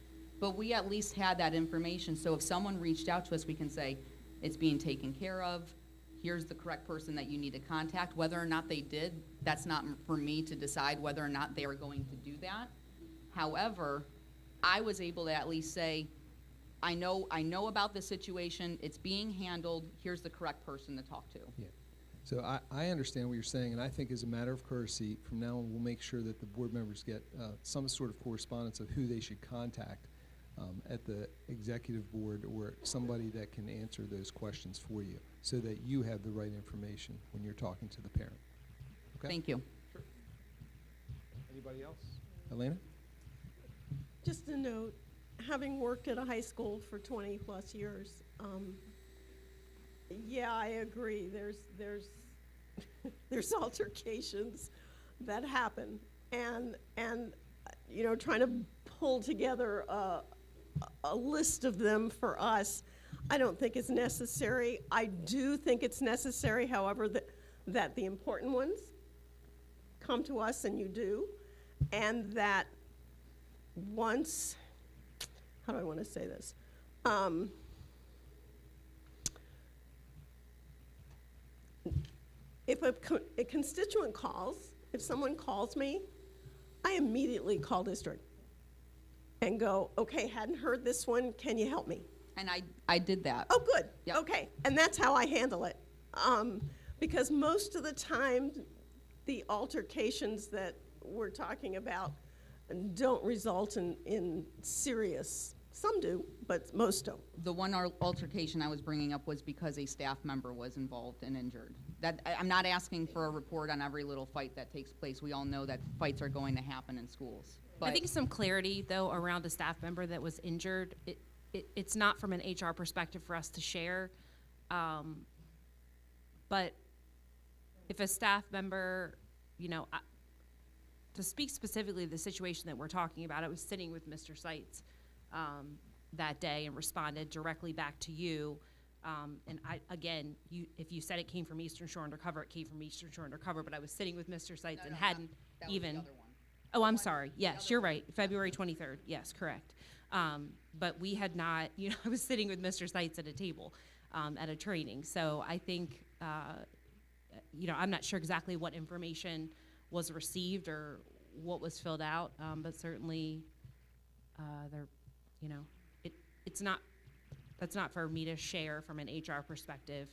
But we at least had that information, so if someone reached out to us, we can say, it's being taken care of, here's the correct person that you need to contact. Whether or not they did, that's not for me to decide whether or not they are going to do that. However, I was able to at least say, I know about the situation, it's being handled, here's the correct person to talk to. Yeah. So I understand what you're saying, and I think as a matter of courtesy, from now on, we'll make sure that the board members get some sort of correspondence of who they should contact at the executive board, or somebody that can answer those questions for you, so that you have the right information when you're talking to the parent. Okay? Thank you. Sure. Anybody else? Elena? Just a note, having worked at a high school for 20 plus years, yeah, I agree. There's altercations that happen, and trying to pull together a list of them for us, I don't think is necessary. I do think it's necessary, however, that the important ones come to us, and you do, and that once, how do I want to say this? If a constituent calls, if someone calls me, I immediately call district and go, okay, hadn't heard this one, can you help me? And I did that. Oh, good. Yep. Okay, and that's how I handle it. Because most of the time, the altercations that we're talking about don't result in serious. Some do, but most don't. The one altercation I was bringing up was because a staff member was involved and injured. I'm not asking for a report on every little fight that takes place. We all know that fights are going to happen in schools. But I think some clarity, though, around a staff member that was injured. It's not from an HR perspective for us to share, but if a staff member, to speak specifically to the situation that we're talking about, I was sitting with Mr. Seitz that day and responded directly back to you. And if you said it came from Eastern Shore Undercover, it came from Eastern Shore Undercover, but I was sitting with Mr. Seitz and hadn't even. Was the other one. Oh, I'm sorry. Yes, you're right. February 23rd. Yes, correct. But we had not, I was sitting with Mr. Seitz at a table at a training. So I think, I'm not sure exactly what information was received or what was filled out, but certainly that's not for me to share from an HR perspective.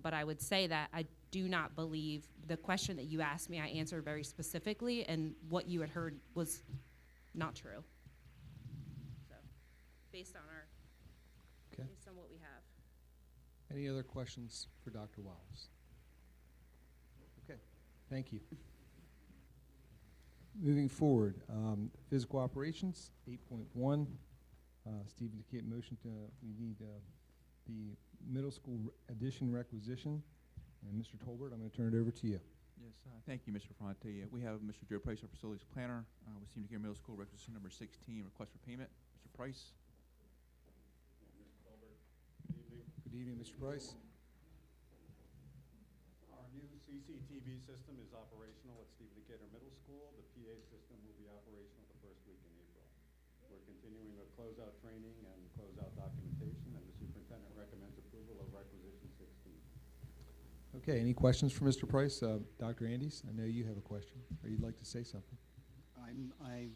But I would say that I do not believe the question that you asked me, I answered very specifically, and what you had heard was not true. So, based on what we have. Any other questions for Dr. Wallace? Okay, thank you. Moving forward, physical operations, 8.1. Steve indicated motion to, we need the middle school addition requisition. And Mr. Tolbert, I'm going to turn it over to you. Yes, thank you, Mr. Ferrante. We have Mr. Joe Price, our facilities planner. We seem to hear middle school requisition number 16, request for payment. Mr. Price. Good evening, Mr. Price. Our new CCTV system is operational at Stephen Decatur Middle School. The PA system will be operational the first week in April. We're continuing with closeout training and closeout documentation, and the superintendent recommends approval of requisition 16. Okay, any questions for Mr. Price? Dr. Andes, I know you have a question, or you'd like to say something. I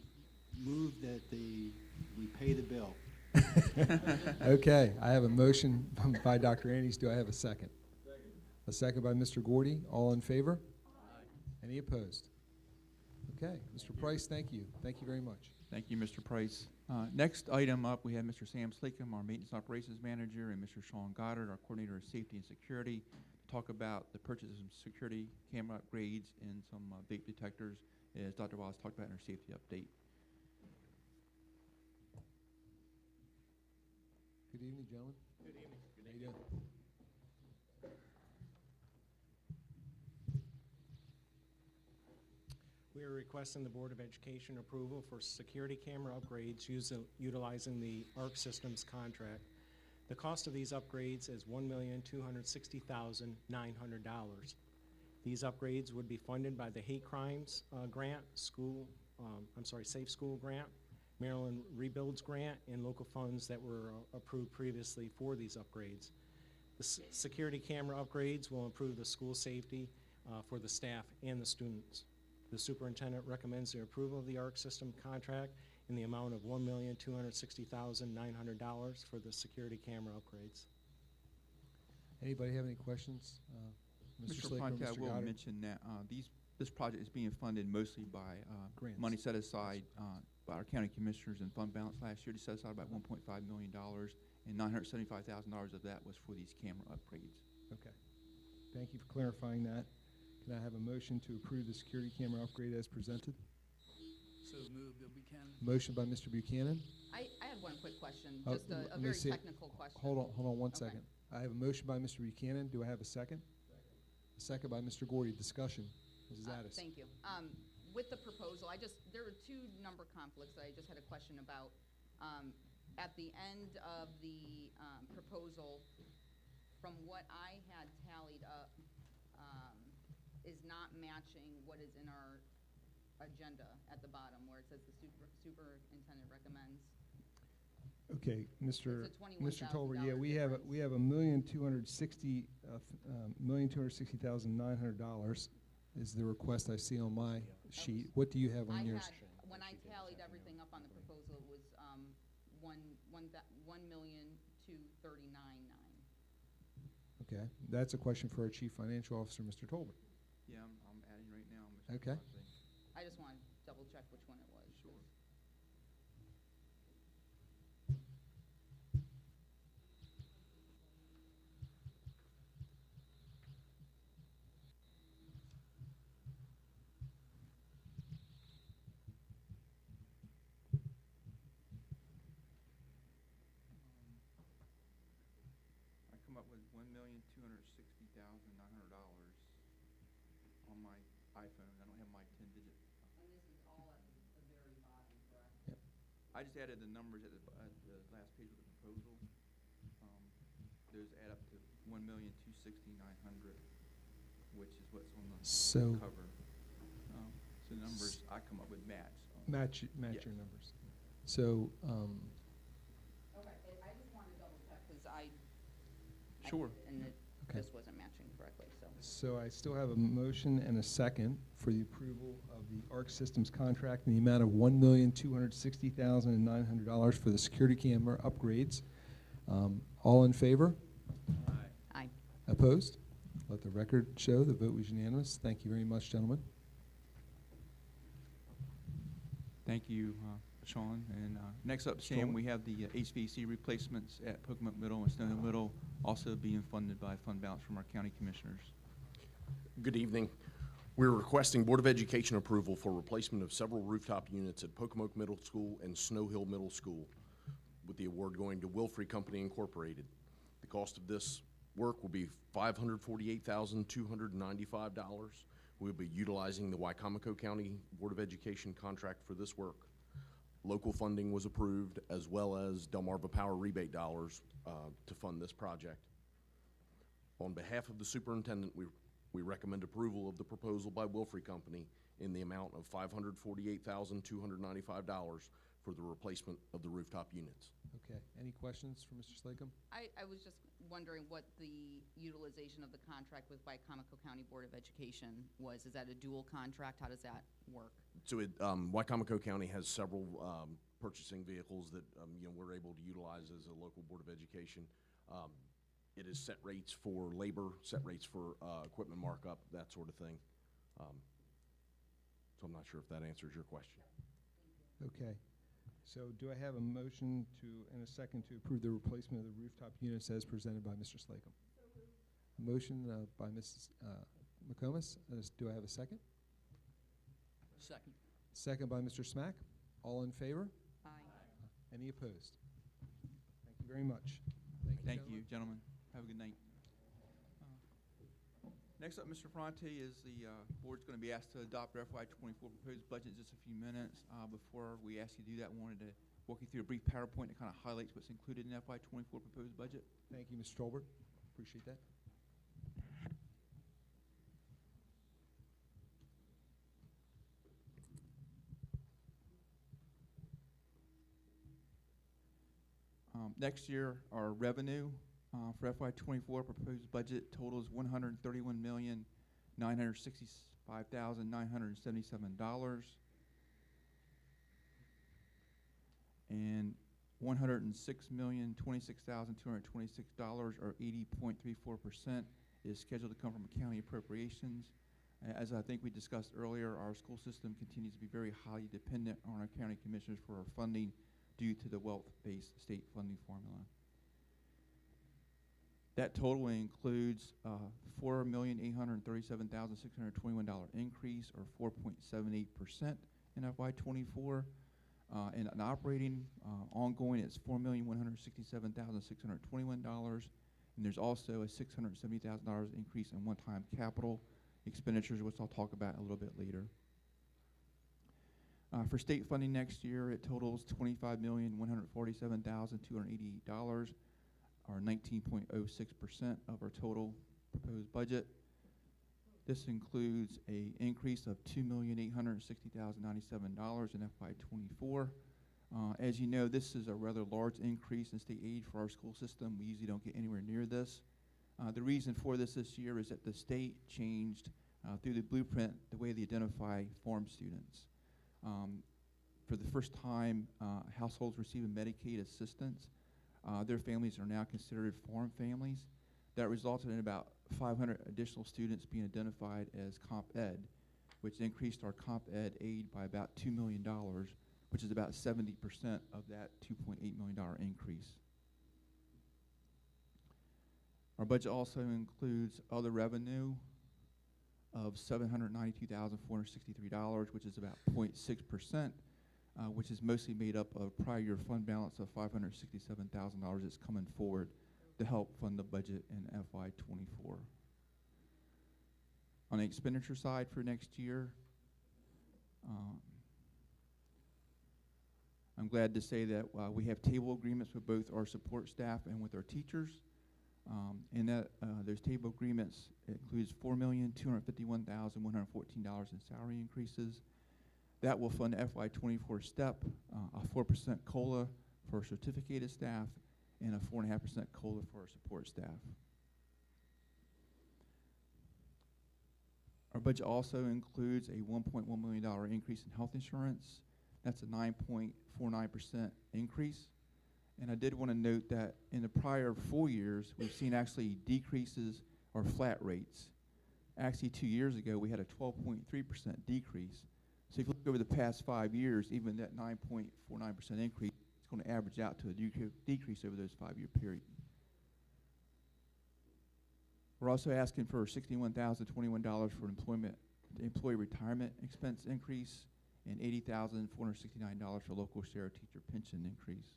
move that we pay the bill. Okay, I have a motion by Dr. Andes. Do I have a second? Second. A second by Mr. Gordy. All in favor? Aye. Any opposed? Okay, Mr. Price, thank you. Thank you very much. Thank you, Mr. Price. Next item up, we have Mr. Sam Slakem, our maintenance operations manager, and Mr. Sean Goddard, our coordinator of safety and security, to talk about the purchase of some security camera upgrades and some vape detectors, as Dr. Wallace talked about in our safety update. Good evening, gentlemen. Good evening. How you doing? We are requesting the Board of Education approval for security camera upgrades utilizing the ARC Systems contract. The cost of these upgrades is $1,260,900. These upgrades would be funded by the Hate Crimes Grant, Safe School Grant, Maryland Rebuilds Grant, and local funds that were approved previously for these upgrades. The security camera upgrades will improve the school safety for the staff and the students. The superintendent recommends the approval of the ARC system contract in the amount of $1,260,900 for the security camera upgrades. Anybody have any questions? Mr. Slaker, Fonte, I Mr. will Goddard? mention that this project is being funded mostly by money set aside by our county commissioners in fund balance last year. They set aside about $1.5 million, and $975,000 of that was for these camera upgrades. Okay. Thank you for clarifying that. Can I have a motion to approve the security camera upgrade as presented? So moved, Bill Buchanan. Motion by Mr. Buchanan. I had one quick question, Oh, just a let me very see. technical question. Hold on one Okay. second. I have a motion by Mr. Buchanan. Do I have a second? A second by Mr. Gordy. Discussion. Mrs. Addis. Thank you. With the proposal, there were two number conflicts that I just had a question about. At the end of the proposal, from what I had tallied up, is not matching what is in our agenda at the bottom, where it says the superintendent recommends. Okay, Mr. It's a Tolbert, yeah, $21,000 we have $1,260,900 is the request I see on my sheet. What do you have on yours? When I tallied everything up on the proposal, it was $1,239,900. Okay, that's a question for our Chief Financial Officer, Mr. Tolbert. Yeah, I'm adding right now, Mr. Okay. Fonte. I just want to double check which one it was. Sure. I come up with $1,260,900 on my iPhone. I don't have my 10-digit. And this is all at the very bottom, correct? Yep. I just added the numbers at the last page of the proposal. Those add up to $1,260,900, which is what's on the cover. So the numbers I come up with match. Match Yes. your numbers. So, Okay, I just wanted to double check, because Sure. and it Okay. just wasn't matching correctly, so. so I still have a motion and a second for the approval of the ARC Systems contract in the amount of $1,260,900 for the security camera upgrades. All in favor? Aye. Opposed? Let the record show the vote was unanimous. Thank you very much, gentlemen. Thank you, Sean. And next up, Sam, we have the HVAC replacements at Pocomoke Middle and Snow Hill Middle, also being funded by fund balance from our county commissioners. Good evening. We're requesting Board of Education approval for replacement of several rooftop units at Pocomoke Middle School and Snow Hill Middle School, with the award going to Wilfrey Company Incorporated. The cost of this work will be $548,295. We'll be utilizing the Wycomico County Board of Education contract for this work. Local funding was approved, as well as Delmarva Power rebate dollars to fund this project. On behalf of the superintendent, we recommend approval of the proposal by Wilfrey Company in the amount of $548,295 for the replacement of the rooftop units. Okay. Any questions for Mr. Slacum? I was just wondering what the utilization of the contract with Wycomico County Board of Education was. Is that a dual contract? How does that work? So Wycomico County has several purchasing vehicles that we're able to utilize as a local Board of Education. It is set rates for labor, set rates for equipment markup, that sort of thing. So I'm not sure if that answers your question. Okay. So do I have a motion and a second to approve the replacement of the rooftop units as presented by Mr. Slacum? A motion by Mrs. McComas. Do I have a second? Second. Second by Mr. Smack. All in favor? Aye. Any opposed? Thank you very much. Thank you, gentlemen. Have a good night. Next up, Mr. Ferrante, is the board's going to be asked to adopt their FY24 proposed budget in just a few minutes. Before we ask you to do that, I wanted to walk you through a brief PowerPoint that kind of highlights what's included in FY24 proposed budget. Thank you, Mr. Tolbert. Appreciate that. Next year, our revenue for FY24 proposed budget totals $131,965,977, and $106,026,226, or 80.34%, is scheduled to come from county appropriations. As I think we discussed earlier, our school system continues to be very highly dependent on our county commissioners for our funding due to the wealth-based state funding formula. That total includes $4,837,621 increase, or 4.78% in FY24. And an operating ongoing, it's $4,167,621. And there's also a $670,000 increase in one-time capital expenditures, which I'll talk about a little bit later. For state funding next year, it totals $25,147,288, or 19.06% of our total proposed budget. This includes an increase of $2,860,097 in FY24. As you know, this is a rather large increase in state aid for our school system. We usually don't get anywhere near this. The reason for this year is that the state changed through the blueprint the way they identify farm students. For the first time, households receiving Medicaid assistance, their families are now considered farm families. That resulted in about 500 additional students being identified as Comp Ed, which increased our Comp Ed aid by about $2 million, which is about 70% of that $2.8 million increase. Our budget also includes other revenue of $792,463, which is about 0.6%, which is mostly made up of prior year fund balance of $567,000 that's coming forward to help fund the budget in FY24. On the expenditure side for next year, I'm glad to say that we have table agreements with both our support staff and with our teachers. And that those table agreements includes $4,251,114 in salary increases. That will fund FY24 STEP, a 4% COLA for our certificated staff, and a 4.5% COLA for our support staff. Our budget also includes a $1.1 million increase in health insurance. That's a 9.49% increase. And I did want to note that in the prior 4 years, we've seen actually decreases are flat rates. Actually, 2 years ago, we had a 12.3% decrease. So if you look over the past 5 years, even that 9.49% increase, it's going to average out to a decrease over those 5-year period. We're also asking for $61,021 for employee retirement expense increase and $80,469 for local share teacher pension increase.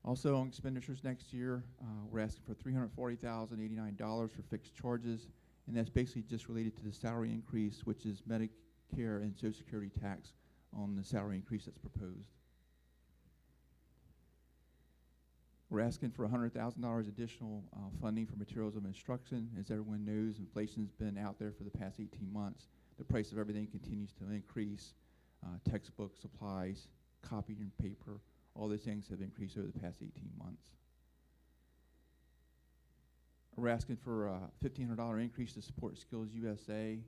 Also on expenditures next year, we're asking for $340,089 for fixed charges, and that's basically just related to the salary increase, which is Medicare and Social Security tax on the salary increase that's proposed. We're asking for $100,000 additional funding for materials of instruction. As everyone knows, inflation's been out there for the past 18 months. The price of everything continues to increase. Textbooks, supplies, copy and paper, all those things have increased over the past 18 months. We're asking for a $1,500 increase to support Skills USA.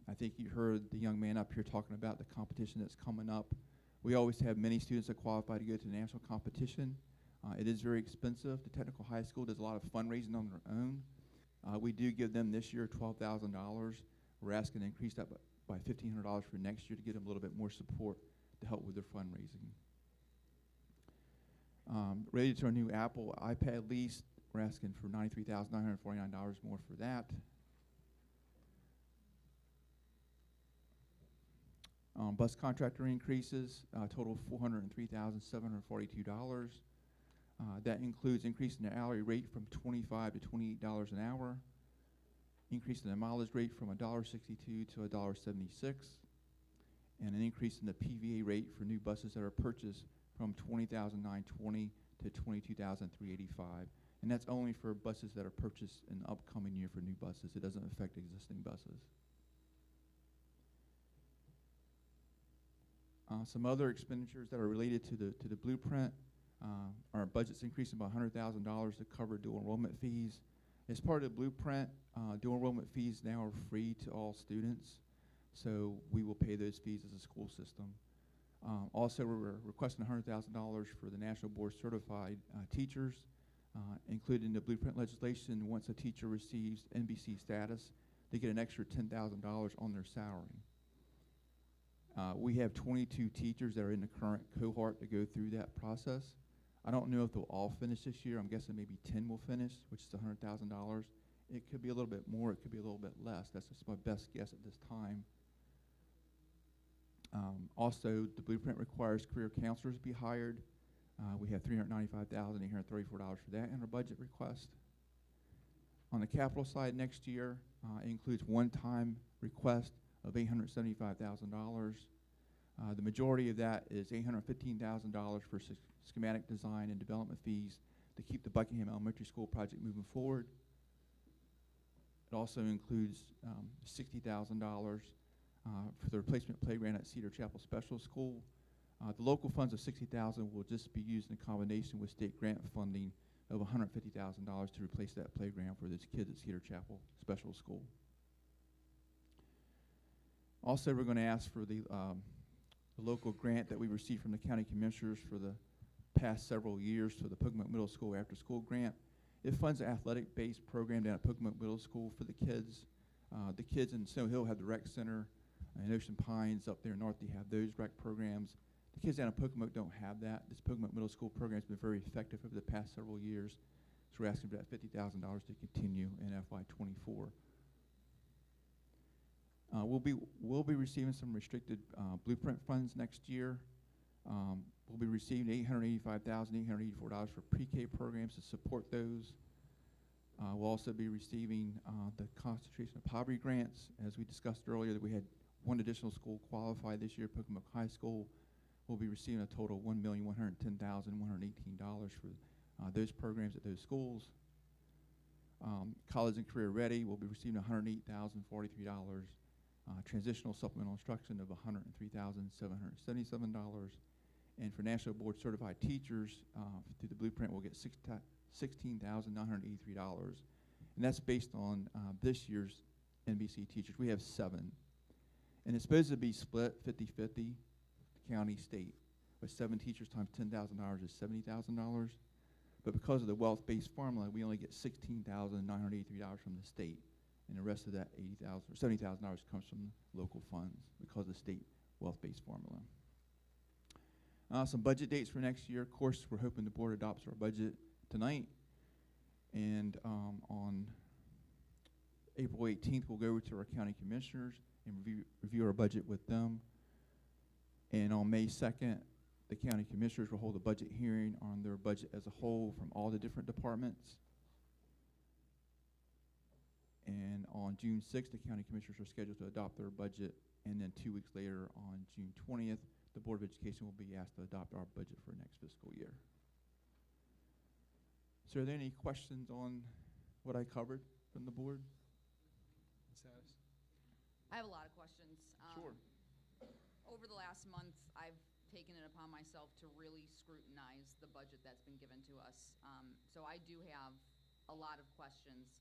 I think you heard the young man up here talking about the competition that's coming up. We always have many students that qualify to go to the national competition. It is very expensive. The technical high school does a lot of fundraising on their own. We do give them this year $12,000. We're asking to increase that by $1,500 for next year to get them a little bit more support to help with their fundraising. Related to our new Apple iPad lease, we're asking for $93,949 more for that. Bus contractor increases, total $403,742. That includes increasing the hourly rate from $25 to $28 an hour, increasing the mileage rate from $1.62 to $1.76, and an increase in the PVA rate for new buses that are purchased from $20,920 to $22,385. And that's only for buses that are purchased in the upcoming year for new buses. It doesn't affect existing buses. Some other expenditures that are related to the blueprint. Our budget's increasing by $100,000 to cover dual enrollment fees. As part of the blueprint, dual enrollment fees now are free to all students, so we will pay those fees as a school system. Also, we're requesting $100,000 for the National Board Certified teachers. Included in the blueprint legislation, once a teacher receives NBC status, they get an extra $10,000 on their salary. We have 22 teachers that are in the current cohort to go through that process. I don't know if they'll all finish this year. I'm guessing maybe 10 will finish, which is $100,000. It could be a little bit more, it could be a little bit less. That's just my best guess at this time. Also, the blueprint requires career counselors to be hired. We have $395,834 for that in our budget request. On the capital side next year, it includes one-time request of $875,000. The majority of that is $815,000 for schematic design and development fees to keep the Buckingham Elementary School project moving forward. It also includes $60,000 for the replacement playground at Cedar Chapel Special School. The local funds of $60,000 will just be used in combination with state grant funding of $150,000 to replace that playground for those kids at Cedar Chapel Special School. Also, we're going to ask for the local grant that we received from the county commissioners for the past several years for the Pocomoke Middle School After School Grant. It funds an athletic-based program down at Pocomoke Middle School for the kids. The kids in Snow Hill have the rec center, and Ocean Pines up there north, they have those rec programs. The kids down at Pocomoke don't have that. This Pocomoke Middle School program has been very effective over the past several years, so we're asking for that $50,000 to continue in FY24. We'll be receiving some restricted blueprint funds next year. We'll be receiving $885,884 for pre-K programs to support those. We'll also be receiving the concentration of poverty grants. As we discussed earlier, that we had one additional school qualify this year, Pocomoke High School. We'll be receiving a total of $1,110,118 for those programs at those schools. College and Career Ready will be receiving $108,043. Transitional supplemental instruction of $103,777. And for National Board Certified teachers, through the blueprint, we'll get $16,983. And that's based on this year's NBC teachers. We have 7. And it's supposed to be split 50-50, county, state. But 7 teachers times $10,000 is $70,000. But because of the wealth-based formula, we only get $16,983 from the state, and the rest of that $80,000 or $70,000 comes from local funds because of the state wealth-based formula. Some budget dates for next year. Of course, we're hoping the board adopts our budget tonight, and on April 18th, we'll go over to our county commissioners and review our budget with them. And on May 2nd, the county commissioners will hold a budget hearing on their budget as a whole from all the different departments. And on June 6th, the county commissioners are scheduled to adopt their budget. And then 2 weeks later, on June 20th, the Board of Education will be asked to adopt our budget for next fiscal year. So are there any questions on what I covered from the board? I have a lot of questions. Sure. Over the last month, I've taken it upon myself to really scrutinize the budget that's been given to us. So I do have a lot of questions.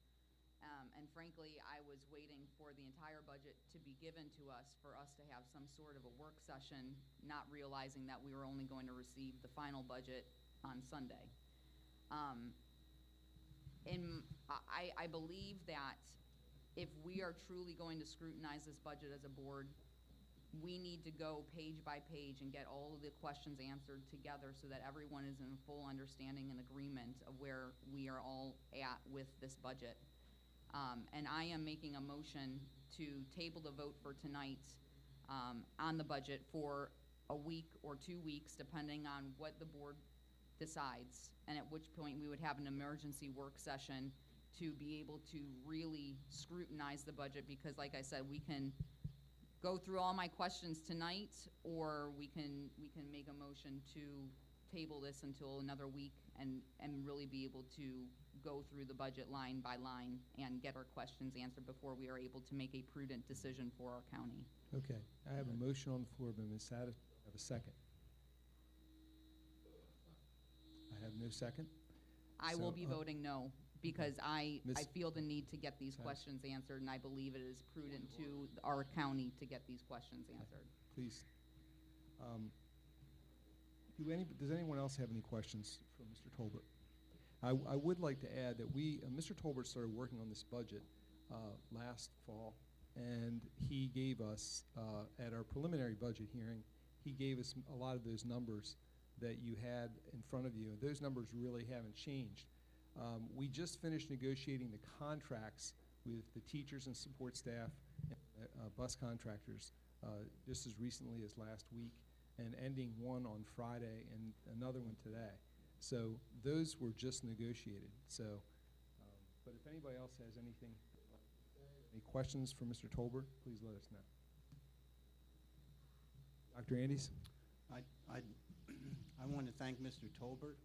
And frankly, I was waiting for the entire budget to be given to us for us to have some sort of a work session, not realizing that we were only going to receive the final budget on Sunday. I believe that if we are truly going to scrutinize this budget as a board, we need to go page by page and get all of the questions answered together so that everyone is in full understanding and agreement of where we are all at with this budget. And I am making a motion to table the vote for tonight on the budget for a week or 2 weeks, depending on what the board decides, and at which point we would have an emergency work session to be able to really scrutinize the budget, because like I said, we can go through all my questions tonight, or we can make a motion to table this until another week and really be able to go through the budget line by line and get our questions answered before we are able to make a prudent decision for our county. Okay, I have a motion on the floor by Ms. Satis. I have a second. I have no second. I will be So, voting no, because I Ms. feel the need to get these Satis. questions answered, and I believe it is prudent to our county to get these questions answered. Please. Does anyone else have any questions for Mr. Tolbert? I would like to add that Mr. Tolbert started working on this budget last fall, and he gave us, at our preliminary budget hearing, he gave us a lot of those numbers that you had in front of you. Those numbers really haven't changed. We just finished negotiating the contracts with the teachers and support staff and bus contractors just as recently as last week, and ending one on Friday and another one today. So those were just negotiated. So, but if anybody else has anything, any questions for Mr. Tolbert, please let us know. Dr. Andes? I want to thank Mr. Tolbert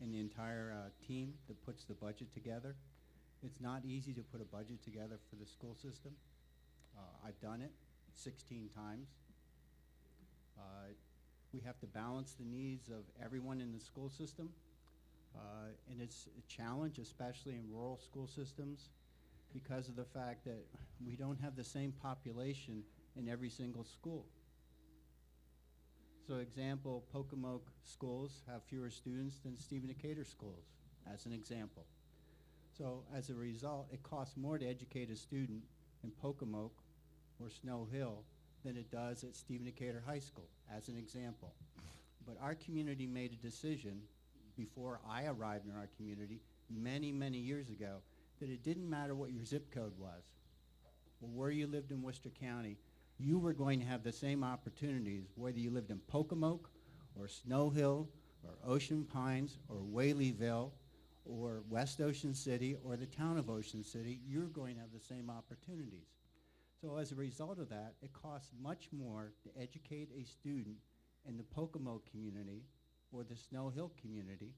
and the entire team that puts the budget together. It's not easy to put a budget together for the school system. I've done it 16 times. We have to balance the needs of everyone in the school system. And it's a challenge, especially in rural school systems, because of the fact that we don't have the same population in every single school. So example, Pocomoke schools have fewer students than Stephen Decatur schools, as an example. So as a result, it costs more to educate a student in Pocomoke or Snow Hill than it does at Stephen Decatur High School, as an example. But our community made a decision before I arrived in our community many, many years ago that it didn't matter what your zip code was or where you lived in Worcester County, you were going to have the same opportunities whether you lived in Pocomoke or Snow Hill or Ocean Pines or Whaleyville or West Ocean City or the town of Ocean City, you're going to have the same opportunities. So as a result of that, it costs much more to educate a student in the Pocomoke community or the Snow Hill community,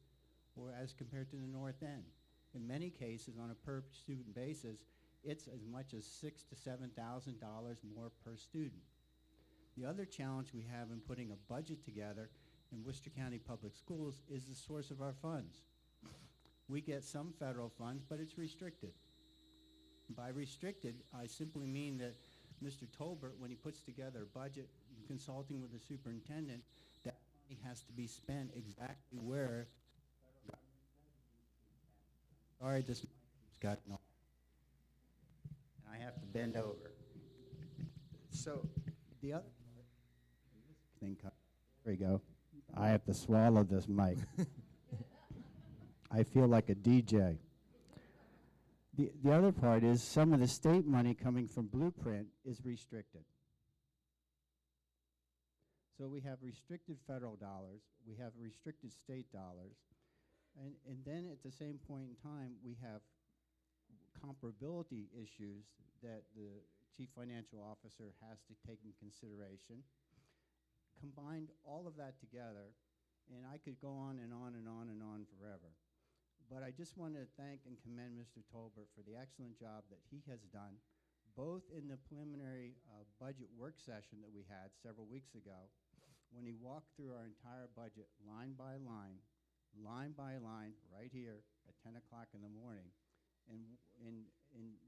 or as compared to the North End. In many cases, on a per student basis, it's as much as $6,000 to $7,000 more per student. The other challenge we have in putting a budget together in Worcester County Public Schools is the source of our funds. We get some federal funds, but it's restricted. By restricted, I simply mean that Mr. Tolbert, when he puts together a budget, consulting with the superintendent, that money has to be spent exactly where Sorry, this mic's gotten off. And I have to bend over. So, the other part, this thing cut. There we go. I have to swallow this mic. I feel like a DJ. The other part is some of the state money coming from Blueprint is restricted. So we have restricted federal dollars, we have restricted state dollars, and then at the same point in time, we have comparability issues that the chief financial officer has to take in consideration. Combined all of that together, and I could go on and on and on and on forever. But I just wanted to thank and commend Mr. Tolbert for the excellent job that he has done, both in the preliminary budget work session that we had several weeks ago, when he walked through our entire budget line by line, right here at 10 o'clock in the morning, and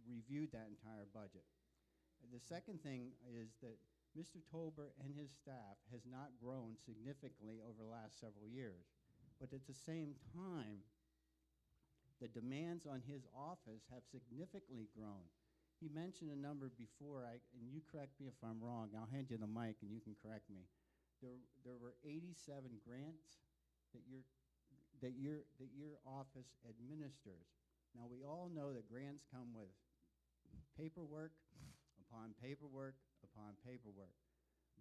reviewed that entire budget. The second thing is that Mr. Tolbert and his staff has not grown significantly over the last several years. But at the same time, the demands on his office have significantly grown. He mentioned a number before, and you correct me if I'm wrong. I'll hand you the mic and you can correct me. There were 87 grants that your office administers. Now we all know that grants come with paperwork upon paperwork upon paperwork,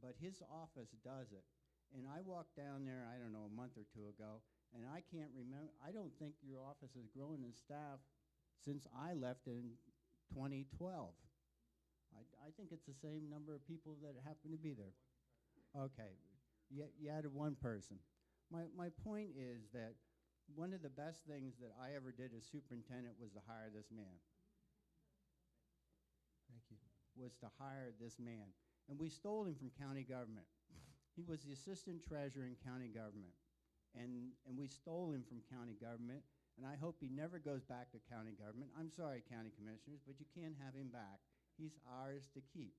but his office does it. And I walked down there, I don't know, a month or two ago, and I can't remember, I don't think your office has grown in staff since I left in 2012. I think it's the same number of people that happen to be there. Okay, you added one person. My point is that one of the best things that I ever did as superintendent was to hire this man. Thank you. Was to hire this man. And we stole him from county government. He was the assistant treasurer in county government. And we stole him from county government, and I hope he never goes back to county government. I'm sorry, county commissioners, but you can't have him back. He's ours to keep.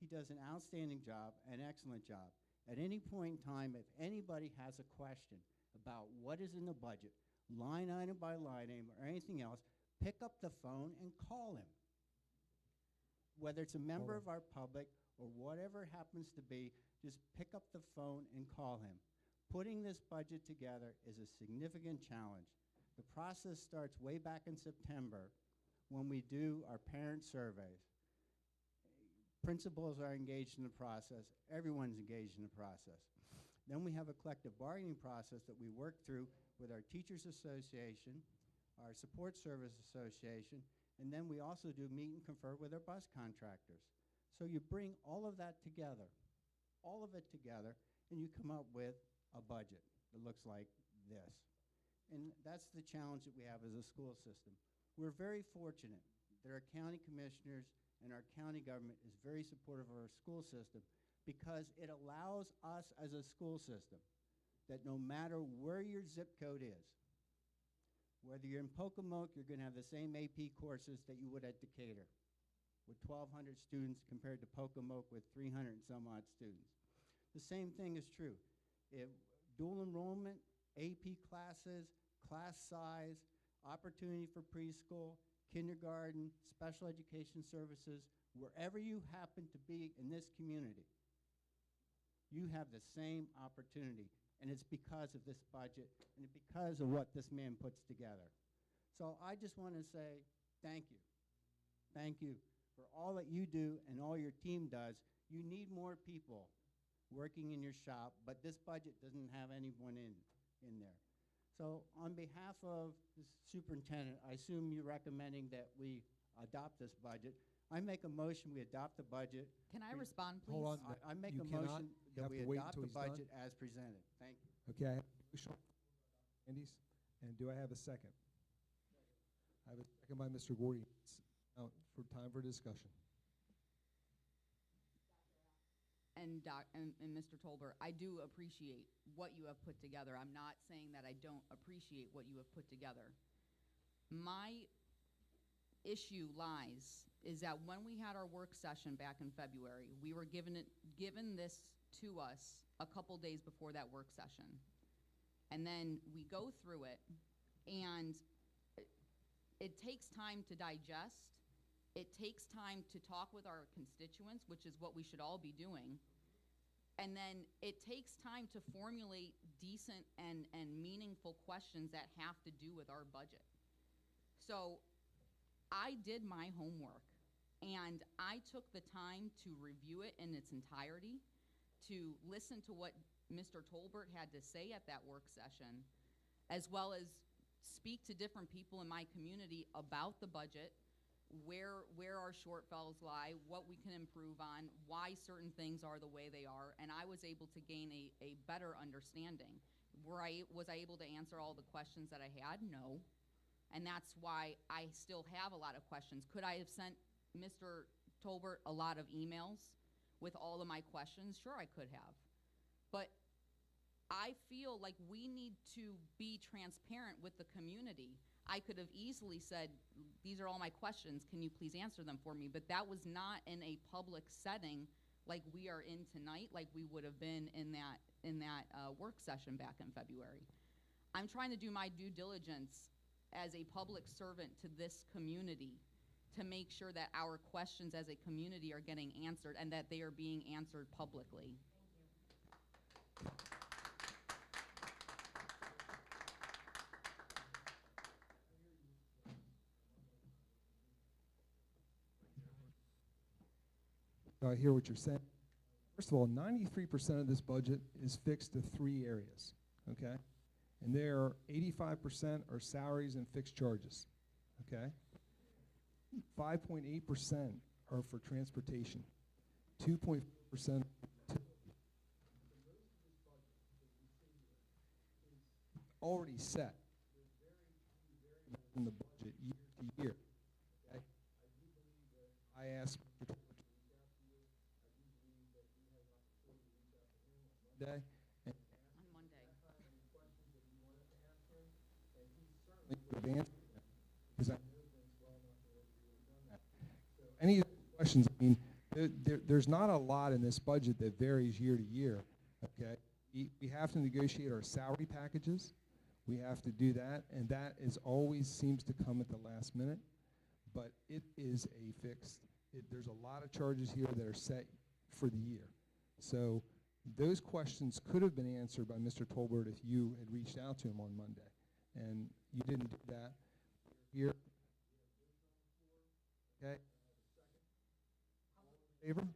He does an outstanding job, an excellent job. At any point in time, if anybody has a question about what is in the budget, line item by line item or anything else, pick up the phone and call him. Whether it's a member of our public or whatever it happens to be, just pick up the phone and call him. Putting this budget together is a significant challenge. The process starts way back in September when we do our parent surveys. Principals are engaged in the process. Everyone's engaged in the process. Then we have a collective bargaining process that we work through with our Teachers Association, our Support Service Association, and then we also do meet and confer with our bus contractors. So you bring all of that together, all of it together, and you come up with a budget that looks like this. And that's the challenge that we have as a school system. We're very fortunate that our county commissioners and our county government is very supportive of our school system because it allows us as a school system that no matter where your zip code is, whether you're in Pocomoke, you're going to have the same AP courses that you would at Decatur with 1,200 students compared to Pocomoke with 300 and some odd students. The same thing is true. If dual enrollment, AP classes, class size, opportunity for preschool, kindergarten, special education services, wherever you happen to be in this community, you have the same opportunity. And it's because of this budget and because of what this man puts together. So I just want to say thank you. Thank you for all that you do and all your team does. You need more people working in your shop, but this budget doesn't have anyone in there. So on behalf of the superintendent, I assume you're recommending that we adopt this budget. I make a motion we adopt the budget. Can I respond, please? Hold on. I make You a cannot. motion You that have we to wait adopt until the he's done. budget as presented. Thank you. Okay, I have a motion by Andes, and do I have a second? I have a second by Mr. Gordy. It's now for time for discussion. And Mr. Tolbert, I do appreciate what you have put together. I'm not saying that I don't appreciate what you have put together. My issue lies is that when we had our work session back in February, we were given this to us a couple days before that work session. And then we go through it, and it takes time to digest. It takes time to talk with our constituents, which is what we should all be doing. And then it takes time to formulate decent and meaningful questions that have to do with our budget. So I did my homework, and I took the time to review it in its entirety, to listen to what Mr. Tolbert had to say at that work session, as well as speak to different people in my community about the budget, where our shortfalls lie, what we can improve on, why certain things are the way they are, and I was able to gain a better understanding. Was I able to answer all the questions that I had? No. And that's why I still have a lot of questions. Could I have sent Mr. Tolbert a lot of emails with all of my questions? Sure, I could have. But I feel like we need to be transparent with the community. I could have easily said, these are all my questions, can you please answer them for me? But that was not in a public setting like we are in tonight, like we would have been in that work session back in February. I'm trying to do my due diligence as a public servant to this community to make sure that our questions as a community are getting answered and that they are being answered publicly. I hear what you're saying. First of all, 93% of this budget is fixed to 3 areas, okay? And there, 85% are salaries and fixed charges, okay? 5.8% are for transportation, 2.4% already set in the budget year to year, okay? I asked Monday. And on Monday. Would have answered them, because I know Vince well enough to know he would have done that. So any of the questions, I mean, there's not a lot in this budget that varies year to year, okay? We have to negotiate our salary packages. We have to do that, and that is always seems to come at the last minute, but it is a fixed. There's a lot of charges here that are set for the year. So those questions could have been answered by Mr. Tolbert if you had reached out to him on Monday, and you didn't do that. Here, okay. Favor?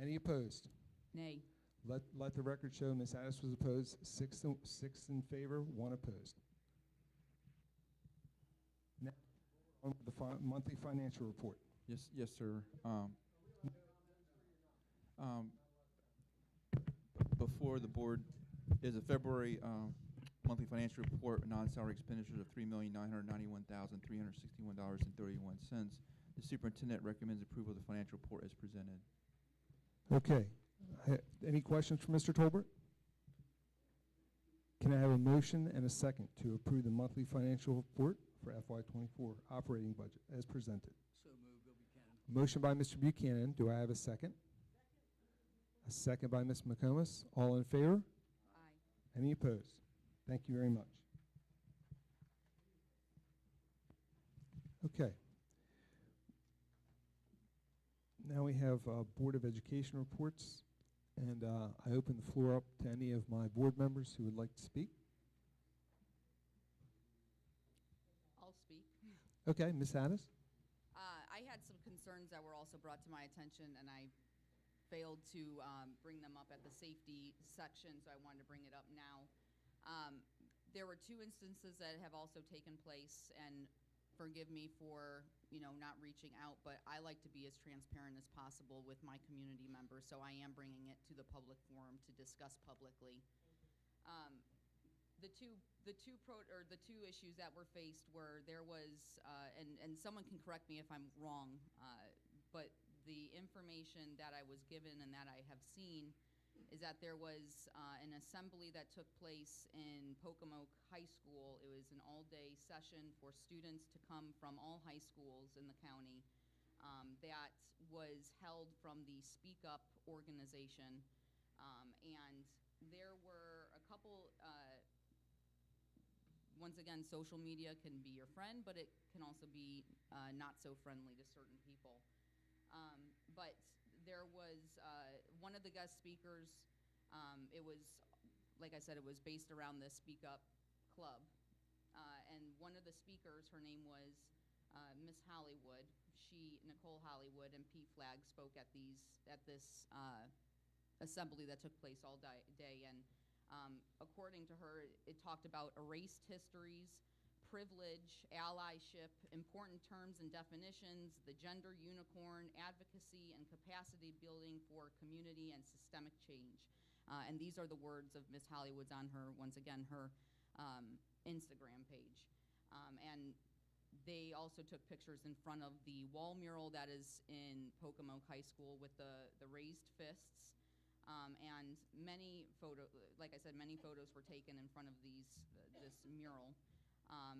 Any opposed? Nay. Let the record show Ms. Addis was opposed. Six in favor, 1 opposed. Now, on with the monthly financial report. Yes, sir. Before the board is a February monthly financial report, non-salary expenditures of $3,991,361.31. The superintendent recommends approval of the financial report as presented. Okay. Any questions for Mr. Tolbert? Can I have a motion and a second to approve the monthly financial report for FY24 operating budget as presented? So moved, Bill Buchanan. Motion by Mr. Buchanan. Do I have a second? A second by Ms. McComas. All in favor? Aye. Any opposed? Thank you very much. Okay. Now we have Board of Education reports, and I open the floor up to any of my board members who would like to speak. I'll speak. Okay, Ms. Addis? I had some concerns that were also brought to my attention, and I failed to bring them up at the safety section, so I wanted to bring it up now. There were 2 instances that have also taken place, and forgive me for, not reaching out, but I like to be as transparent as possible with my community members, so I am bringing it to the public forum to discuss publicly. The two issues that were faced were there was, and someone can correct me if I'm wrong, but the information that I was given and that I have seen is that there was an assembly that took place in Pocomoke High School. It was an all-day session for students to come from all high schools in the county that was held from the Speak Up organization. And there were a couple once again, social media can be your friend, but it can also be not so friendly to certain people. But there was one of the guest speakers, it was, like I said, it was based around the Speak Up Club. And one of the speakers, her name was Miss Hollywood. Nicole Hollywood, and P. Flag spoke at this assembly that took place all day. And according to her, it talked about erased histories, privilege, allyship, important terms and definitions, the gender unicorn, advocacy, and capacity building for community and systemic change. And these are the words of Miss Hollywood's on her, once again, her Instagram page. And they also took pictures in front of the wall mural that is in Pocomoke High School with the raised fists. And many like I said, many photos were taken in front of this mural.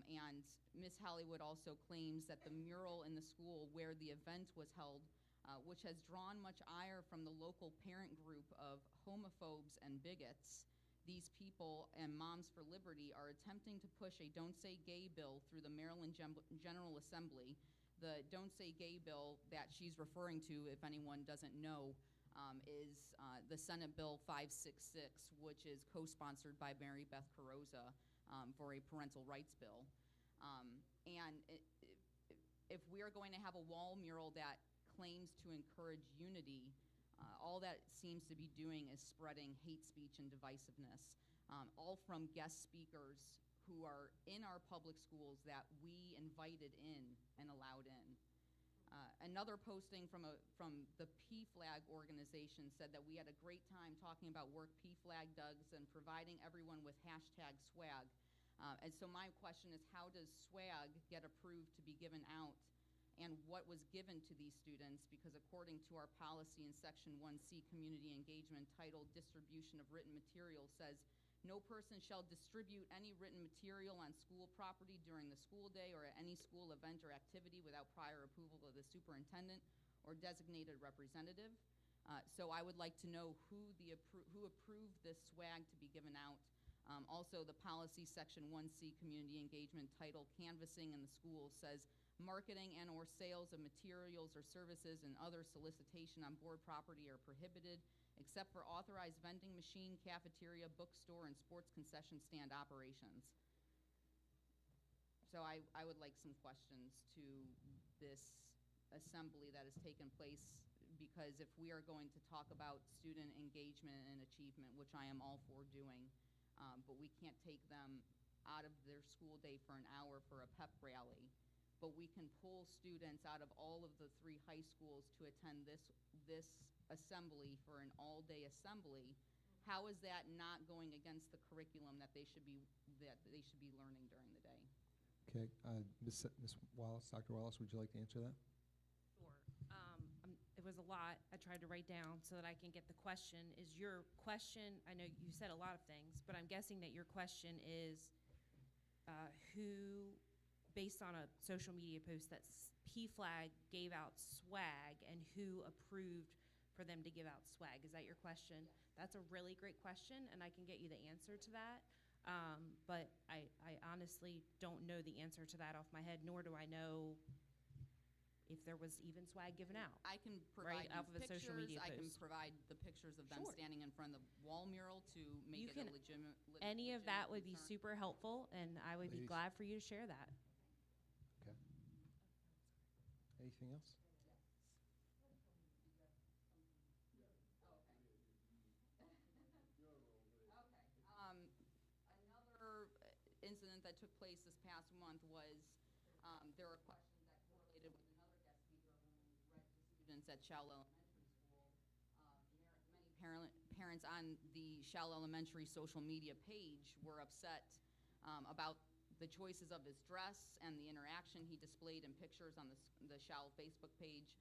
And Miss Hollywood also claims that the mural in the school where the event was held, which has drawn much ire from the local parent group of homophobes and bigots, these people and Moms for Liberty are attempting to push a Don't Say Gay bill through the Maryland General Assembly. The Don't Say Gay bill that she's referring to, if anyone doesn't know, is the Senate Bill 566, which is co-sponsored by Mary Beth Carrozza for a parental rights bill. And if we are going to have a wall mural that claims to encourage unity, all that seems to be doing is spreading hate speech and divisiveness, all from guest speakers who are in our public schools that we invited in and allowed in. Another posting from the P-Flag organization said that we had a great time talking about work P-Flag does and providing everyone with hashtag swag. And so my question is, how does swag get approved to be given out, and what was given to these students? Because according to our policy in Section 1C, Community Engagement, titled Distribution of Written Material, says, no person shall distribute any written material on school property during the school day or at any school event or activity without prior approval of the superintendent or designated representative. So I would like to know who approved this swag to be given out. Also, the policy Section 1C, Community Engagement, titled Canvassing in the Schools, says, marketing and or sales of materials or services and other solicitation on board property are prohibited except for authorized vending machine, cafeteria, bookstore, and sports concession stand operations. So I would like some questions to this assembly that has taken place, because if we are going to talk about student engagement and achievement, which I am all for doing, but we can't take them out of their school day for an hour for a pep rally, but we can pull students out of all of the 3 high schools to attend this assembly for an all-day assembly. How is that not going against the curriculum that they should be learning during the day? Okay, Ms. Wallace, Dr. Wallace, would you like to answer that? Sure. It was a lot I tried to write down so that I can get the question. Is your question, I know you said a lot of things, but I'm guessing that your question is who, based on a social media post that P-Flag gave out swag, and who approved for them to give out swag. Is that your question? Yes. That's a really great question, and I can get you the answer to that. But I honestly don't know the answer to that off my head, nor do I know if there was even swag given out. I can provide off of a pictures. social media I can post. provide the pictures of them Sure. standing in front of the wall mural to make You it can, a legitimate. any of that would be concern. super helpful, and I would be Ladies. glad for you to share that. Okay. Anything else? Another incident that took place this past month was there were questions that correlated with another guest speaker who read to students at Shell Elementary School. Many parents on the Shell Elementary social media page were upset about the choices of his dress and the interaction he displayed in pictures on the Shell Facebook page.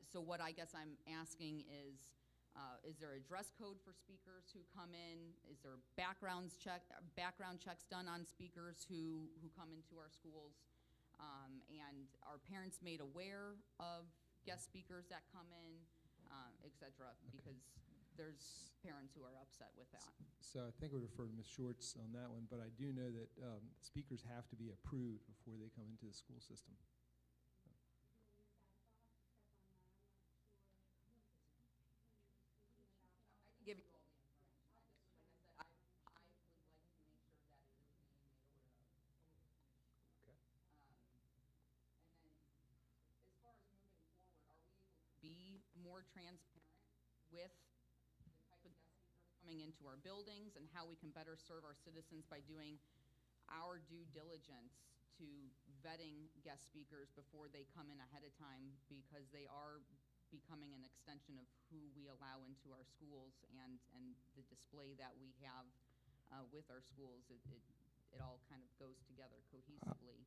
So what I guess I'm asking is there a dress code for speakers who come in? Is there background checks done on speakers who come into our schools? And are parents made aware of guest speakers that come in, et cetera? Because there's parents who are upset with that. So I think I would refer to Ms. Shorts on that one, but I do know that speakers have to be approved before they come into the school system. I can give you all the information. I just, like I said, I would like to make sure that it is being made aware of. Okay. And then, as far as moving forward, are we able to be more transparent with the type of guest speakers coming into our buildings and how we can better serve our citizens by doing our due diligence to vetting guest speakers before they come in ahead of time, because they are becoming an extension of who we allow into our schools and the display that we have with our schools. It all kind of goes together cohesively.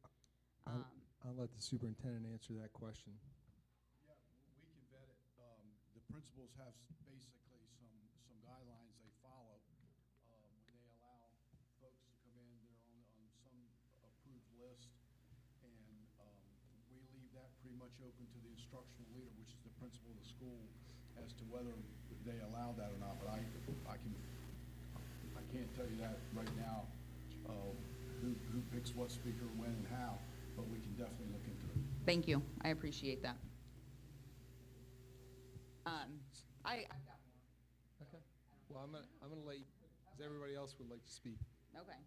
I'll let the superintendent answer that question. Yeah, we can vet it. The principals have basically some guidelines they follow. When they allow folks to come in, they're on some approved list, and we leave that pretty much open to the instructional leader, which is the principal of the school, as to whether they allow that or not. But I can't tell you that right now, who picks what speaker, when, and how, but we can definitely look into it. Thank you. I appreciate that. I've got more. Okay. Well, I'm gonna let you, because everybody else would like to speak. Okay.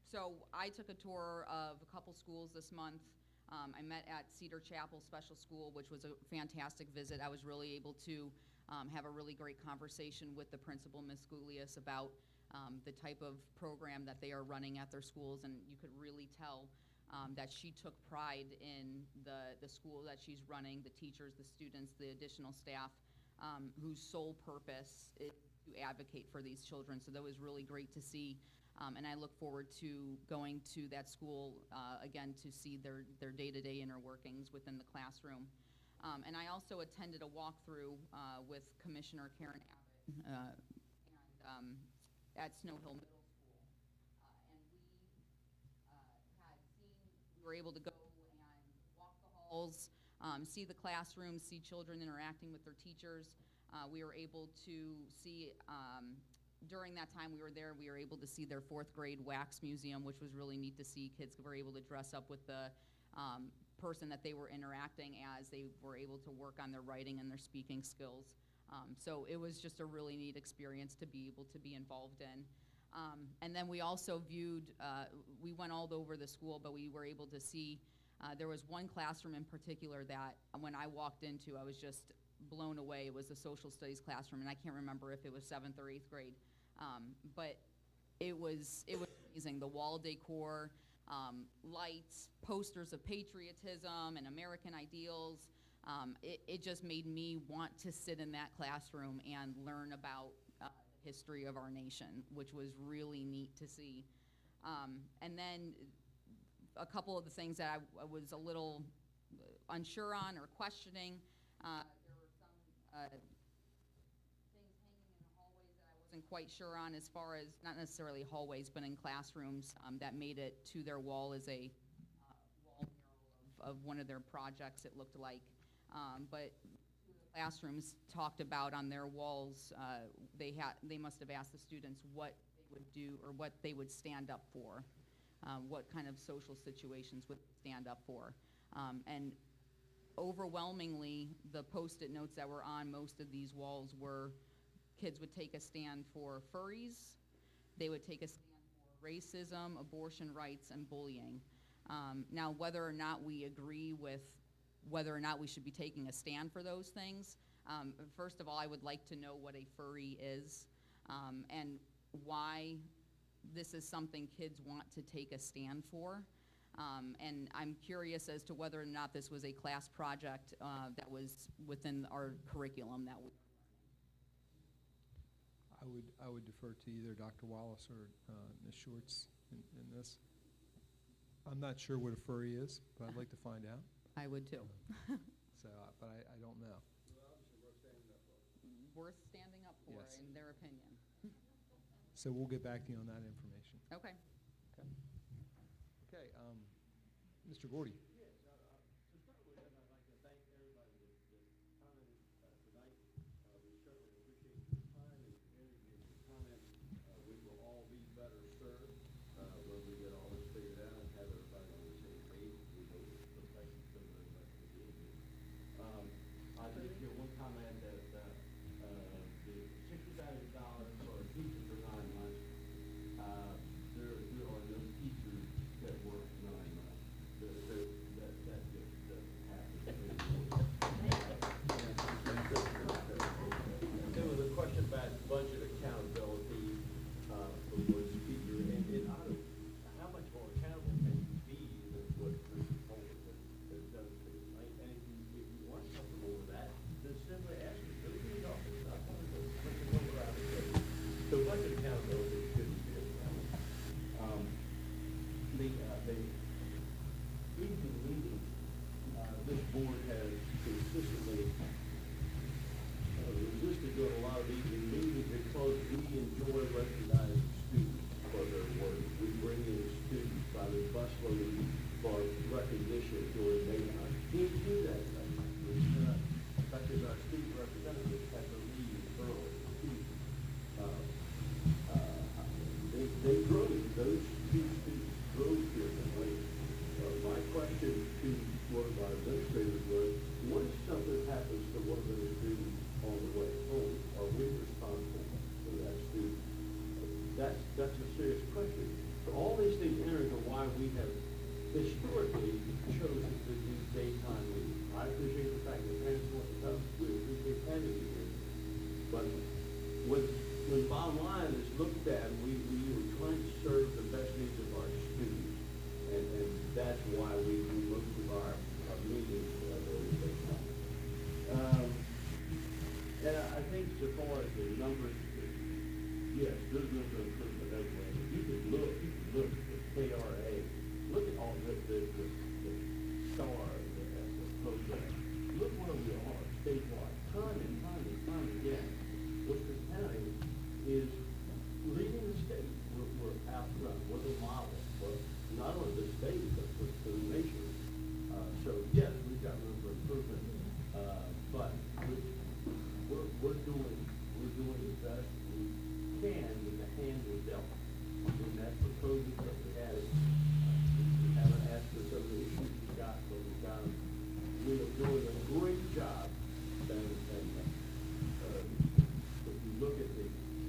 So I took a tour of a couple schools this month. I met at Cedar Chapel Special School, which was a fantastic visit. I was really able to have a really great conversation with the principal, Ms. Guglius, about the type of program that they are running at their schools, and you could really tell that she took pride in the school that she's running, the teachers, the students, the additional staff, whose sole purpose is to advocate for these children. So that was really great to see. And I look forward to going to that school again to see their day-to-day inner workings within the classroom. And I also attended a walkthrough with Commissioner Karen Abbott at Snow Hill Middle School. And we were able to go and walk the halls, see the classrooms, see children interacting with their teachers. We were able to see during that time we were there, we were able to see their 4th grade wax museum, which was really neat to see. Kids were able to dress up with the person that they were interacting as. They were able to work on their writing and their speaking skills. So it was just a really neat experience to be able to be involved in. And then we also viewed, we went all over the school, but we were able to see, there was one classroom in particular that when I walked into, I was just blown away. It was a social studies classroom, and I can't remember if it was 7th or 8th grade. But it was amazing. The wall decor, lights, posters of patriotism and American ideals. It just made me want to sit in that classroom and learn about the history of our nation, which was really neat to see. And then a couple of the things that I was a little unsure on or questioning, there were some things hanging in the hallways that I wasn't quite sure on, as far as, not necessarily hallways, but in classrooms, that made it to their wall as a wall mural of one of their projects, it looked like. But classrooms talked about on their walls, they must have asked the students what they would do or what they would stand up for, what kind of social situations would they stand up for. And overwhelmingly, the Post-it notes that were on most of these walls were kids would take a stand for furries, they would take a stand for racism, abortion rights, and bullying. Now, whether or not we agree with whether or not we should be taking a stand for those things, first of all, I would like to know what a furry is, and why this is something kids want to take a stand for. And I'm curious as to whether or not this was a class project that was within our curriculum that we. I would defer to either Dr. Wallace or Ms. Shorts in this. I'm not sure what a furry is, but I'd like to find out. I would too. So, but I don't know. Worth standing up for, Yes. in their opinion. So we'll get back to you on that information. Okay. Okay. Okay. Mr. Gordy. Yes, to start with, I'd like to thank everybody that commented tonight. We certainly appreciate your make one comment that the $60,000 for teachers for 9 months, there are no teachers that work 9 months. That just doesn't happen. There was a question about budget accountability for the speaker, and I don't, how much more accountable can you be than what Mr. Holmes has done to you? And if you weren't comfortable with that, then simply ask him, go to his office. I want to go, so budget accountability shouldn't be a problem. The evening meeting, this board has consistently resisted doing a lot of evening meetings because we enjoy recognizing students for their work. We bring in students by the busload for recognition during May night. We do that. In fact, as our student representatives had to leave early. They drove, those two students drove here tonight. My question to one of our administrators was, what if something happens to one of those students on the way home? Are we responsible for that student? That's a serious question. So all these things enter into why we have historically chosen to do daytime meetings. I appreciate the fact that parents want to come. We appreciate having you here. But when bottom line is looked at, we were trying to serve the best needs of our students. And that's why we look to our meetings early daytime. And I think so far as the numbers, yes, there's room for improvement everywhere. If you can look at the KRA, look at all the STAR, the program. Look where we are statewide, time and time again. Worcester County is leading the state. We're out front. We're the model for not only the state, but for the nation. So yes, we've got room for improvement, but we're doing the best we can with the hand we're dealt. And that's proposals that we had. We haven't asked for some of the issues we got, but we got them. We are doing a great job. If you look at the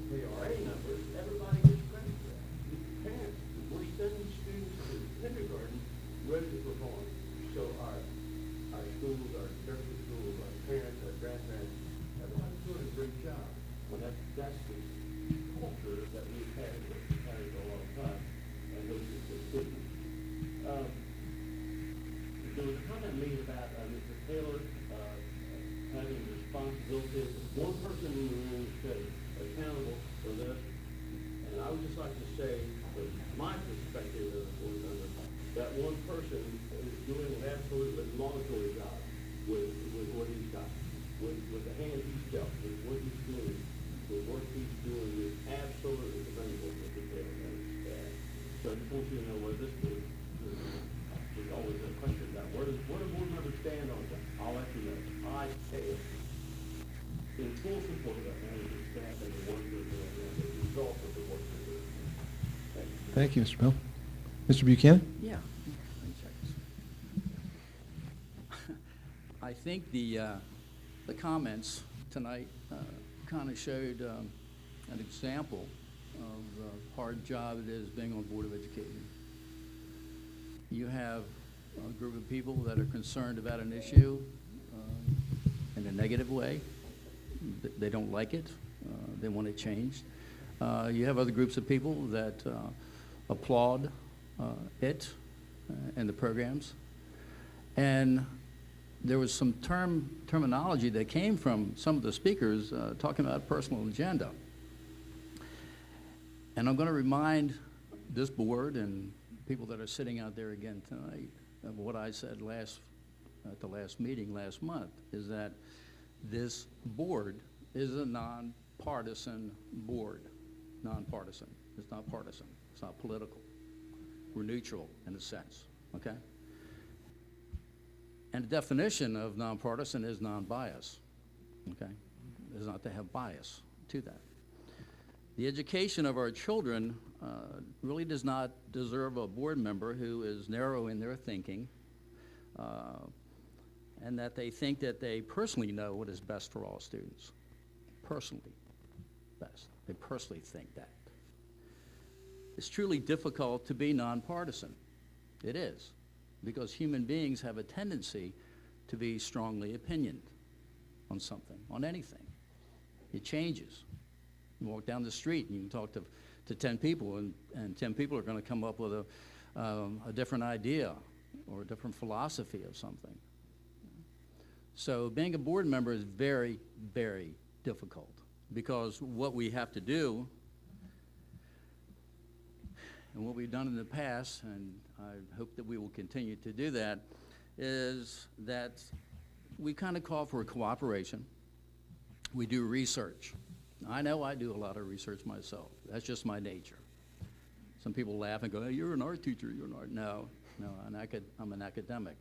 KRA numbers, everybody gets credit for that. The parents, we're sending students to kindergarten ready to perform. So our schools, our nursery schools, our parents, our grandparents, everybody's doing a great job. And that's the culture that we've had for a long time, and those are the students. There was a comment made about Mr. Taylor having responsibility. One person in the room said accountable for this, and I would just like to say, from my perspective as a board member, that one person is doing an absolutely laudatory job with what he's got, with the hand he's dealt, with what he's doing, the work he's doing is absolutely commendable with the Taylor and his staff. So I just want you to know where this board, there's always a question about where do board members stand on that? I'll let you know. I stand in full support of that manager staff and the work they're doing and the results of the work they're doing. Thank you. Thank you, Mr. Bell. Mr. Buchanan? Yeah. I think the comments tonight kind of showed an example of the hard job it is being on Board of Education. You have a group of people that are concerned about an issue in a negative way. They don't like it. They want it changed. You have other groups of people that applaud it and the programs. And there was some terminology that came from some of the speakers talking about personal agenda. And I'm going to remind this board and people that are sitting out there again tonight of what I said at the last meeting last month, is that this board is a nonpartisan board. Nonpartisan. It's not partisan. It's not political. We're neutral in a sense, okay? And the definition of nonpartisan is non-bias, okay? Is not to have bias to that. The education of our children really does not deserve a board member who is narrow in their thinking, and that they think that they personally know what is best for all students. Personally best. They personally think that. It's truly difficult to be nonpartisan. It is, because human beings have a tendency to be strongly opinioned on something, on anything. It changes. You walk down the street and you can talk to 10 people, and 10 people are going to come up with a different idea or a different philosophy of something. So being a board member is very, very difficult, because what we have to do, and what we've done in the past, and I hope that we will continue to do that, is that we kind of call for cooperation. We do research. I know I do a lot of research myself. That's just my nature. Some people laugh and go, hey, you're an art teacher, you're an art. No, I'm an academic.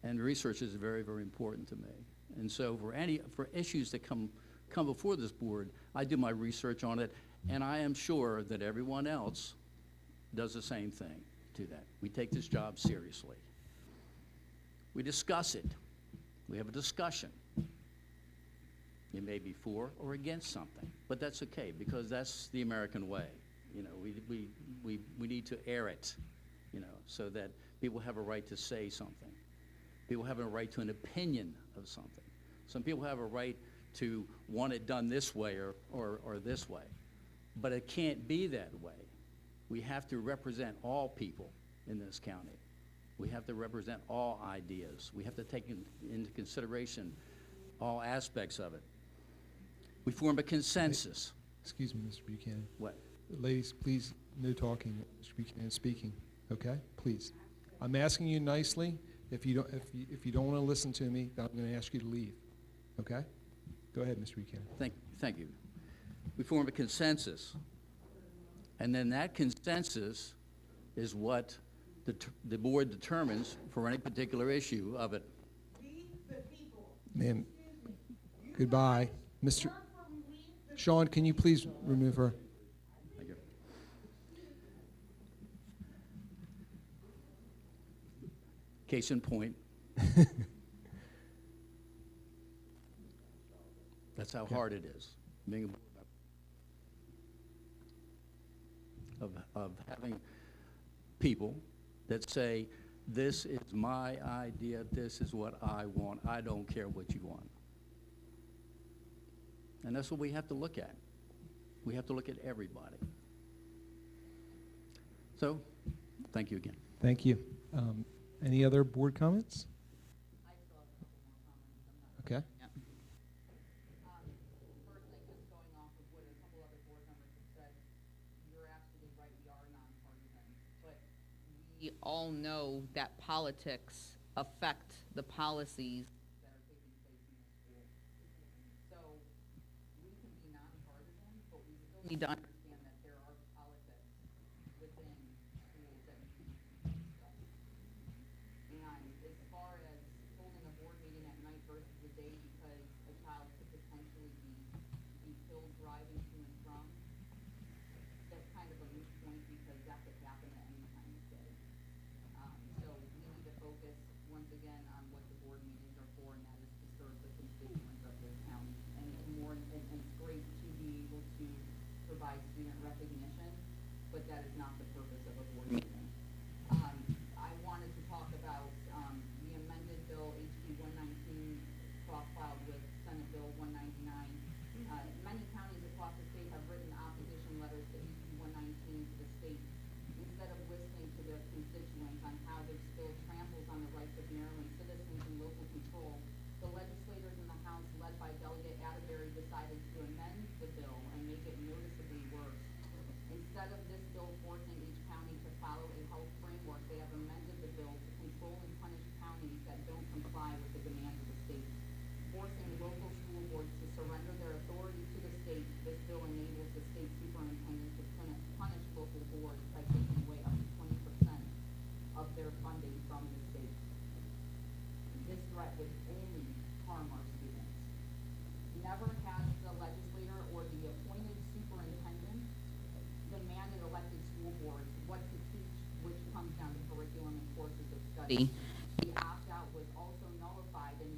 And research is very, very important to me. And so for issues that come before this board, I do my research on it, and I am sure that everyone else does the same thing to that. We take this job seriously. We discuss it. We have a discussion. You may be for or against something, but that's okay, because that's the American way. You know, we need to air it, you know, so that people have a right to say something. People have a right to an opinion of something. Some people have a right to want it done this way or this way, but it can't be that way. We have to represent all people in this county. We have to represent all ideas. We have to take into consideration all aspects of it. We form a consensus. Excuse me, Mr. Buchanan. What? Ladies, please, no talking. Mr. Buchanan speaking. Okay, please. I'm asking you nicely. If you don't want to listen to me, then I'm going to ask you to leave. Okay? Go ahead, Mr. Buchanan. Thank you. We form a consensus, and then that consensus is what the board determines for any particular issue of it. Ma'am, goodbye. Mr. Sean, can you please remove her? Thank you. Case in point. That's how hard it is, being a board member. Of having people that say, this is my idea, this is what I want, I don't care what you want. And that's what we have to look at. We have to look at everybody. So, thank you again. Thank you. Any other board comments? Okay. Firstly, just going off of what a couple other board members have said, you're absolutely right, we are nonpartisan. But we all know that politics affect the policies that are taking place in the school. So we can be nonpartisan, but we still need to understand that there are politics within schools that need to be discussed. And as far as holding a board meeting at night versus the day because a child could potentially be killed driving to and from, that's kind of a moot point because that could happen at any time of day. So we need to focus once again on what the board meetings are for, and that is to serve the constituents of this county. And it's great to be able to provide student recognition, but that is not the purpose of a board meeting. I wanted to talk about the amended bill HB 119 cross-filed with Senate Bill 199. Many counties across the state have written opposition letters to HB 119 to the state. Instead of listening to their constituents on how this bill tramples on the rights of Maryland citizens and local control, the legislators in the House, led by Delegate Atterbury, decided to amend the bill and make it noticeably worse. Instead of this bill forcing each county to follow a health framework, they have amended the bill to control and punish counties that don't comply with the demands of the state. Forcing local school boards to surrender their authority to the state, this bill enables the state superintendent to punish local boards by taking away up to 20% of their funding from the state. This threat would only harm our students. Never has the legislator or the appointed superintendent demanded elected school boards what to teach, which comes down to curriculum and courses of study. The opt-out was also nullified in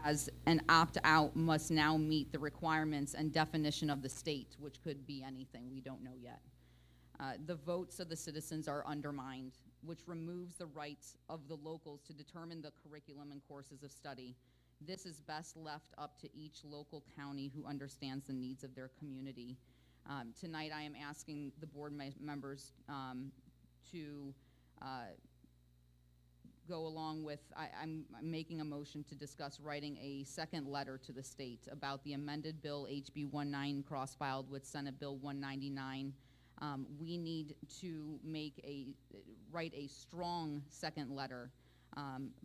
as an opt-out must now meet the requirements and definition of the state, which could be anything, we don't know yet. The votes of the citizens are undermined, which removes the rights of the locals to determine the curriculum and courses of study. This is best left up to each local county who understands the needs of their community. Tonight I am asking the board members to go along with, I'm making a motion to discuss writing a second letter to the state about the amended bill HB 19 cross-filed with Senate Bill 199. We need to write a strong second letter,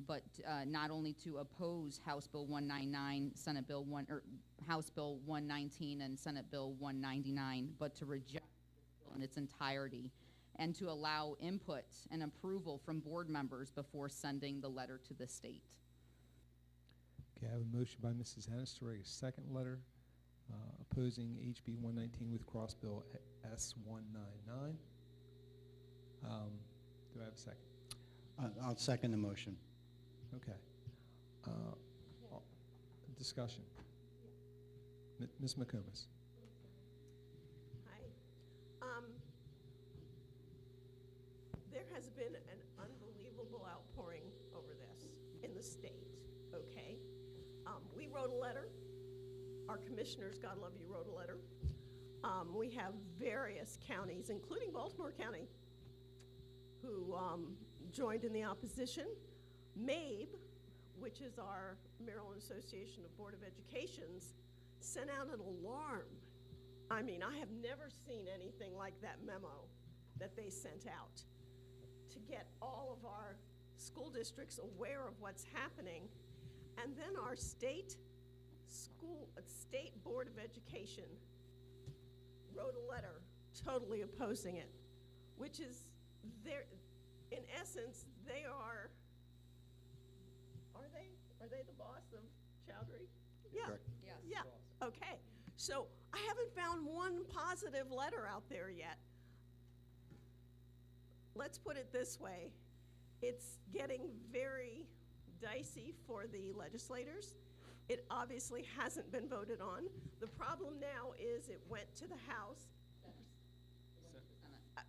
but not only to oppose House Bill 199, House Bill 119 and Senate Bill 199, but to reject the bill in its entirety, and to allow input and approval from board members before sending the letter to the state. Okay, I have a motion by Mrs. Ennis to write a second letter opposing HB 119 with Cross Bill S 199. Do I have a second? I'll second the motion. Okay. Discussion. Ms. McComas. Hi. There has been an unbelievable outpouring over this in the state, okay? We wrote a letter. Our commissioners, God love you, wrote a letter. We have various counties, including Baltimore County, who joined in the opposition. MABE, which is our Maryland Association of Board of Educations, sent out an alarm. I mean, I have never seen anything like that memo that they sent out to get all of our school districts aware of what's happening. And then our state Board of Education wrote a letter totally opposing it, which is in essence, are they the boss of Chowdhury? Yeah. Correct. Yes. Yeah, okay. So I haven't found one positive letter out there yet. Let's put it this way. It's getting very dicey for the legislators. It obviously hasn't been voted on. The problem now is it went to the House.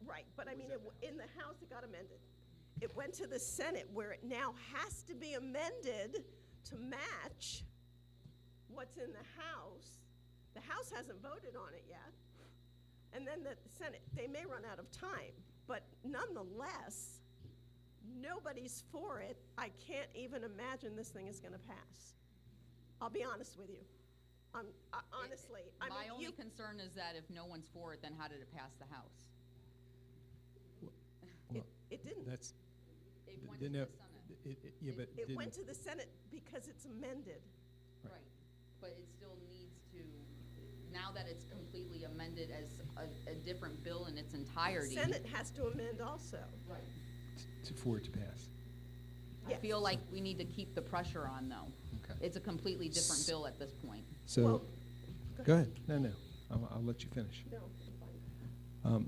Right, but I mean, in the House it got amended. It went to the Senate where it now has to be amended to match what's in the House. The House hasn't voted on it yet. And then the Senate, they may run out of time, but nonetheless, nobody's for it. I can't even imagine this thing is gonna pass. I'll be honest with you. Honestly, My only concern is that if no one's for it, then how did it pass the House? It didn't. That's. It went to the Senate. It went to the Senate because it's amended. Right, but it still needs to, now that it's completely amended as a different bill in its entirety. The Senate has to amend also. Right. For it to pass. I feel like we need to keep the pressure on, though. Okay. It's a completely different bill at this point. So, go ahead. No. I'll let you finish. No.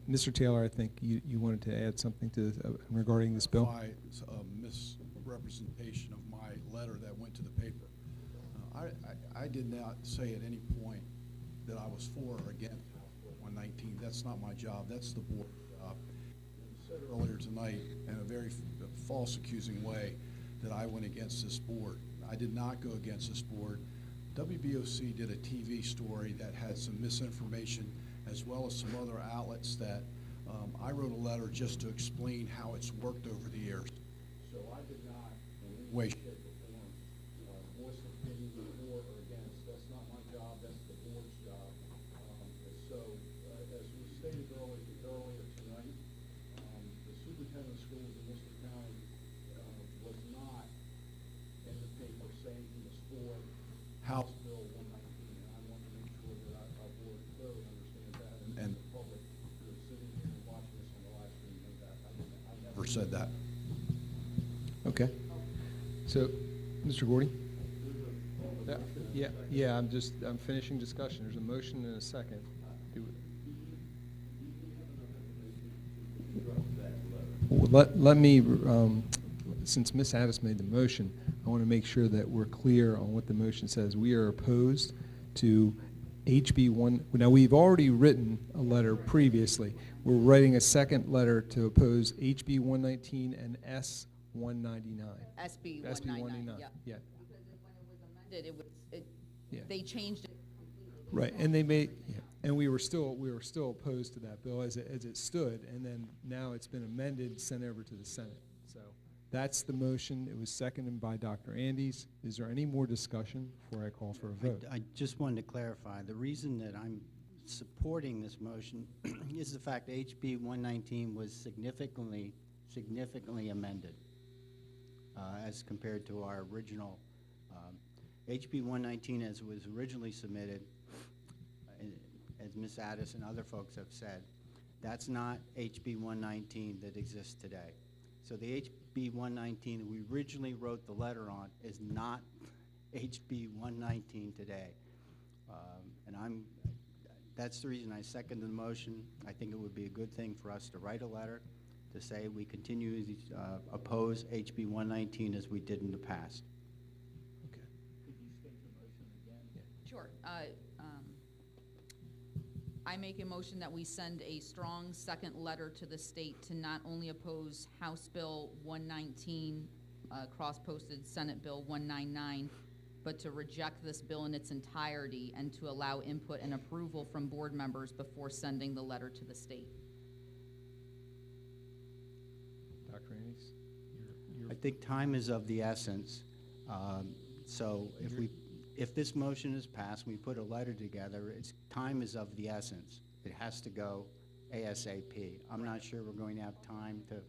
Mr. Taylor, I think you wanted to add something to regarding this bill. Misrepresentation of my letter that went to the paper. I did not say at any point that I was for or against House Bill 119. That's not my job. That's the board's job. You said earlier tonight in a very false accusing way that I went against this board. I did not go against this board. WBOC did a TV story that had some misinformation as well as some other outlets that I wrote a letter just to explain how it's worked over the years. So I did not in any way, shape, or form voice an opinion for or against. That's not my job. That's the board's job. So as we stated earlier tonight, the superintendent of schools in Worcester County was not in the paper saying he was for House Bill 119, and I want to make sure that our board clearly understands that, and the public who is sitting here and watching this on the live stream knows that. I never said that. Okay. So, Mr. Gordy? I'm finishing discussion. There's a motion and a second. Let me, since Ms. Addis made the motion, I want to make sure that we're clear on what the motion says. We are opposed to HB 1. Now, we've already written a letter previously. We're writing a second letter to oppose HB 119 and S 199. SB 199, yeah. Yeah. Because when it was amended, Yeah. they changed it. Right, and they made, yeah, and we were still opposed to that bill as it stood, and then now it's been amended, sent over to the Senate. So that's the motion. It was seconded by Dr. Andes. Is there any more discussion before I call for a vote? I just wanted to clarify, the reason that I'm supporting this motion is the fact that HB 119 was significantly amended as compared to our original. HB 119, as it was originally submitted, as Ms. Addis and other folks have said, that's not HB 119 that exists today. So the HB 119 that we originally wrote the letter on is not HB 119 today. And that's the reason I seconded the motion. I think it would be a good thing for us to write a letter to say we continue to oppose HB 119 as we did in the past. Sure. I make a motion that we send a strong second letter to the state to not only oppose House Bill 119, cross-posted Senate Bill 199, but to reject this bill in its entirety and to allow input and approval from board members before sending the letter to the state. Dr. Andes? I think time is of the essence. So if this motion is passed, we put a letter together, time is of the essence. It has to go ASAP. I'm not sure we're going to have time to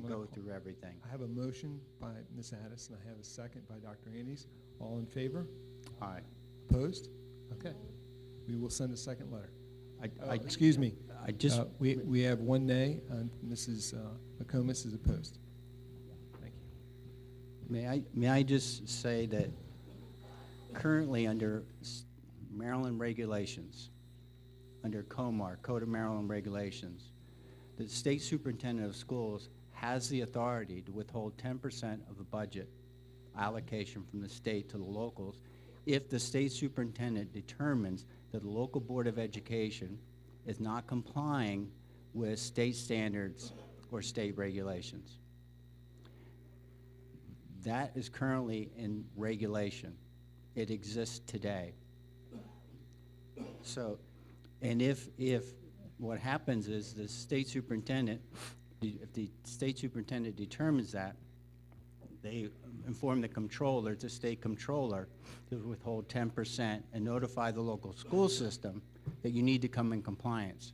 go through everything. I have a motion by Ms. Addis, and I have a second by Dr. Andes. All in favor? Aye. Opposed? Okay. We will send a second letter. Excuse me. We have one nay, and Mrs. McComas is opposed. Thank you. May I just say that currently under Maryland regulations, under COMAR, Code of Maryland regulations, the state superintendent of schools has the authority to withhold 10% of the budget allocation from the state to the locals if the state superintendent determines that the local board of education is not complying with state standards or state regulations. That is currently in regulation. It exists today. So, and if what happens is the state superintendent, if the state superintendent determines that, they inform the controller, the state controller, to withhold 10% and notify the local school system that you need to come in compliance.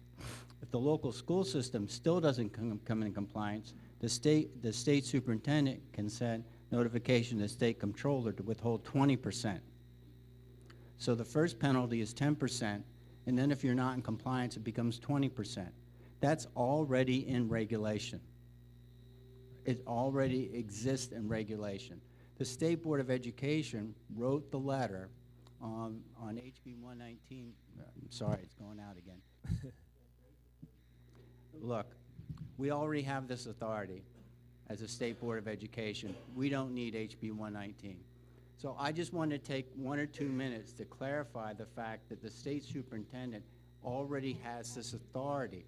If the local school system still doesn't come in compliance, the state superintendent can send notification to the state controller to withhold 20%. So the first penalty is 10%, and then if you're not in compliance, it becomes 20%. That's already in regulation. It already exists in regulation. The State Board of Education wrote the letter on HB 119. I'm sorry, it's going out again. Look, we already have this authority as a State Board of Education. We don't need HB 119. So I just want to take 1 or 2 minutes to clarify the fact that the state superintendent already has this authority.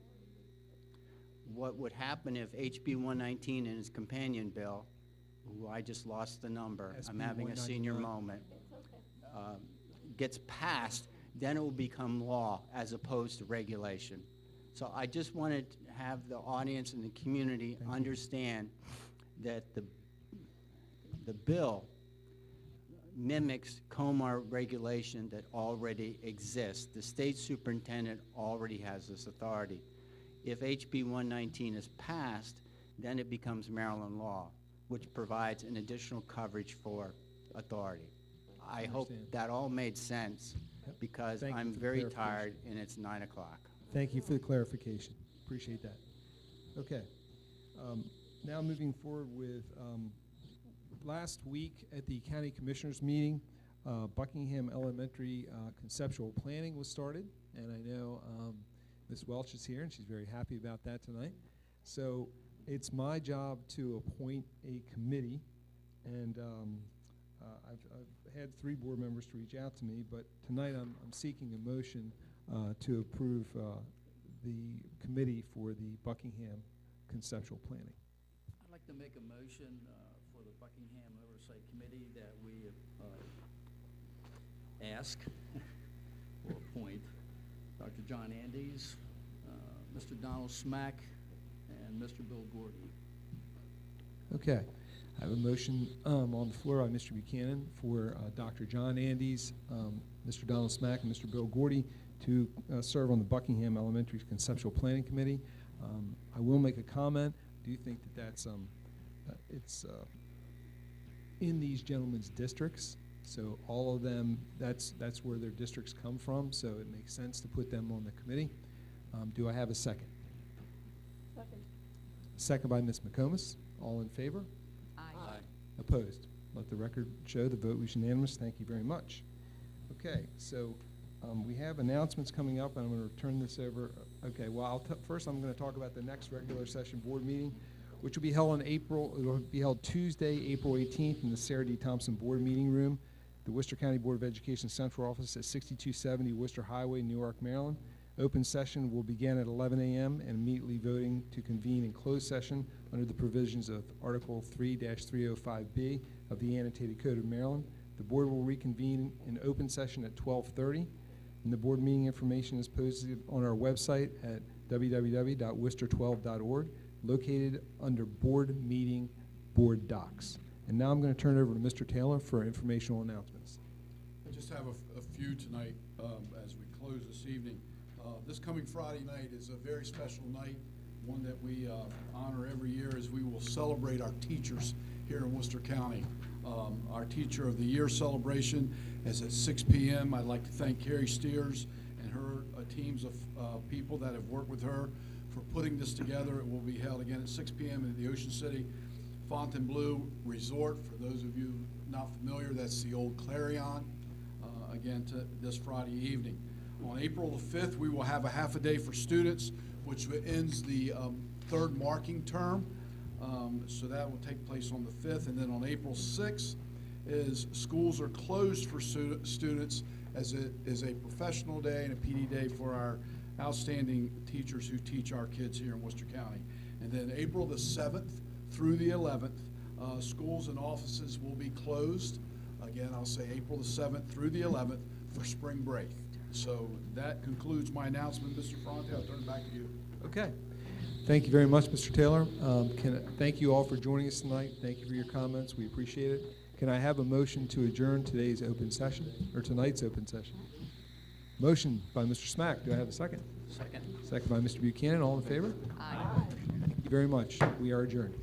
What would happen if HB 119 and its companion bill, who I just lost the number, I'm having a senior moment, gets passed, then it will become law as opposed to regulation. So I just wanted to have the audience and the community understand that the bill mimics COMAR regulation that already exists. The state superintendent already has this authority. If HB 119 is passed, then it becomes Maryland law, which provides an additional coverage for authority. I hope that all made sense because I'm very tired and it's 9 o'clock. Thank you for the clarification. Appreciate that. Okay. Now moving forward with last week at the County Commissioners meeting, Buckingham Elementary conceptual planning was started, and I know Ms. Welch is here, and she's very happy about that tonight. So it's my job to appoint a committee, And I've had 3 board members to reach out to me, but tonight I'm seeking a motion to approve the committee for the Buckingham Conceptual Planning. I'd like to make a motion for the Buckingham Oversight Committee that we ask or appoint Dr. John Andes, Mr. Donald Smack, and Mr. Bill Gordy. Okay. I have a motion on the floor by Mr. Buchanan for Dr. John Andes, Mr. Donald Smack, and Mr. Bill Gordy to serve on the Buckingham Elementary Conceptual Planning Committee. I will make a comment. I do think that that's it's in these gentlemen's districts, so all of them, that's where their districts come from, so it makes sense to put them on the committee. Do I have a second? Second. Second by Ms. McComas. All in favor? Aye. Opposed? Let the record show the vote was unanimous. Thank you very much. Okay, so we have announcements coming up, and I'm going to turn this over. Okay, well, first I'm going to talk about the next regular session board meeting, which will be held it will be held Tuesday, April 18th in the Sarah D. Thompson Board Meeting Room, the Worcester County Board of Education Central Office at 6270 Worcester Highway, Newark, Maryland. Open session will begin at 11 a.m. and immediately voting to convene in closed session under the provisions of Article 3-305B of the Annotated Code of Maryland. The board will reconvene in open session at 12:30, and the board meeting information is posted on our website at www.worcester12.org, located under Board Meeting Board Docs. And now I'm going to turn it over to Mr. Taylor for informational announcements. I just have a few tonight as we close this evening. This coming Friday night is a very special night, one that we honor every year as we will celebrate our teachers here in Worcester County. Our Teacher of the Year celebration is at 6 p.m. I'd like to thank Carrie Steers and her teams of people that have worked with her for putting this together. It will be held again at 6 p.m. in the Ocean City Fontainebleau Resort. For those of you not familiar, that's the old Clarion, again this Friday evening. On April the 5th, we will have a half a day for students, which ends the third marking term. So that will take place on the 5th. And then on April 6th schools are closed for students as it is a professional day and a PD day for our outstanding teachers who teach our kids here in Worcester County. And then April the 7th through the 11th, schools and offices will be closed. Again, I'll say April the 7th through the 11th for spring break. So that concludes my announcement. Mr. Ferrante, I'll turn it back to you. Okay. Thank you very much, Mr. Taylor. Thank you all for joining us tonight. Thank you for your comments. We appreciate it. Can I have a motion to adjourn today's open session, or tonight's open session? Motion by Mr. Smack. Do I have a second? Second. Second by Mr. Buchanan. All in favor? Aye. Thank you very much. We are adjourned.